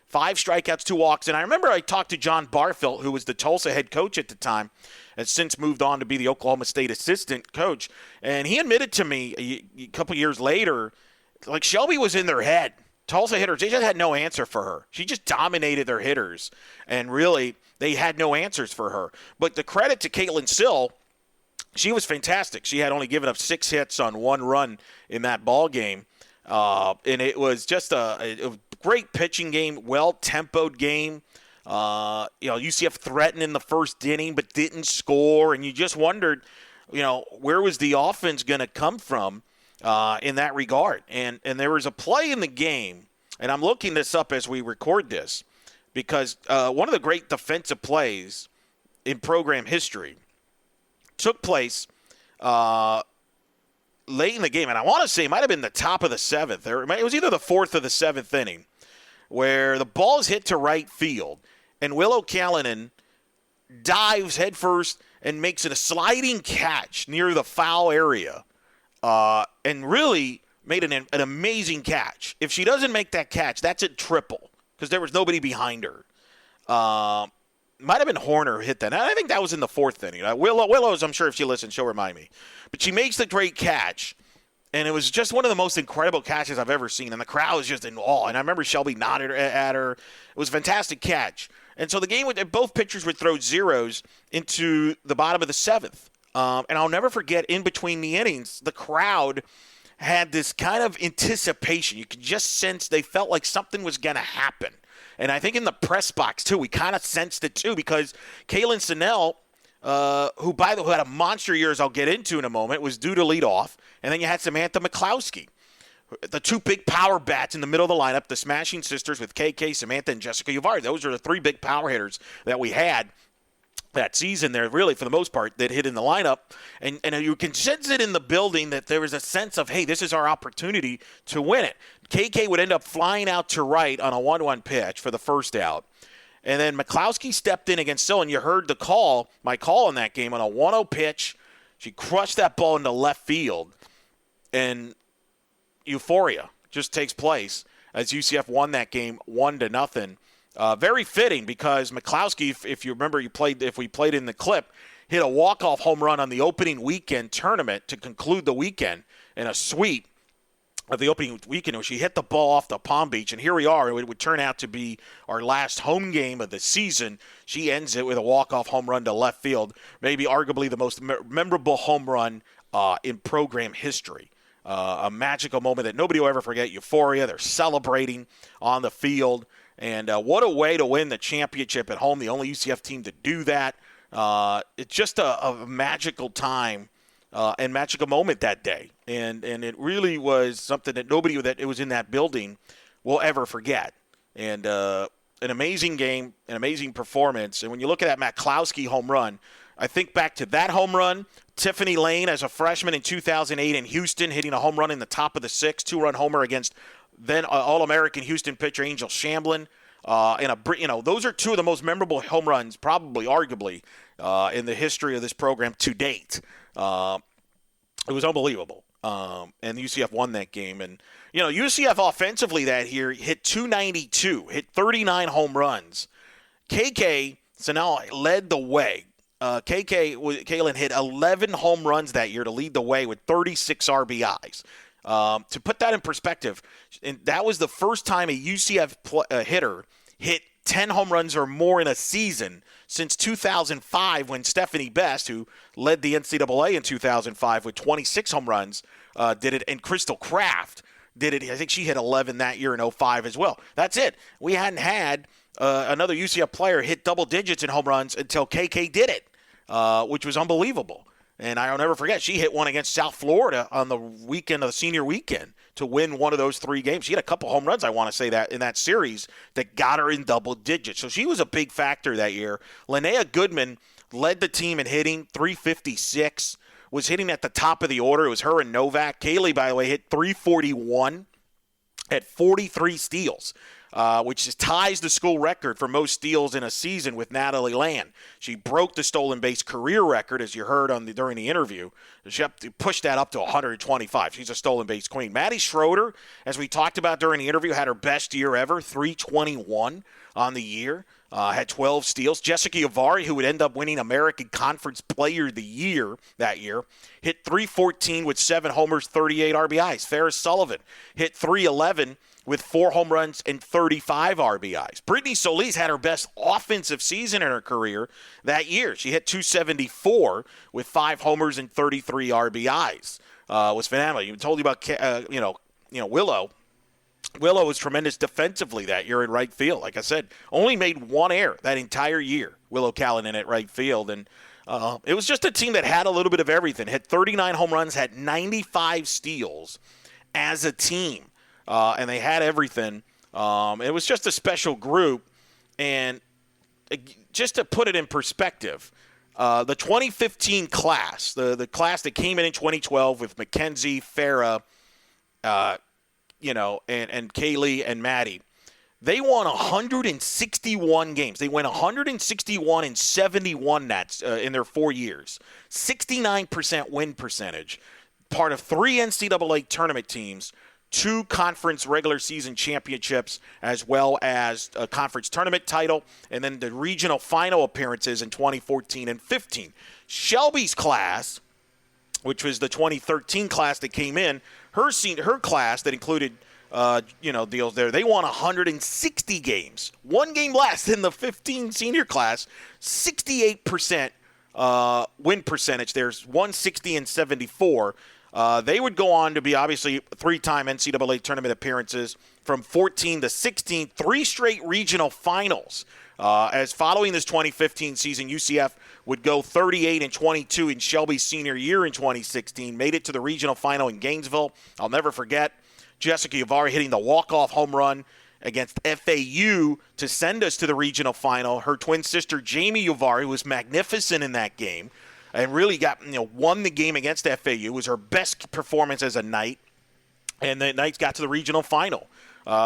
5 strikeouts, 2 walks. And I remember I talked to John Barfield, who was the Tulsa head coach at the time, has since moved on to be the Oklahoma State assistant coach. And he admitted to me a couple years later, like Shelby was in their head. Tulsa hitters, they just had no answer for her. She just dominated their hitters, and really, they had no answers for her. But the credit to Caitlin Sill, she was fantastic. She had only given up 6 hits on 1 run in that ball game, and it was just a great pitching game, well-tempoed game. UCF threatened in the first inning but didn't score, and you just wondered, where was the offense going to come from in that regard. And there was a play in the game, and I'm looking this up as we record this, because one of the great defensive plays in program history took place late in the game. And I want to say it might have been the top of the 7th. It was either the 4th or the 7th inning, where the ball is hit to right field, and Willow Callanan dives headfirst and makes a sliding catch near the foul area. And really made an amazing catch. If she doesn't make that catch, that's a triple because there was nobody behind her. Might have been Horner who hit that. And I think that was in the 4th inning. Willow's, I'm sure if she listens, she'll remind me. But she makes the great catch, and it was just one of the most incredible catches I've ever seen. And the crowd was just in awe. And I remember Shelby nodded at her. It was a fantastic catch. And so the game, both pitchers would throw zeros into the bottom of the 7th. And I'll never forget, in between the innings, the crowd had this kind of anticipation. You could just sense they felt like something was going to happen. And I think in the press box, too, we kind of sensed it, too, because Kaylin Sinnell, who, by the way, had a monster year, as I'll get into in a moment, was due to lead off. And then you had Samantha McCloskey, the 2 big power bats in the middle of the lineup, the Smashing Sisters with KK, Samantha, and Jessica Uvar. Those are the 3 big power hitters that we had that season there, really, for the most part, that hit in the lineup. And you can sense it in the building that there was a sense of, hey, this is our opportunity to win it. KK would end up flying out to right on a 1-1 pitch for the first out. And then McCloskey stepped in against Sill, and you heard my call in that game on a 1-0 pitch. She crushed that ball into left field, and euphoria just takes place as UCF won that game 1-0. Very fitting because McCloskey, if you remember, if we played in the clip, hit a walk-off home run on the opening weekend tournament to conclude the weekend in a sweep of the opening weekend. She hit the ball off the Palm Beach, and here we are. It would turn out to be our last home game of the season. She ends it with a walk-off home run to left field, maybe arguably the most memorable home run in program history. A magical moment that nobody will ever forget. Euphoria. They're celebrating on the field. And what a way to win the championship at home, the only UCF team to do that. It's just a magical time and magical moment that day. And it really was something that nobody that was in that building will ever forget. And an amazing game, an amazing performance. And when you look at that Maklowski home run, I think back to that home run, Tiffany Lane as a freshman in 2008 in Houston hitting a home run in the top of the sixth, 2-run homer against then All-American Houston pitcher Angel Shamblin. Those are two of the most memorable home runs, probably, arguably, in the history of this program to date. It was unbelievable. And UCF won that game. And, UCF offensively that year hit 292, hit 39 home runs. KK Sanal led the way. Kaylin hit 11 home runs that year to lead the way with 36 RBIs. To put that in perspective, and that was the first time a UCF hitter hit 10 home runs or more in a season since 2005 when Stephanie Best, who led the NCAA in 2005 with 26 home runs, did it, and Crystal Kraft did it. I think she hit 11 that year in 2005 as well. That's it. We hadn't had another UCF player hit double digits in home runs until KK did it, which was unbelievable. And I'll never forget, she hit one against South Florida on the weekend of the senior weekend to win one of those 3 games. She had a couple home runs, I want to say, that in that series that got her in double digits. So she was a big factor that year. Linnea Goodman led the team in hitting, 356, was hitting at the top of the order. It was her and Novak. Kahley, by the way, hit 341 at 43 steals. Which ties the school record for most steals in a season with Natalie Land. She broke the stolen base career record, as you heard during the interview. She pushed that up to 125. She's a stolen base queen. Maddie Schroeder, as we talked about during the interview, had her best year ever, 321 on the year. Had 12 steals. Jessica Yavari, who would end up winning American Conference Player of the Year that year, hit 314 with 7 homers, 38 RBIs. Ferris Sullivan hit 311 with 4 home runs and 35 RBIs. Brittany Solis had her best offensive season in her career that year. She hit 274 with 5 homers and 33 RBIs. Was phenomenal. You told you about Willow. Willow was tremendous defensively that year in right field. Like I said, only made 1 error that entire year. Willow Callanan at right field, and it was just a team that had a little bit of everything. Hit 39 home runs, had 95 steals as a team. And they had everything. It was just a special group. And just to put it in perspective, the 2015 class, the class that came in 2012 with Mackenzie, Farah, and Kahley and Maddie, they won 161 games. They went 161 and 71 in their 4 years. 69% win percentage. Part of 3 NCAA tournament teams, 2 conference regular season championships, as well as a conference tournament title, and then the regional final appearances in 2014 and 15. Shelby's class, which was the 2013 class that came in, her class that included deals there, they won 160 games. 1 game less than the 15 senior class, 68% win percentage. There's 160 and 74. They would go on to be obviously 3-time NCAA tournament appearances from 14 to 16, 3 straight regional finals. As following this 2015 season, UCF would go 38 and 22 in Shelby's senior year in 2016, made it to the regional final in Gainesville. I'll never forget Jessica Yavari hitting the walk-off home run against FAU to send us to the regional final. Her twin sister, Jamie Yavari, was magnificent in that game and really won the game against FAU. It was her best performance as a Knight, and the Knights got to the regional final,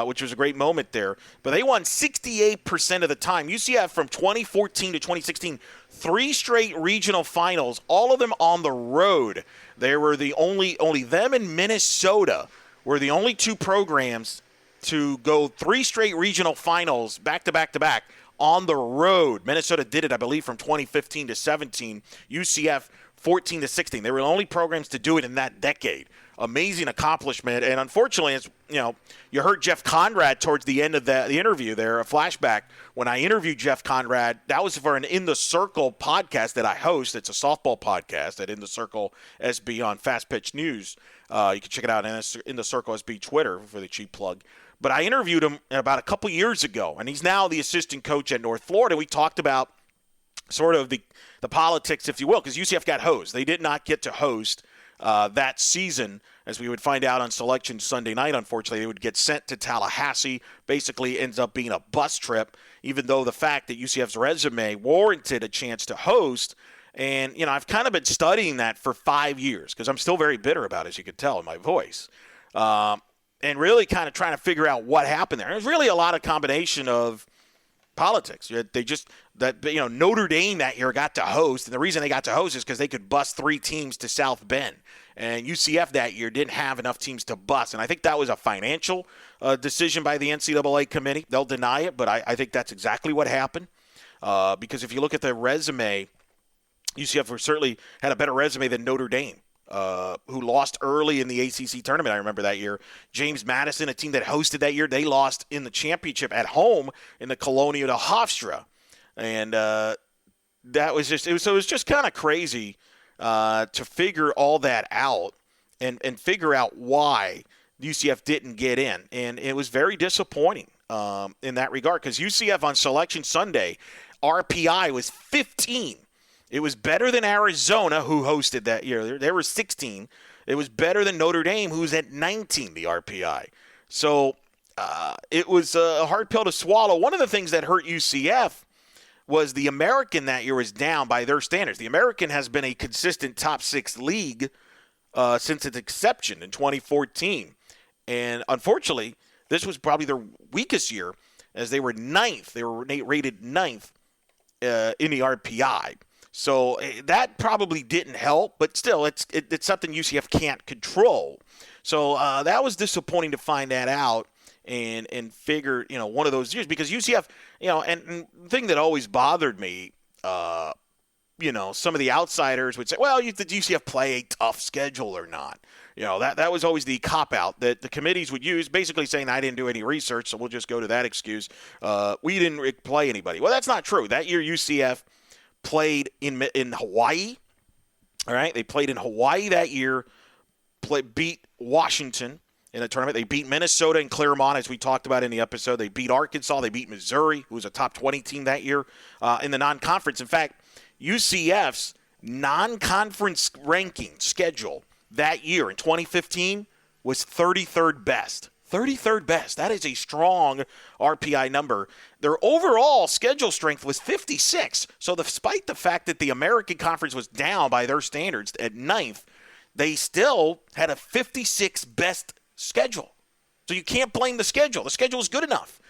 which was a great moment there. But they won 68% of the time. UCF from 2014 to 2016, 3 straight regional finals, all of them on the road. They were the only them and Minnesota were the only 2 programs to go 3 straight regional finals back to back to back on the road. Minnesota did it, I believe, from 2015 to 17. UCF 14 to 16. They were the only programs to do it in that decade. Amazing accomplishment. And unfortunately, it's, you heard Jeff Conrad towards the end of the interview there, a flashback. When I interviewed Jeff Conrad, that was for an In the Circle podcast that I host. It's a softball podcast at In the Circle SB on Fast Pitch News. You can check it out on In the Circle SB Twitter for the cheap plug. But I interviewed him about a couple years ago, and he's now the assistant coach at North Florida. We talked about sort of the politics, if you will, because UCF got hosed. They did not get to host that season, as we would find out on Selection Sunday night. Unfortunately, they would get sent to Tallahassee. Basically ends up being a bus trip, even though the fact that UCF's resume warranted a chance to host. And, I've kind of been studying that for 5 years because I'm still very bitter about it, as you can tell in my voice. And really kind of trying to figure out what happened there. And it was really a lot of combination of politics. Notre Dame that year got to host, and the reason they got to host is because they could bus 3 teams to South Bend. And UCF that year didn't have enough teams to bus. And I think that was a financial decision by the NCAA committee. They'll deny it, but I think that's exactly what happened. Because if you look at the resume, UCF certainly had a better resume than Notre Dame, who lost early in the ACC tournament. I remember that year. James Madison, a team that hosted that year, they lost in the championship at home in the Colonia to Hofstra. And that was just – it was just kind of crazy to figure all that out and figure out why UCF didn't get in. And it was very disappointing in that regard because UCF on Selection Sunday, RPI was 15. It was better than Arizona, who hosted that year. They were 16. It was better than Notre Dame, who was at 19, the RPI. So it was a hard pill to swallow. One of the things that hurt UCF was the American that year was down by their standards. The American has been a consistent top 6 league since its inception in 2014. And unfortunately, this was probably their weakest year as they were 9th. They were rated 9th in the RPI. So that probably didn't help, but still, it's something UCF can't control. So that was disappointing to find that out and figure, one of those years. Because UCF, and the thing that always bothered me, some of the outsiders would say, well, did UCF play a tough schedule or not? That was always the cop-out that the committees would use, basically saying, I didn't do any research, so we'll just go to that excuse. We didn't play anybody. Well, that's not true. That year, UCF played in Hawaii. All right, they played in Hawaii that year, beat Washington in a tournament. They beat Minnesota and Claremont, as we talked about in the episode. They beat Arkansas. They beat Missouri, who was a top 20 team that year in the non-conference. In fact, UCF's non-conference ranking schedule that year in 2015 was 33rd best. 33rd best. That is a strong RPI number. Their overall schedule strength was 56. So despite the fact that the American Conference was down by their standards at 9th, they still had a 56 best schedule. So you can't blame the schedule. The schedule is good enough.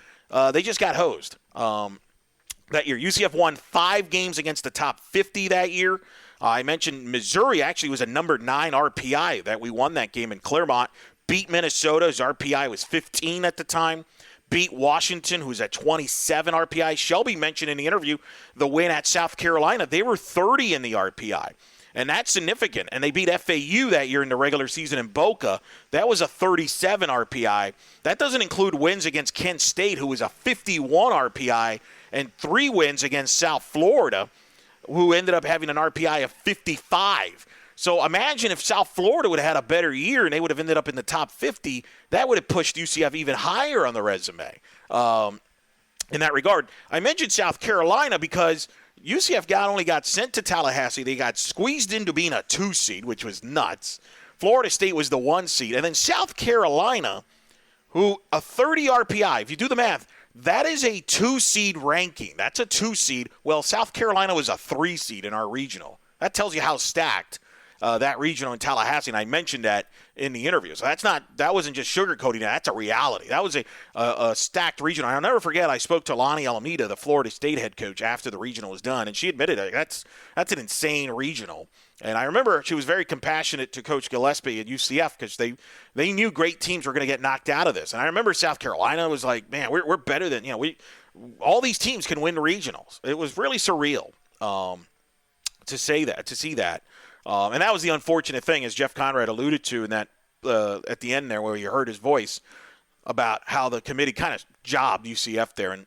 They just got hosed that year. UCF won 5 games against the top 50 that year. I mentioned Missouri actually was a number 9 RPI that we won that game in Claremont. Beat Minnesota, whose RPI was 15 at the time. Beat Washington, who's at 27 RPI. Shelby mentioned in the interview the win at South Carolina. They were 30 in the RPI, and that's significant. And they beat FAU that year in the regular season in Boca. That was a 37 RPI. That doesn't include wins against Kent State, who was a 51 RPI, and 3 wins against South Florida, who ended up having an RPI of 55. So imagine if South Florida would have had a better year and they would have ended up in the top 50. That would have pushed UCF even higher on the resume in that regard. I mentioned South Carolina because UCF only got sent to Tallahassee. They got squeezed into being a 2 seed, which was nuts. Florida State was the 1 seed. And then South Carolina, who a 30 RPI, if you do the math, that is a 2 seed ranking. That's a 2 seed. Well, South Carolina was a 3 seed in our regional. That tells you how stacked that regional in Tallahassee, and I mentioned that in the interview. So that wasn't just sugarcoating that. That's a reality. That was a stacked regional. I'll never forget, I spoke to Lonnie Alameda, the Florida State head coach, after the regional was done, and she admitted that's an insane regional. And I remember she was very compassionate to Coach Gillespie at UCF because they knew great teams were going to get knocked out of this. And I remember South Carolina was like, man, we're better than, all these teams can win regionals. It was really surreal to see that. And that was the unfortunate thing, as Jeff Conrad alluded to in that at the end there where you heard his voice about how the committee kind of jobbed UCF there. And,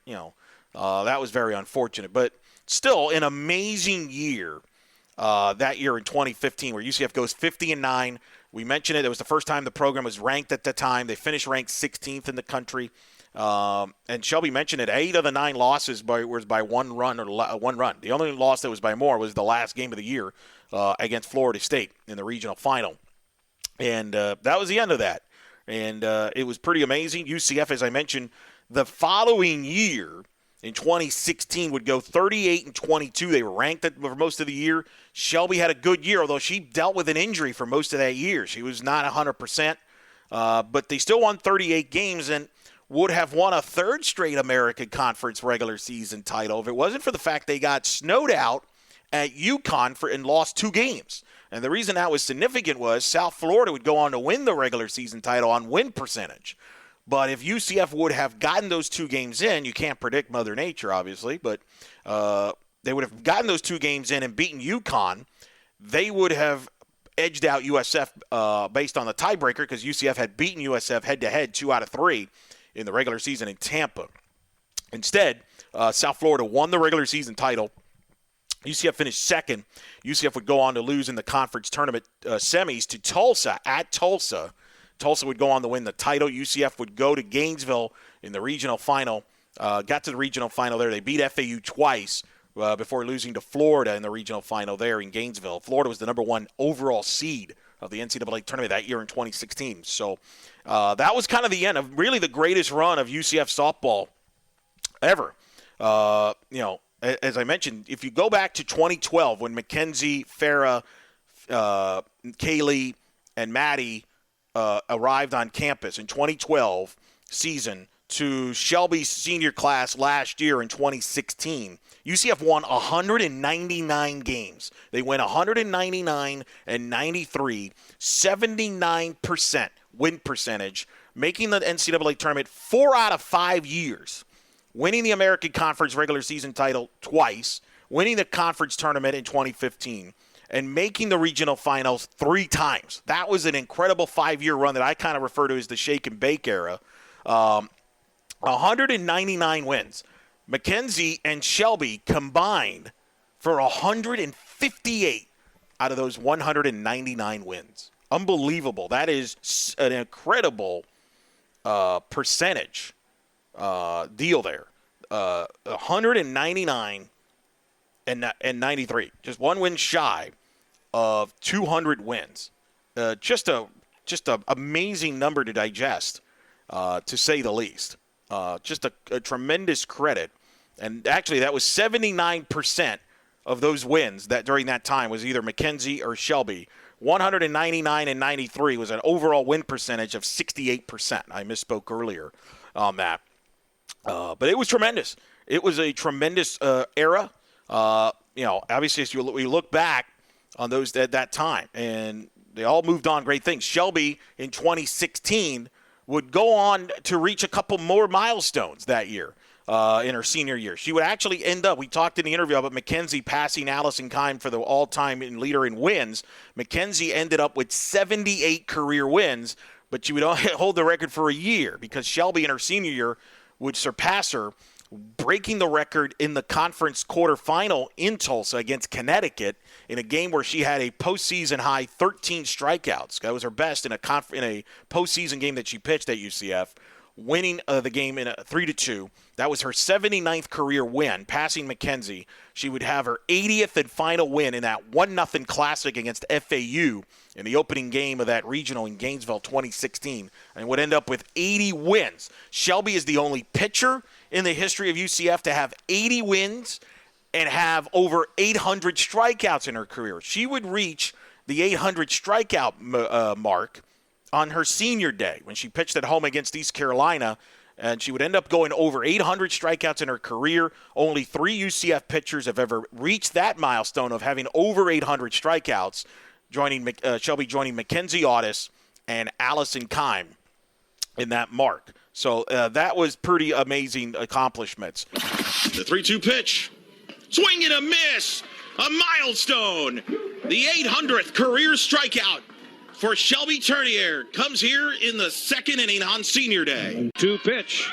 that was very unfortunate. But still, an amazing year that year in 2015 where UCF goes 50-9. We mentioned it. It was the first time the program was ranked at the time. They finished ranked 16th in the country. And Shelby mentioned it. 8 of the 9 losses was by one run or one run. The only loss that was by more was the last game of the year against Florida State in the regional final. And that was the end of that. And it was pretty amazing. UCF, as I mentioned, the following year in 2016 would go 38-22. They were ranked for most of the year. Shelby had a good year, although she dealt with an injury for most of that year. She was not 100%. But they still won 38 games and would have won a 3rd straight American Conference regular season title if it wasn't for the fact they got snowed out at UConn and lost 2 games. And the reason that was significant was South Florida would go on to win the regular season title on win percentage. But if UCF would have gotten those 2 games in, you can't predict Mother Nature, obviously, but they would have gotten those 2 games in and beaten UConn, they would have edged out USF based on the tiebreaker because UCF had beaten USF head-to-head 2 out of 3 in the regular season in Tampa. Instead, South Florida won the regular season title. UCF finished 2nd. UCF would go on to lose in the conference tournament semis to Tulsa at Tulsa. Tulsa would go on to win the title. UCF would go to Gainesville in the regional final. Got to the regional final there. They beat FAU twice before losing to Florida in the regional final there in Gainesville. Florida was the number 1 overall seed of the NCAA tournament that year in 2016. So that was kind of the end of really the greatest run of UCF softball ever. As I mentioned, if you go back to 2012 when Mackenzie, Farrah, Kahley, and Maddie arrived on campus in 2012 season to Shelby's senior class last year in 2016, UCF won 199 games. They went 199 and 93, 79% win percentage, making the NCAA tournament 4 out of 5 years, winning the American Conference regular season title twice, winning the conference tournament in 2015, and making the regional finals 3 times. That was an incredible 5-year run that I kind of refer to as the shake and bake era. 199 wins. Mackenzie and Shelby combined for 158 out of those 199 wins. Unbelievable. That is an incredible percentage deal there. 199 and 93. Just 1 win shy of 200 wins. Just a amazing number to digest, to say the least. Just a tremendous credit. And actually, that was 79% of those wins that during that time was either Mackenzie or Shelby. 199 and 93 was an overall win percentage of 68%. I misspoke earlier on that. But it was tremendous. It was a tremendous era. Obviously, as we look back on those at that time, and they all moved on great things. Shelby in 2016 would go on to reach a couple more milestones that year in her senior year. She would actually end up, we talked in the interview about Mackenzie passing Allison Kime for the all-time leader in wins. Mackenzie ended up with 78 career wins, but she would hold the record for a year because Shelby in her senior year would surpass her, breaking the record in the conference quarterfinal in Tulsa against Connecticut in a game where she had a postseason high 13 strikeouts. That was her best in a postseason game that she pitched at UCF, winning the game in a 3-2. That was her 79th career win, passing Mackenzie. She would have her 80th and final win in that 1-0 classic against FAU in the opening game of that regional in Gainesville 2016, and would end up with 80 wins. Shelby is the only pitcher in the history of UCF to have 80 wins and have over 800 strikeouts in her career. She would reach the 800 strikeout mark on her senior day when she pitched at home against East Carolina, and she would end up going over 800 strikeouts in her career. Only 3 UCF pitchers have ever reached that milestone of having over 800 strikeouts, Shelby joining Mackenzie Audas and Allison Kime in that mark. So that was pretty amazing accomplishments. The 3-2 pitch. Swing and a miss. A milestone. The 800th career strikeout for Shelby Turnier comes here in the 2nd inning on senior day. 2 pitch.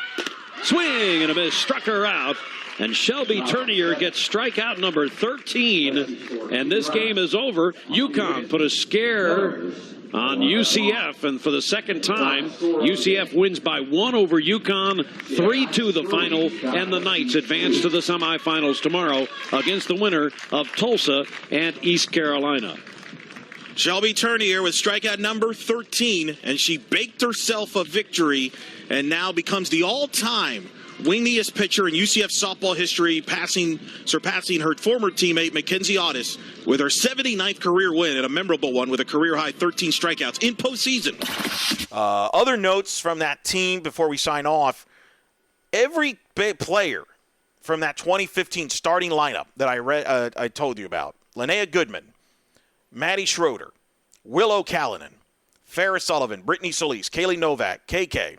Swing and a miss. Struck her out. And Shelby Turnier gets strikeout number 13. And this game is over. UConn put a scare on UCF. And for the second time, UCF wins by 1 over UConn, 3-2 the final, and the Knights advance to the semifinals tomorrow against the winner of Tulsa and East Carolina. Shelby Turnier with strikeout number 13, and she baked herself a victory and now becomes the all-time winningest pitcher in UCF softball history, surpassing her former teammate Mackenzie Audas with her 79th career win, and a memorable one with a career-high 13 strikeouts in postseason. Other notes from that team before we sign off. Every player from that 2015 starting lineup that I told you about, Linnea Goodman, Maddie Schroeder, Willow Callanan, Farrah Sullivan, Brittany Solis, Kahley Novak, KK,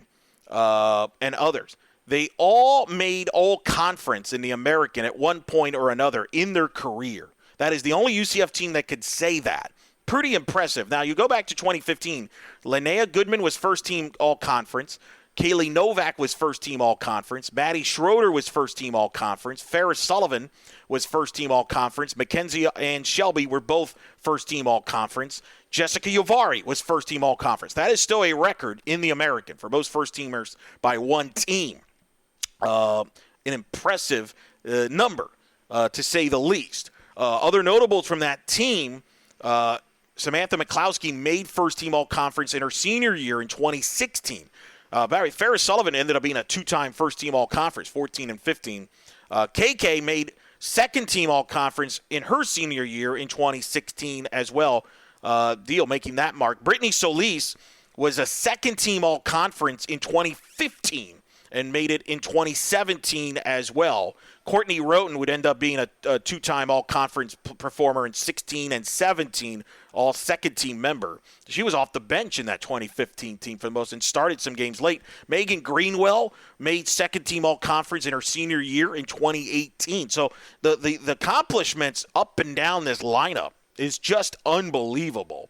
and others. They all made all-conference in the American at one point or another in their career. That is the only UCF team that could say that. Pretty impressive. Now, you go back to 2015. Linnea Goodman was first-team all-conference. Kahley Novak was first-team all-conference. Maddie Schroeder was first-team all-conference. Farrah Sullivan was first-team all-conference. Mackenzie and Shelby were both first-team all-conference. Jessica Yavari was first-team all-conference. That is still a record in the American for most first-teamers by one team. An impressive number, to say the least. Other notables from that team, Samantha McCloskey made first-team all-conference in her senior year in 2016. Farrah Sullivan ended up being a two-time first-team all-conference, 14 and 15. KK made second-team all-conference in her senior year in 2016 as well, making that mark. Brittany Solis was a second-team all-conference in 2015 and made it in 2017 as well. Courtney Roten would end up being a two-time all-conference performer in 16 and 17, all second-team member. She was off the bench in that 2015 team for the most and started some games late. Megan Greenwell made second-team all-conference in her senior year in 2018. So the accomplishments up and down this lineup is just unbelievable.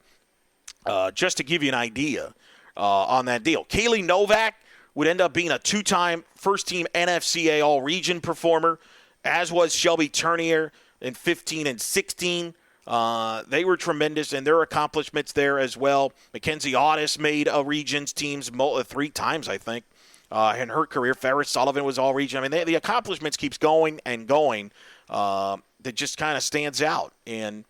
Just to give you an idea on that deal. Kahley Novak would end up being a two-time first-team NFCA All-Region performer, as was Shelby Turnier in 15 and 16. They were tremendous, and their accomplishments there as well. Mackenzie Audas made a Regions teams 3 times, I think, in her career. Farrah Sullivan was All-Region. I mean, the accomplishments keeps going and going. That just kind of stands out. And,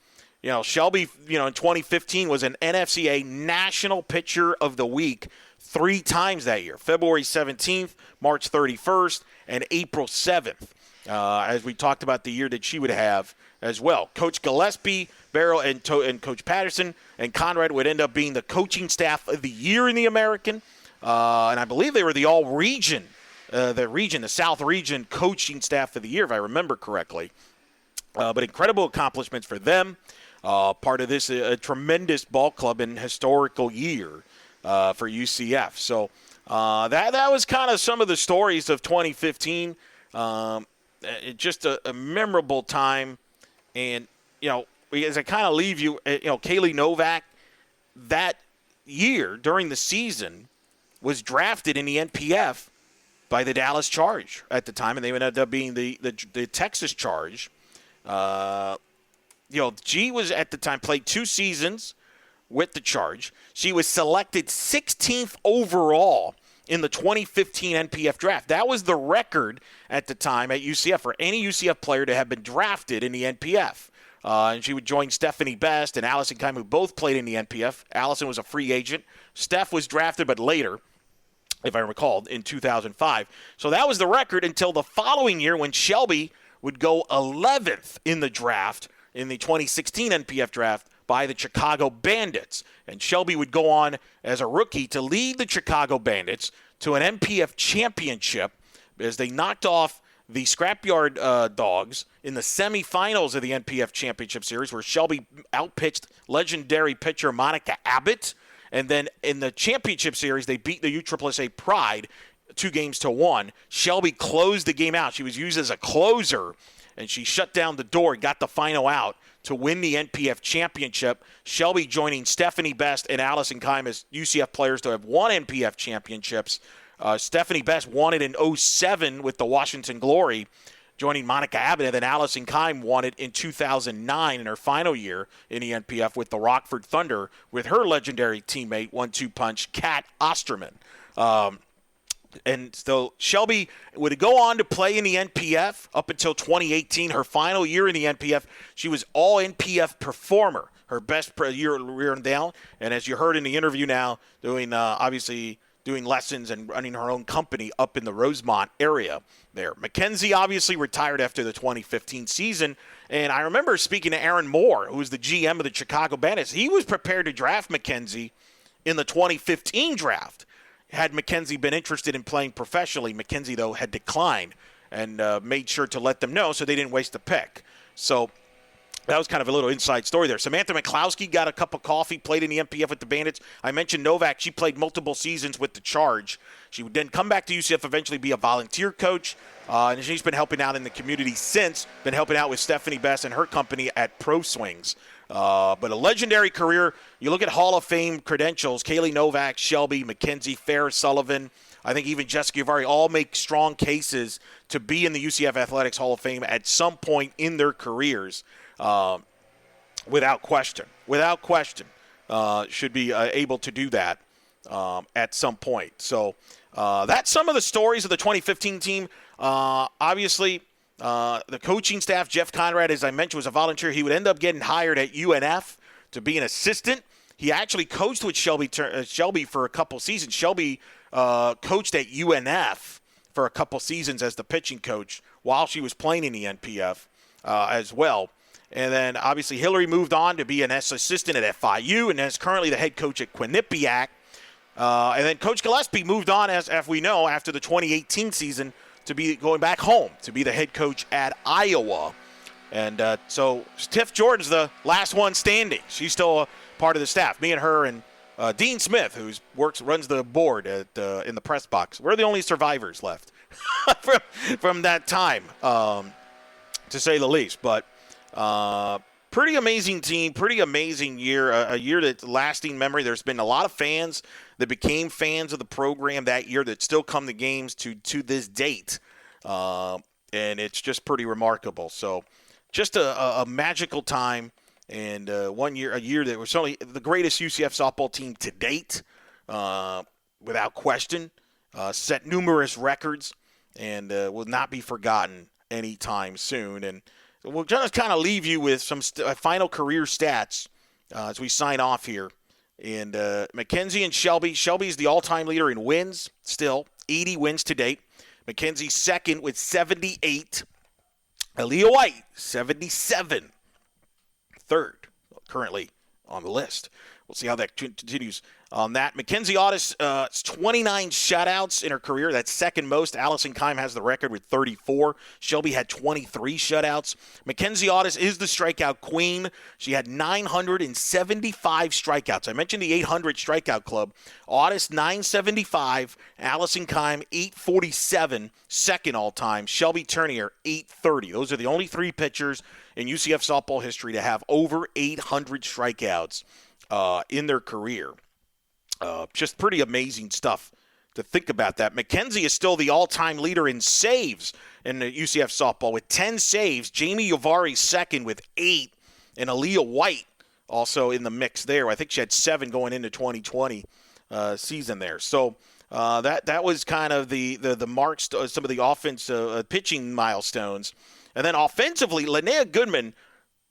Shelby, in 2015 was an NFCA National Pitcher of the Week 3 times that year, February 17th, March 31st, and April 7th, as we talked about the year that she would have as well. Coach Gillespie, Barrow, and Coach Patterson and Conrad would end up being the coaching staff of the year in the American, and I believe they were the all-region, the South Region coaching staff of the year, if I remember correctly. But incredible accomplishments for them. Part of this, a tremendous ball club and historical year for UCF. So that was kind of some of the stories of 2015. Just a memorable time. And, as I kind of leave you, Kahley Novak, that year during the season was drafted in the NPF by the Dallas Charge at the time, and they ended up being the Texas Charge. G was at the time played 2 seasons with the Charge. She was selected 16th overall in the 2015 NPF draft. That was the record at the time at UCF for any UCF player to have been drafted in the NPF. And she would join Stephanie Best and Allison Kime, who both played in the NPF. Allison was a free agent. Steph was drafted, but later, if I recall, in 2005. So that was the record until the following year when Shelby would go 11th in the draft in the 2016 NPF draft by the Chicago Bandits. And Shelby would go on as a rookie to lead the Chicago Bandits to an NPF championship as they knocked off the Scrapyard Dogs in the semifinals of the NPF Championship Series, where Shelby outpitched legendary pitcher Monica Abbott. And then in the championship series, they beat the USSSA Pride 2-1. Shelby closed the game out. She was used as a closer, and she shut down the door, got the final out to win the NPF championship. Shelby joining Stephanie Best and Allison Kime as UCF players to have won NPF championships. Stephanie Best won it in 2007 with the Washington Glory. joining Monica Abbott, and then Allison Kime won it in 2009 in her final year in the NPF with the Rockford Thunder with her legendary teammate, 1-2 punch, Kat Osterman. And so Shelby would go on to play in the NPF up until 2018, her final year in the NPF. She was all NPF performer, her best year and down. And as you heard in the interview now, doing obviously doing lessons and running her own company up in the Rosemont area there. Mackenzie obviously retired after the 2015 season. And I remember speaking to Aaron Moore, who was the GM of the Chicago Bandits. He was prepared to draft Mackenzie in the 2015 draft. Had Mackenzie been interested in playing professionally, Mackenzie, though, had declined and made sure to let them know so they didn't waste the pick. So that was kind of a little inside story there. Samantha McCloskey got a cup of coffee, played in the NPF with the Bandits. I mentioned Novak. She played multiple seasons with the Charge. She would then come back to UCF, eventually be a volunteer coach, and she's been helping out in the community since, been helping out with Stephanie Best and her company at Pro Swings. But a legendary career. You look at Hall of Fame credentials, Kahley Novak, Shelby, Mackenzie, Farrah Sullivan, I think even Jessica Uvari all make strong cases to be in the UCF Athletics Hall of Fame at some point in their careers, without question. Without question, should be able to do that at some point. So that's some of the stories of the 2015 team. Obviously, the coaching staff, Jeff Conrad, as I mentioned, was a volunteer. He would end up getting hired at UNF to be an assistant. He actually coached with Shelby for a couple seasons. Shelby coached at UNF for a couple seasons as the pitching coach while she was playing in the NPF as well. And then, obviously, Hillary moved on to be an assistant at FIU and is currently the head coach at Quinnipiac. And then Coach Gillespie moved on, as we know, after the 2018 season to be going back home to be the head coach at Iowa. And so Tiff Jordan's the last one standing. She's still a part of the staff. Me and her and Dean Smith, who runs the board in the press box. We're the only survivors left from that time, to say the least. But pretty amazing team, pretty amazing year, a year that's lasting memory. There's been a lot of fans that became fans of the program that year that still come to games to this date. And it's just pretty remarkable. So just a magical time. And a year that was certainly the greatest UCF softball team to date, without question. Set numerous records and will not be forgotten anytime soon. And we'll just kind of leave you with some final career stats as we sign off here. And Mackenzie and Shelby. Shelby's the all-time leader in wins still, 80 wins to date. Mackenzie's second with 78. Aaliyah White, 77. Third currently on the list. We'll see how that continues on that. Mackenzie Audas, 29 shutouts in her career. That's second most. Allison Kime has the record with 34. Shelby had 23 shutouts. Mackenzie Audas is the strikeout queen. She had 975 strikeouts. I mentioned the 800 strikeout club. Audas, 975. Allison Kime, 847. Second all-time. Shelby Turnier, 830. Those are the only three pitchers in UCF softball history to have over 800 strikeouts in their career. Just pretty amazing stuff to think about that. Mackenzie is still the all-time leader in saves in the UCF softball with 10 saves. Jamie Uvari second with 8. And Aaliyah White also in the mix there. I think she had 7 going into 2020 season there. So that was kind of the marks, some of the offense pitching milestones. And then offensively, Linnea Goodman,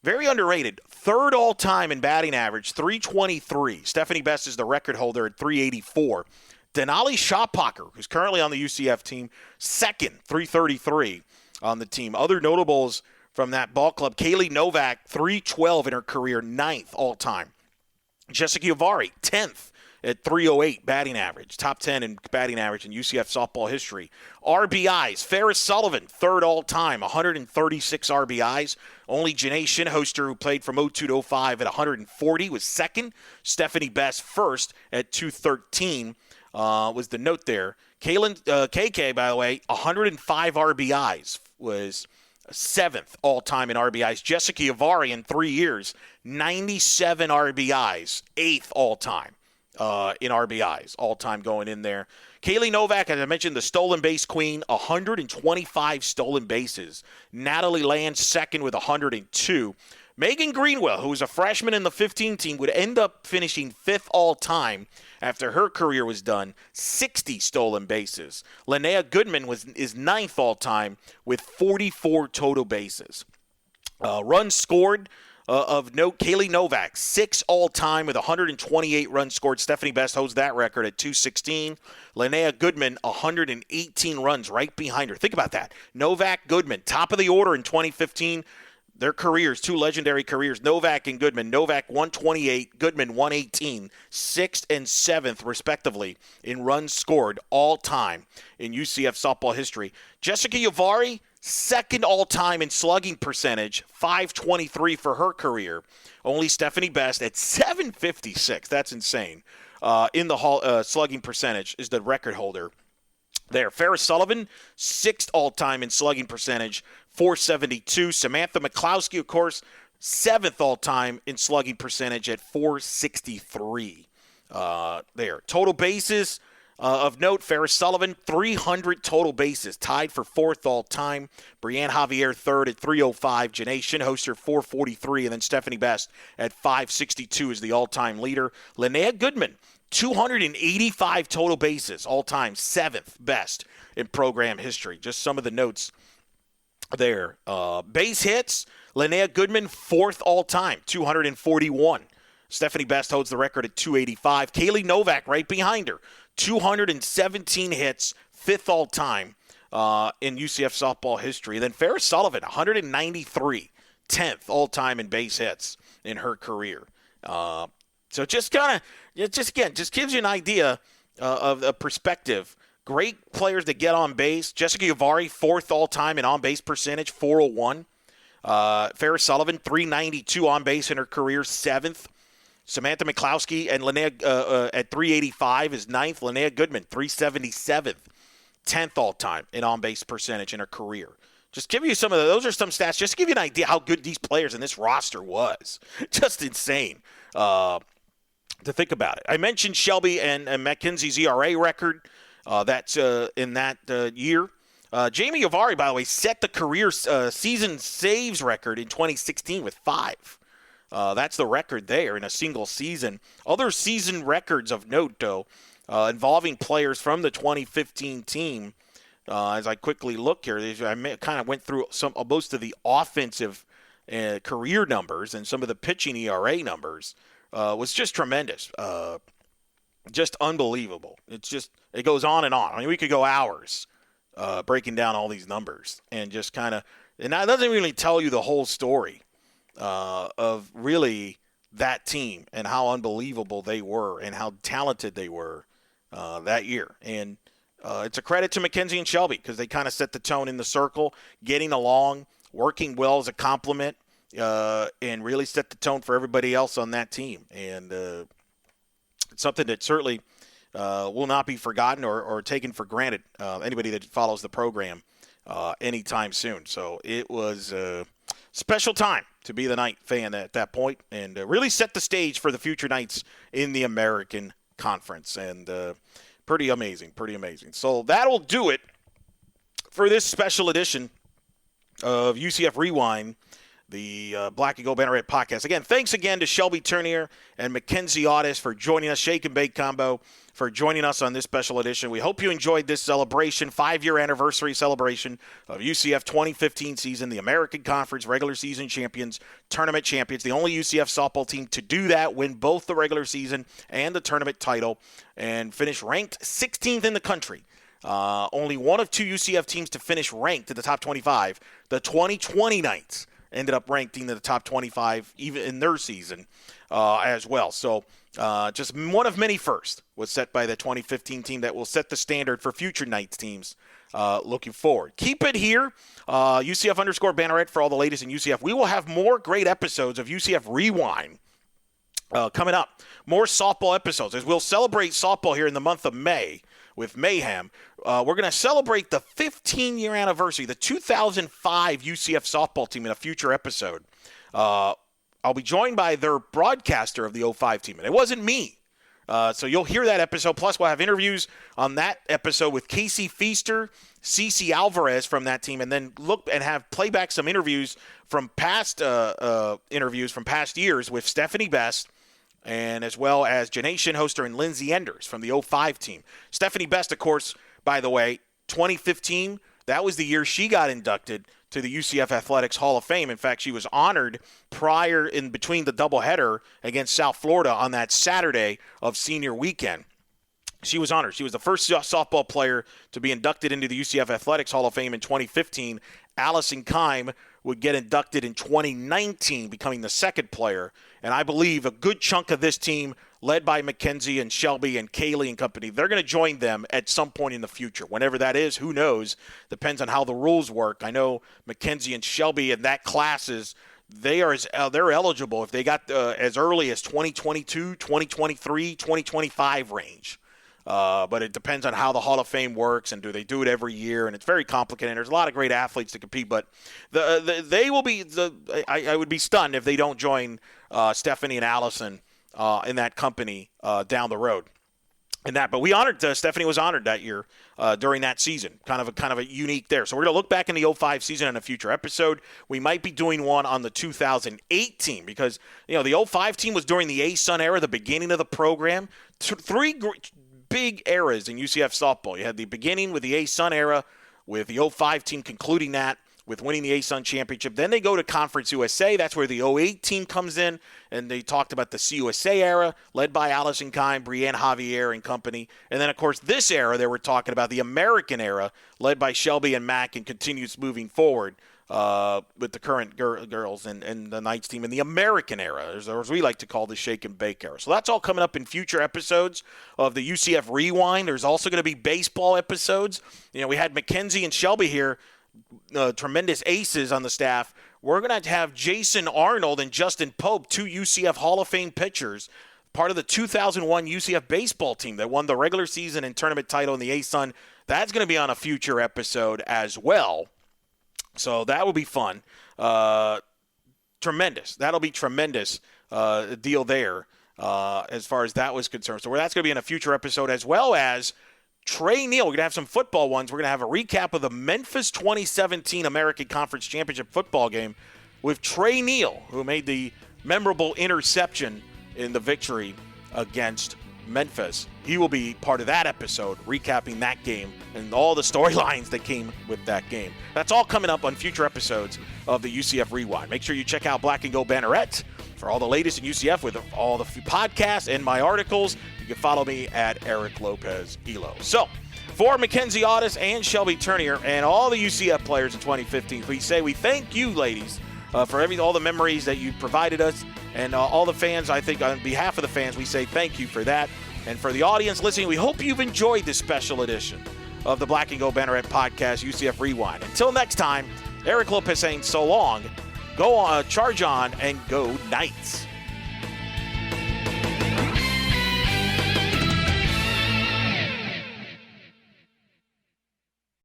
very underrated. Third all-time in batting average, 323. Stephanie Best is the record holder at 384. Denali Schoppacher, who's currently on the UCF team, second, 333 on the team. Other notables from that ball club, Kahley Novak, 312 in her career, 9th all-time. Jessica Uvari, 10th at 308 batting average, top 10 in batting average in UCF softball history. RBIs, Farrah Sullivan, third all-time, 136 RBIs. Only Janae Shinhoster, who played from 02 to 05 at 140, was second. Stephanie Best, first at 213, was the note there. KK, by the way, 105 RBIs, was 7th all-time in RBIs. Jessica Uvari, in 3 years, 97 RBIs, 8th all-time. In RBIs, all-time going in there. Kahley Novak, as I mentioned, the stolen base queen, 125 stolen bases. Natalie Land second with 102. Megan Greenwell, who was a freshman in the 15 team, would end up finishing 5th all-time after her career was done, 60 stolen bases. Linnea Goodman is 9th all-time with 44 total bases. Runs scored of note, Kahley Novak, 6 all-time with 128 runs scored. Stephanie Best holds that record at 216. Linnea Goodman, 118 runs right behind her. Think about that. Novak, Goodman, top of the order in 2015. Their careers, 2 legendary careers, Novak and Goodman. Novak 128, Goodman 118, 6th and 7th, respectively, in runs scored all time in UCF softball history. Jessica Yavari, 2nd all-time in slugging percentage, 523 for her career. Only Stephanie Best at 756. That's insane. In the slugging percentage is the record holder there. Ferris Sullivan, 6th all-time in slugging percentage, 472. Samantha McCloskey, of course, 7th all-time in slugging percentage at 463. There. Total bases of note, Ferris Sullivan, 300 total bases, tied for 4th all-time. Brianne Javier, 3rd at 305. Janae Shinhoster, 443. And then Stephanie Best at 562 is the all-time leader. Linnea Goodman, 285 total bases, all-time, 7th best in program history. Just some of the notes there. Base hits, Linnea Goodman, 4th all-time, 241. Stephanie Best holds the record at 285. Kahley Novak right behind her, 217 hits, 5th all-time in UCF softball history. Then Ferris Sullivan, 193, 10th all-time in base hits in her career. So just gives you an idea of a perspective. Great players that get on base. Jessica Yavari, 4th all-time in on-base percentage, 401. Ferris Sullivan, 392 on base in her career, 7th. Samantha McCloskey and Linnea at 385 is 9th. Linnea Goodman, 377th, 10th all-time in on-base percentage in her career. Just give you some of those are some stats. Just to give you an idea how good these players in this roster was. Just insane to think about it. I mentioned Shelby and Mackenzie's ERA record. That's in that year. Jamie Yavari, by the way, set the career season saves record in 2016 with 5. That's the record there in a single season. Other season records of note, though, involving players from the 2015 team. As I quickly look here, I kind of went through most of the offensive career numbers and some of the pitching ERA numbers. Was just tremendous. Just unbelievable. It goes on and on. I mean, we could go hours breaking down all these numbers and just kind of, and that doesn't really tell you the whole story of really that team and how unbelievable they were and how talented they were that year. And it's a credit to Mackenzie and Shelby because they kind of set the tone in the circle, getting along, working well as a complement, and really set the tone for everybody else on that team. And it's something that certainly will not be forgotten or taken for granted, anybody that follows the program anytime soon. So it was a special time to be the Knight fan at that point and really set the stage for the future Knights in the American Conference. And pretty amazing. So that'll do it for this special edition of UCF Rewind, the Black and Gold Banneret podcast. Again, thanks again to Shelby Turnier and Mackenzie Audas for joining us, Shake and Bake Combo, for joining us on this special edition. We hope you enjoyed this celebration, 5-year anniversary celebration of UCF 2015 season, the American Conference regular season champions, tournament champions, the only UCF softball team to do that, win both the regular season and the tournament title, and finish ranked 16th in the country. Only one of 2 UCF teams to finish ranked in the top 25. The 2020 Knights ended up ranked in the top 25 even in their season as well. So just one of many firsts was set by the 2015 team that will set the standard for future Knights teams looking forward. Keep it here, UCF_Banneret for all the latest in UCF. We will have more great episodes of UCF Rewind coming up. More softball episodes as we'll celebrate softball here in the month of May with Mayhem. We're going to celebrate the 15-year anniversary, the 2005 UCF softball team in a future episode. I'll be joined by their broadcaster of the 05 team, and it wasn't me. So you'll hear that episode. Plus, we'll have interviews on that episode with Casey Feaster, Cece Alvarez from that team, and then look and have playback some interviews from past years with Stephanie Best, and as well as Janae Shinhoster and Lindsay Enders from the 05 team. Stephanie Best, of course, by the way, 2015, that was the year she got inducted to the UCF Athletics Hall of Fame. In fact, she was honored in between the doubleheader against South Florida on that Saturday of senior weekend. She was honored. She was the first softball player to be inducted into the UCF Athletics Hall of Fame in 2015. Allison Kime would get inducted in 2019, becoming the second player. And I believe a good chunk of this team, led by Mackenzie and Shelby and Kahley and company, they're going to join them at some point in the future. Whenever that is, who knows? Depends on how the rules work. I know Mackenzie and Shelby in that classes, they're eligible if they got as early as 2022, 2023, 2025 range. But it depends on how the Hall of Fame works, and do they do it every year? And it's very complicated. There's a lot of great athletes to compete, but they will be. I would be stunned if they don't join Stephanie and Allison in that company down the road. But we honored Stephanie was honored that year during that season. Kind of a unique there. So we're gonna look back in the 05 season in a future episode. We might be doing one on the 2008 team because the 05 team was during the A-Sun era, the beginning of the program. Three big eras in UCF softball. You had the beginning with the A-Sun era, with the 05 team concluding that with winning the A-Sun championship. Then they go to Conference USA. That's where the 08 team comes in, and they talked about the CUSA era, led by Allison Kime, Brienne Javier, and company. And then, of course, this era, they were talking about the American era, led by Shelby and Mac, and continues moving forward with the current girls and the Knights team in the American era, as we like to call the shake and bake era. So that's all coming up in future episodes of the UCF Rewind. There's also going to be baseball episodes. We had Mackenzie and Shelby here, tremendous aces on the staff. We're going to have Jason Arnold and Justin Pope, two UCF Hall of Fame pitchers, part of the 2001 UCF baseball team that won the regular season and tournament title in the A-Sun. That's going to be on a future episode as well. So that will be fun. Tremendous. That'll be tremendous deal there as far as that was concerned. So that's going to be in a future episode, as well as Trey Neal. We're going to have some football ones. We're going to have a recap of the Memphis 2017 American Conference Championship football game with Trey Neal, who made the memorable interception in the victory against Memphis. He will be part of that episode, recapping that game and all the storylines that came with that game. That's all coming up on future episodes of the UCF Rewind. Make sure you check out Black and Gold Banneret for all the latest in UCF with all the podcasts and my articles. You can follow me at Eric Lopez Elo. So, for Mackenzie Audas and Shelby Turnier and all the UCF players in 2015, we thank you, ladies, for all the memories that you provided us. And all the fans, I think on behalf of the fans, we say thank you for that. And for the audience listening, we hope you've enjoyed this special edition of the Black and Gold Banneret podcast, UCF Rewind. Until next time, Eric Lopez saying so long. Go on, charge on, and go Knights.